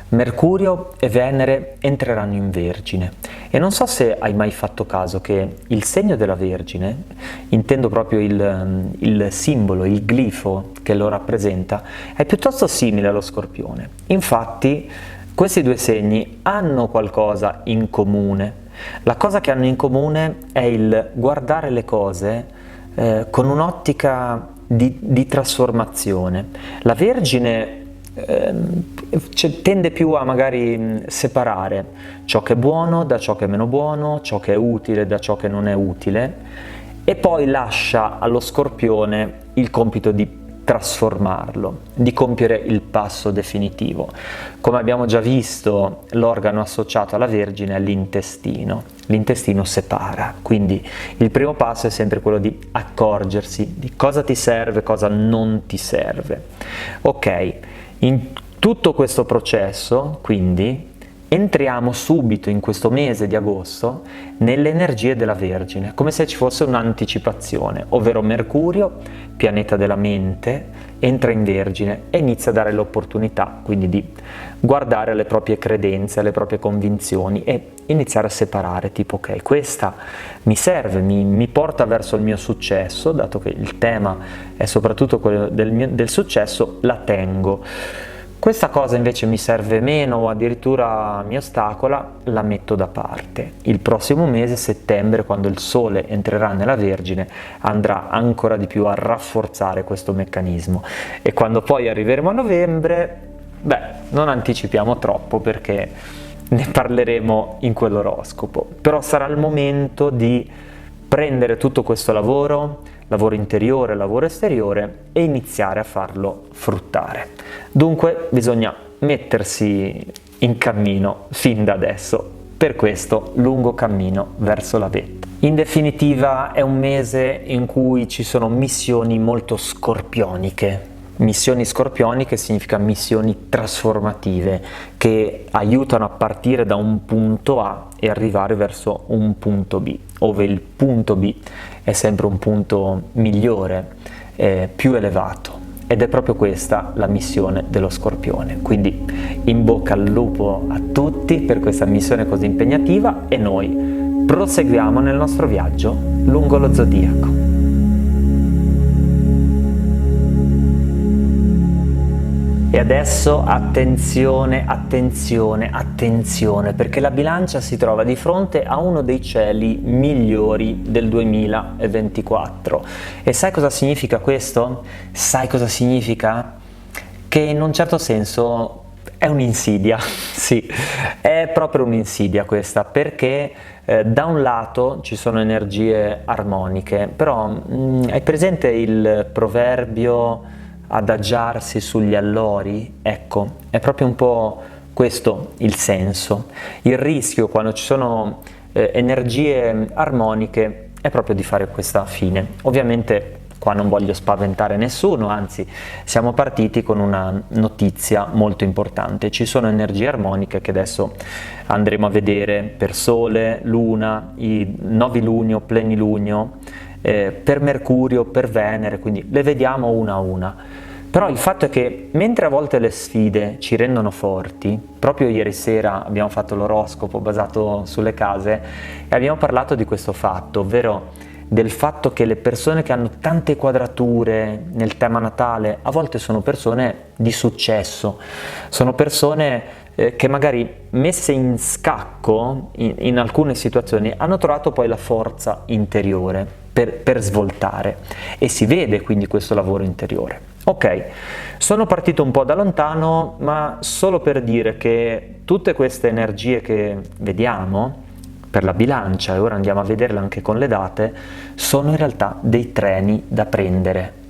Mercurio e Venere entreranno in Vergine. E non so se hai mai fatto caso che il segno della Vergine, intendo proprio il simbolo, il glifo che lo rappresenta, è piuttosto simile allo Scorpione. Infatti questi due segni hanno qualcosa in comune. La cosa che hanno in comune è il guardare le cose con un'ottica di trasformazione. La Vergine tende più a magari separare ciò che è buono da ciò che è meno buono, ciò che è utile da ciò che non è utile, e poi lascia allo Scorpione il compito di trasformarlo, di compiere il passo definitivo. Come abbiamo già visto, l'organo associato alla Vergine è l'intestino. L'intestino separa, quindi il primo passo è sempre quello di accorgersi di cosa ti serve, cosa non ti serve. Ok, in tutto questo processo, quindi, entriamo subito in questo mese di agosto nelle energie della Vergine, come se ci fosse un'anticipazione, ovvero Mercurio, pianeta della mente, entra in Vergine e inizia a dare l'opportunità quindi di guardare alle proprie credenze, alle proprie convinzioni e iniziare a separare, tipo ok, questa mi serve, mi porta verso il mio successo, dato che il tema è soprattutto quello del successo, la tengo. Questa cosa invece mi serve meno o addirittura mi ostacola, la metto da parte. Il prossimo mese, settembre, quando il Sole entrerà nella Vergine, andrà ancora di più a rafforzare questo meccanismo. E quando poi arriveremo a novembre, non anticipiamo troppo perché ne parleremo in quell'oroscopo. Però sarà il momento di prendere tutto questo lavoro interiore, lavoro esteriore, e iniziare a farlo fruttare. Dunque bisogna mettersi in cammino fin da adesso per questo lungo cammino verso la vetta. In definitiva è un mese in cui ci sono missioni molto scorpioniche. Missioni scorpioniche significa missioni trasformative che aiutano a partire da un punto A e arrivare verso un punto B, dove il punto B è sempre un punto migliore, più elevato, ed è proprio questa la missione dello Scorpione. Quindi in bocca al lupo a tutti per questa missione così impegnativa e noi proseguiamo nel nostro viaggio lungo lo zodiaco. E adesso attenzione, attenzione, attenzione, perché la bilancia si trova di fronte a uno dei cieli migliori del 2024. E sai cosa significa questo? Sai cosa significa? Che in un certo senso è un'insidia, sì, è proprio un'insidia questa, perché da un lato ci sono energie armoniche, però hai presente il proverbio adagiarsi sugli allori? Ecco, è proprio un po' questo il senso. Il rischio quando ci sono energie armoniche è proprio di fare questa fine. Ovviamente Qua non voglio spaventare nessuno, anzi siamo partiti con una notizia molto importante. Ci sono energie armoniche che adesso andremo a vedere per Sole, Luna, i novilunio, plenilunio, per Mercurio, per Venere, quindi le vediamo una a una. Però il fatto è che mentre a volte le sfide ci rendono forti, proprio ieri sera abbiamo fatto l'oroscopo basato sulle case e abbiamo parlato di questo fatto, ovvero del fatto che le persone che hanno tante quadrature nel tema natale a volte sono persone di successo, sono persone che magari messe in scacco in alcune situazioni hanno trovato poi la forza interiore per svoltare e si vede quindi questo lavoro interiore. Ok, sono partito un po' da lontano, ma solo per dire che tutte queste energie che vediamo per la bilancia, e ora andiamo a vederle anche con le date, sono in realtà dei treni da prendere.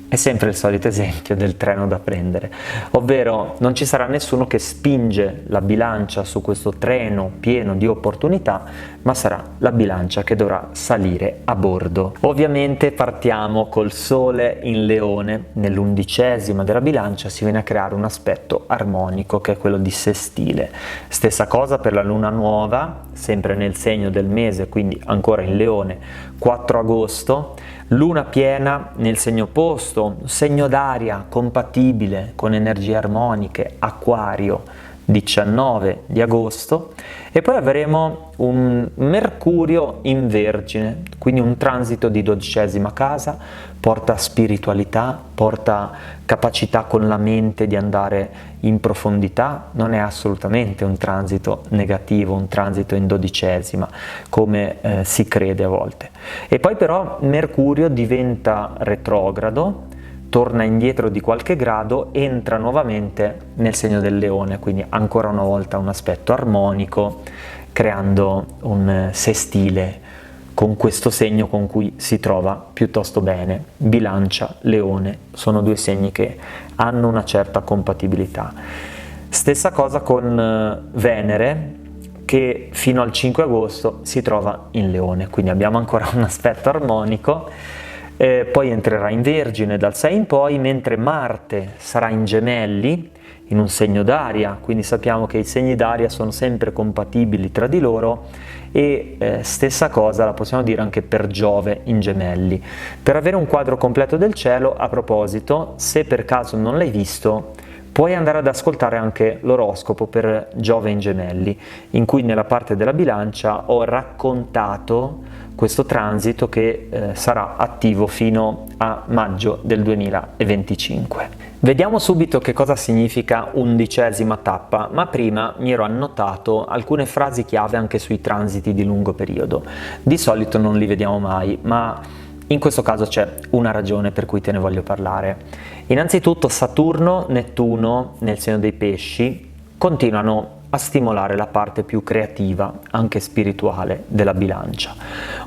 È sempre il solito esempio del treno da prendere, ovvero non ci sarà nessuno che spinge la bilancia su questo treno pieno di opportunità, ma sarà la bilancia che dovrà salire a bordo. Ovviamente partiamo col Sole in Leone, nell'11ª della bilancia si viene a creare un aspetto armonico che è quello di sestile. Stessa cosa per la Luna nuova, sempre nel segno del mese, quindi ancora in Leone, 4 agosto, Luna piena nel segno opposto, segno d'aria compatibile con energie armoniche, Acquario, 19 di agosto, e poi avremo un Mercurio in Vergine, quindi un transito di 12ª casa, porta spiritualità, porta capacità con la mente di andare in profondità, non è assolutamente un transito negativo, un transito in 12ª come si crede a volte. E poi però Mercurio diventa retrogrado, torna indietro di qualche grado, entra nuovamente nel segno del Leone, quindi ancora una volta un aspetto armonico, creando un sestile con questo segno con cui si trova piuttosto bene. Bilancia, Leone, sono due segni che hanno una certa compatibilità. Stessa cosa con Venere, che fino al 5 agosto si trova in Leone, quindi abbiamo ancora un aspetto armonico. Poi entrerà in Vergine dal 6 in poi, mentre Marte sarà in Gemelli, in un segno d'aria, quindi sappiamo che i segni d'aria sono sempre compatibili tra di loro, e stessa cosa la possiamo dire anche per Giove in Gemelli. Per avere un quadro completo del cielo, a proposito, se per caso non l'hai visto, puoi andare ad ascoltare anche l'oroscopo per Giove in Gemelli, in cui nella parte della bilancia ho raccontato questo transito che sarà attivo fino a maggio del 2025. Vediamo subito che cosa significa 11ª tappa, ma prima mi ero annotato alcune frasi chiave anche sui transiti di lungo periodo. Di solito non li vediamo mai, ma in questo caso c'è una ragione per cui te ne voglio parlare. Innanzitutto Saturno, Nettuno nel segno dei pesci continuano a stimolare la parte più creativa, anche spirituale, della bilancia.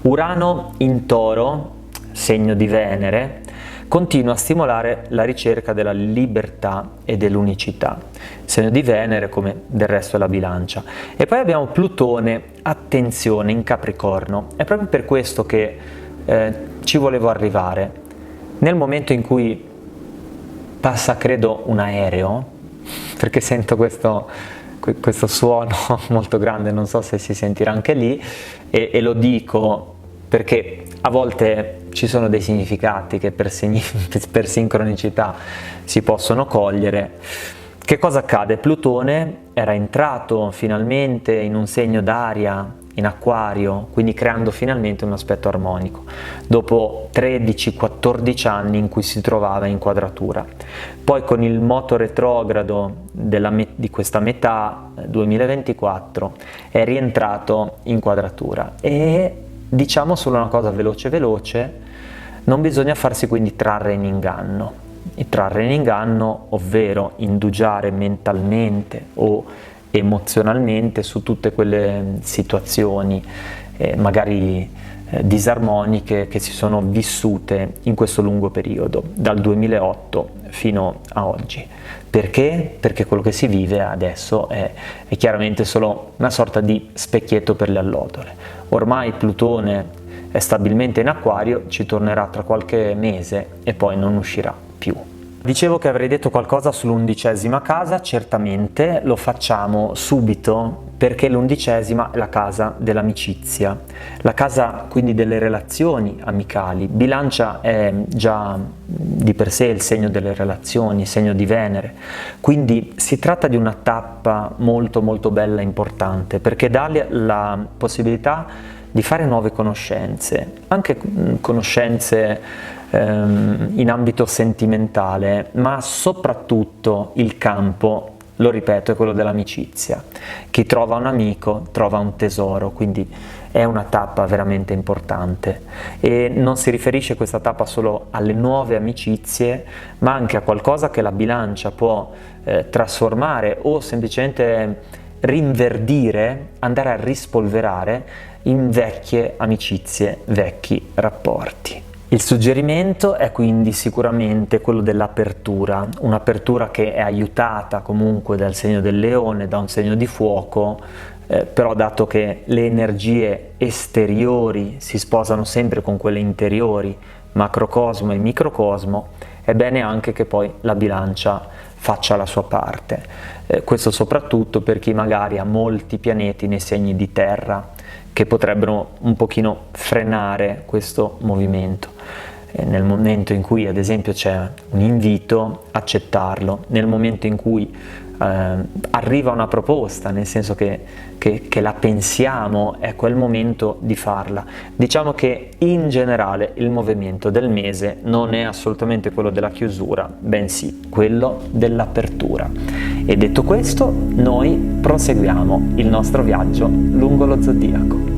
Urano in Toro, segno di Venere, continua a stimolare la ricerca della libertà e dell'unicità, segno di Venere come del resto della bilancia. E poi abbiamo Plutone, attenzione, in Capricorno. È proprio per questo che ci volevo arrivare. Nel momento in cui passa, credo, un aereo, perché sento questo suono molto grande, non so se si sentirà anche lì, e lo dico perché a volte ci sono dei significati che per sincronicità si possono cogliere. Che cosa accade? Plutone era entrato finalmente in un segno d'aria, in Acquario, quindi creando finalmente un aspetto armonico, dopo 13-14 anni in cui si trovava in quadratura. Poi con il moto retrogrado di questa metà 2024 è rientrato in quadratura. E diciamo solo una cosa veloce, non bisogna farsi quindi trarre in inganno. Trarre in inganno, ovvero indugiare mentalmente o emozionalmente su tutte quelle situazioni magari disarmoniche che si sono vissute in questo lungo periodo, dal 2008 fino a oggi. Perché? Perché quello che si vive adesso è chiaramente solo una sorta di specchietto per le allodole. Ormai Plutone è stabilmente in acquario, ci tornerà tra qualche mese e poi non uscirà più. Dicevo che avrei detto qualcosa sull'11ª casa, certamente lo facciamo subito perché l'11ª è la casa dell'amicizia, la casa quindi delle relazioni amicali. Bilancia è già di per sé il segno delle relazioni, il segno di Venere, quindi si tratta di una tappa molto molto bella e importante perché dà la possibilità di fare nuove conoscenze, anche conoscenze in ambito sentimentale, ma soprattutto il campo, lo ripeto, è quello dell'amicizia. Chi trova un amico trova un tesoro, quindi è una tappa veramente importante e non si riferisce questa tappa solo alle nuove amicizie, ma anche a qualcosa che la bilancia può trasformare o semplicemente rinverdire, andare a rispolverare in vecchie amicizie, vecchi rapporti. Il suggerimento è quindi sicuramente quello dell'apertura, un'apertura che è aiutata comunque dal segno del leone, da un segno di fuoco, però dato che le energie esteriori si sposano sempre con quelle interiori, macrocosmo e microcosmo, è bene anche che poi la bilancia faccia la sua parte. Questo soprattutto per chi magari ha molti pianeti nei segni di terra, che potrebbero un pochino frenare questo movimento. Nel momento in cui ad esempio c'è un invito, accettarlo, nel momento in cui arriva una proposta, nel senso che la pensiamo, è quel momento di farla. Diciamo che in generale il movimento del mese non è assolutamente quello della chiusura, bensì quello dell'apertura. E detto questo, noi proseguiamo il nostro viaggio lungo lo zodiaco.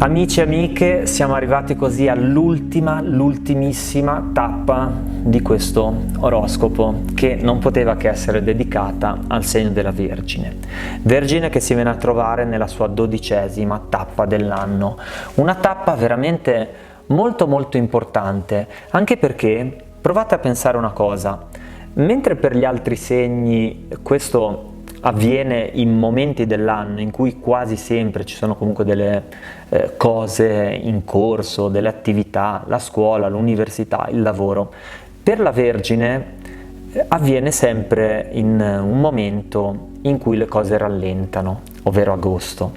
Amici e amiche, siamo arrivati così all'ultimissima tappa di questo oroscopo che non poteva che essere dedicata al segno della Vergine. Vergine che si viene a trovare nella sua 12ª tappa dell'anno, una tappa veramente molto molto importante, anche perché provate a pensare una cosa, mentre per gli altri segni questo avviene in momenti dell'anno in cui quasi sempre ci sono comunque delle cose in corso, delle attività, la scuola, l'università, il lavoro. Per la Vergine avviene sempre in un momento in cui le cose rallentano, ovvero agosto.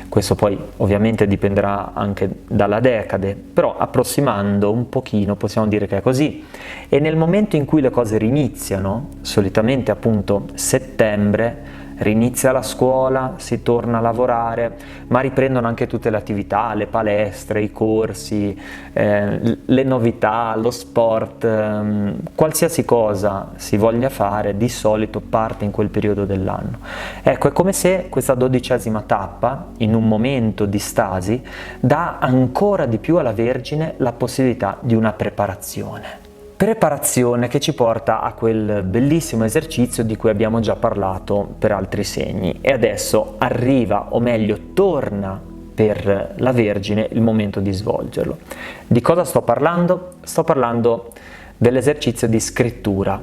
Questo poi ovviamente dipenderà anche dalla decade, però approssimando un pochino possiamo dire che è così. E nel momento in cui le cose riniziano, solitamente appunto settembre, rinizia la scuola, si torna a lavorare, ma riprendono anche tutte le attività, le palestre, i corsi, le novità, lo sport, qualsiasi cosa si voglia fare, di solito parte in quel periodo dell'anno. Ecco, è come se questa 12ª tappa, in un momento di stasi, dà ancora di più alla Vergine la possibilità di una preparazione. Preparazione che ci porta a quel bellissimo esercizio di cui abbiamo già parlato per altri segni e adesso arriva, o meglio torna per la Vergine il momento di svolgerlo. Di cosa sto parlando? Sto parlando dell'esercizio di scrittura.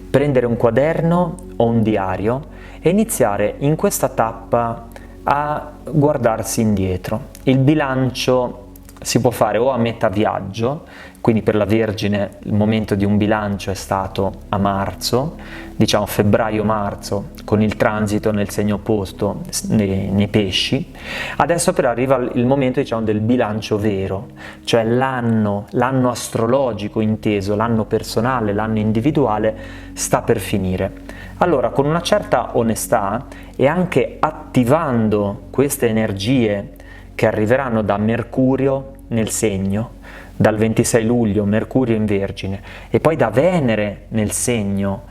Prendere un quaderno o un diario e iniziare in questa tappa a guardarsi indietro. Il bilancio si può fare o a metà viaggio, quindi per la Vergine il momento di un bilancio è stato a marzo, diciamo febbraio-marzo, con il transito nel segno opposto nei pesci. Adesso però arriva il momento, diciamo, del bilancio vero, cioè l'anno astrologico inteso, l'anno personale, l'anno individuale sta per finire. Allora, con una certa onestà e anche attivando queste energie che arriveranno da Mercurio nel segno, dal 26 luglio Mercurio in Vergine e poi da Venere nel segno,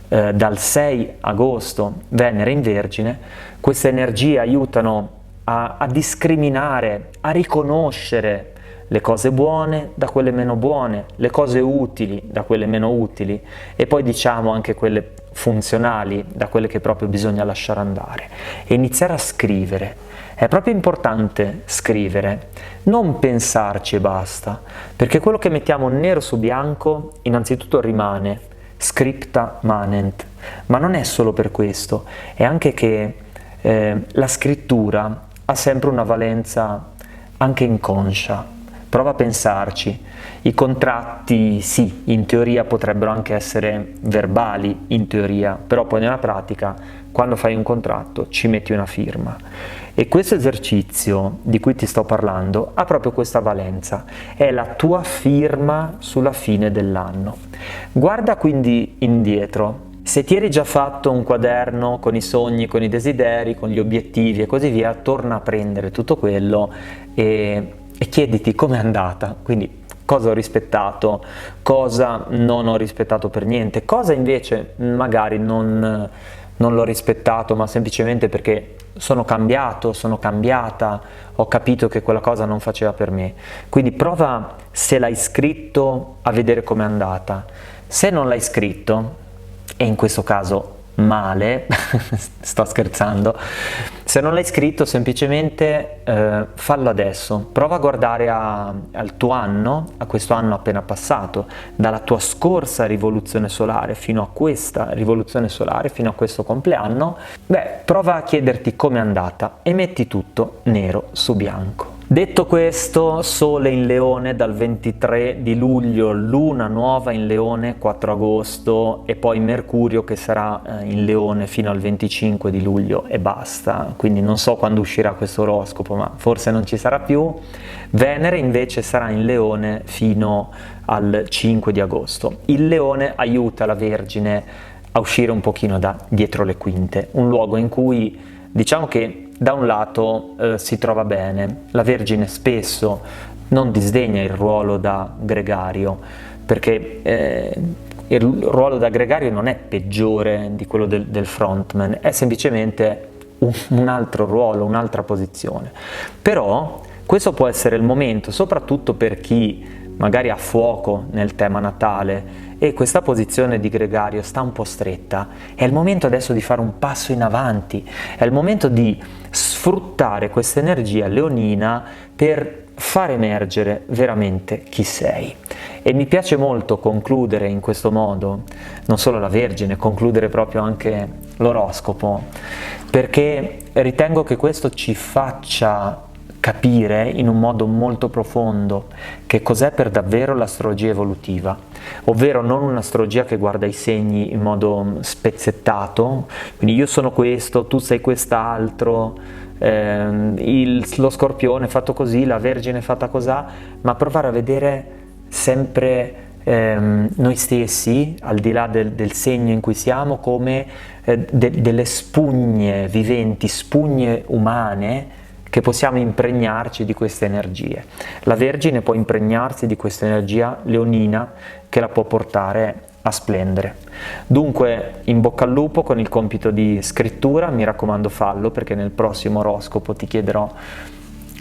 dal 6 agosto Venere in Vergine, queste energie aiutano a discriminare, a riconoscere le cose buone da quelle meno buone, le cose utili da quelle meno utili e poi diciamo anche quelle funzionali da quelle che proprio bisogna lasciare andare e iniziare a scrivere. È proprio importante scrivere, non pensarci e basta, perché quello che mettiamo nero su bianco innanzitutto rimane, scripta manent, ma non è solo per questo, è anche che La scrittura ha sempre una valenza anche inconscia, prova a pensarci. I contratti sì, in teoria potrebbero anche essere verbali, in teoria, però poi nella pratica quando fai un contratto ci metti una firma. E questo esercizio di cui ti sto parlando ha proprio questa valenza, è la tua firma sulla fine dell'anno. Guarda quindi indietro. Se ti eri già fatto un quaderno con i sogni, con i desideri, con gli obiettivi e così via, torna a prendere tutto quello e chiediti com'è andata, quindi cosa ho rispettato, cosa non ho rispettato per niente, cosa invece magari non l'ho rispettato, ma semplicemente perché sono cambiato, sono cambiata, ho capito che quella cosa non faceva per me. Quindi prova, se l'hai scritto, a vedere com'è andata. Se non l'hai scritto, e in questo caso male, sto scherzando, se non l'hai scritto semplicemente fallo adesso, prova a guardare al tuo anno, a questo anno appena passato, dalla tua scorsa rivoluzione solare fino a questa rivoluzione solare, fino a questo compleanno, prova a chiederti com'è andata e metti tutto nero su bianco. Detto questo, Sole in Leone dal 23 di luglio, Luna nuova in Leone 4 agosto e poi Mercurio che sarà in Leone fino al 25 di luglio e basta, quindi non so quando uscirà questo oroscopo, ma forse non ci sarà più. Venere invece sarà in Leone fino al 5 di agosto. Il Leone aiuta la Vergine a uscire un pochino da dietro le quinte, un luogo in cui diciamo che da un lato si trova bene, la Vergine spesso non disdegna il ruolo da gregario, perché il ruolo da gregario non è peggiore di quello del frontman, è semplicemente un altro ruolo, un'altra posizione. Però questo può essere il momento, soprattutto per chi magari ha fuoco nel tema natale e questa posizione di gregario sta un po' stretta, è il momento adesso di fare un passo in avanti, è il momento di sfruttare questa energia leonina per far emergere veramente chi sei. E mi piace molto concludere in questo modo, non solo la Vergine, concludere proprio anche l'oroscopo, perché ritengo che questo ci faccia capire in un modo molto profondo che cos'è per davvero l'astrologia evolutiva, ovvero non un'astrologia che guarda i segni in modo spezzettato, quindi io sono questo, tu sei quest'altro, lo Scorpione è fatto così, la Vergine è fatta così, ma provare a vedere sempre noi stessi, al di là del segno in cui siamo, come delle spugne viventi, spugne umane, che possiamo impregnarci di queste energie. La Vergine può impregnarsi di questa energia leonina che la può portare a splendere. Dunque, in bocca al lupo con il compito di scrittura, mi raccomando fallo perché nel prossimo oroscopo ti chiederò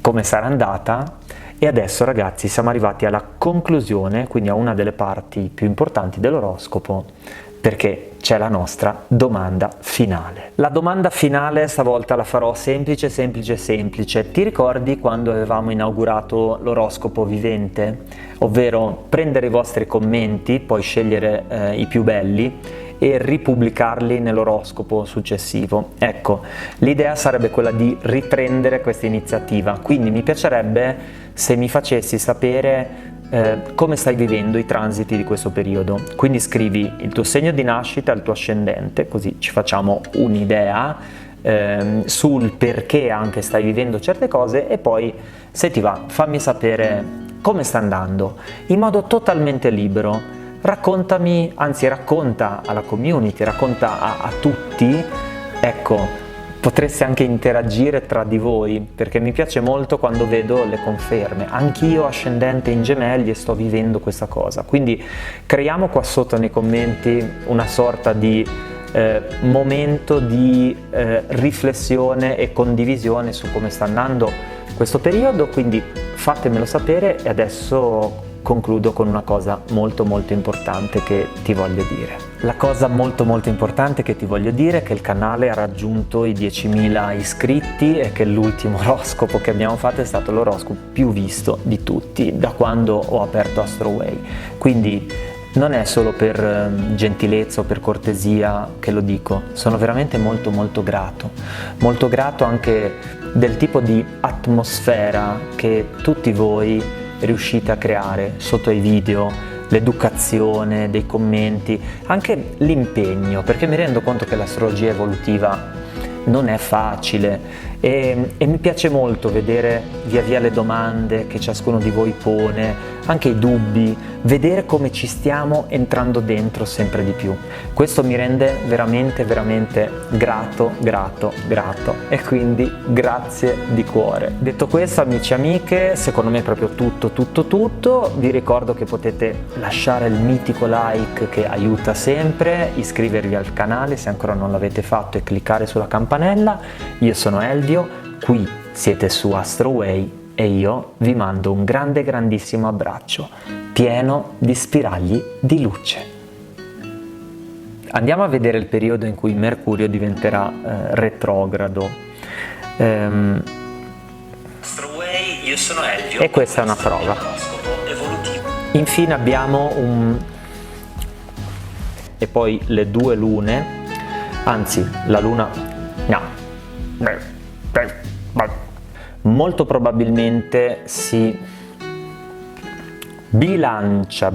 come sarà andata. E adesso ragazzi siamo arrivati alla conclusione, quindi a una delle parti più importanti dell'oroscopo, perché c'è la nostra domanda finale. La domanda finale stavolta la farò semplice, semplice, semplice. Ti ricordi quando avevamo inaugurato l'oroscopo vivente? Ovvero prendere i vostri commenti, poi scegliere i più belli e ripubblicarli nell'oroscopo successivo. Ecco, l'idea sarebbe quella di riprendere questa iniziativa, quindi mi piacerebbe se mi facessi sapere come stai vivendo i transiti di questo periodo. Quindi scrivi il tuo segno di nascita, il tuo ascendente, così ci facciamo un'idea sul perché anche stai vivendo certe cose e poi, se ti va, fammi sapere come sta andando in modo totalmente libero. Raccontami, anzi racconta alla community, racconta a tutti, ecco, potreste anche interagire tra di voi, perché mi piace molto quando vedo le conferme. Anch'io ascendente in Gemelli e sto vivendo questa cosa, quindi creiamo qua sotto nei commenti una sorta di momento di riflessione e condivisione su come sta andando questo periodo, quindi fatemelo sapere. E adesso concludo con una cosa molto molto importante che ti voglio dire. La cosa molto molto importante che ti voglio dire è che il canale ha raggiunto i 10.000 iscritti e che l'ultimo oroscopo che abbiamo fatto è stato l'oroscopo più visto di tutti da quando ho aperto AstroWay. Quindi Non è solo per gentilezza o per cortesia che lo dico, sono veramente molto grato anche del tipo di atmosfera che tutti voi riuscite a creare sotto ai video, l'educazione, dei commenti, anche l'impegno, perché mi rendo conto che l'astrologia evolutiva non è facile e mi piace molto vedere via via le domande che ciascuno di voi pone, anche i dubbi, vedere come ci stiamo entrando dentro sempre di più. Questo mi rende veramente grato e quindi grazie di cuore. Detto questo, amici e amiche, secondo me è proprio tutto. Vi ricordo che potete lasciare il mitico like che aiuta sempre, iscrivervi al canale se ancora non l'avete fatto e cliccare sulla campanella. Io sono Elvio, qui siete su Astroway e io vi mando un grandissimo abbraccio, pieno di spiragli di luce. Andiamo a vedere il periodo in cui Mercurio diventerà retrogrado. Astroway, io sono Elvio. E questa è una prova. Infine abbiamo e poi le due lune, anzi la luna, no, molto probabilmente si bilancia,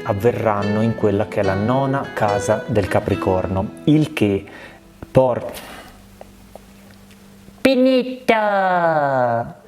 avverranno in quella che è la nona casa del Capricorno, il che finita!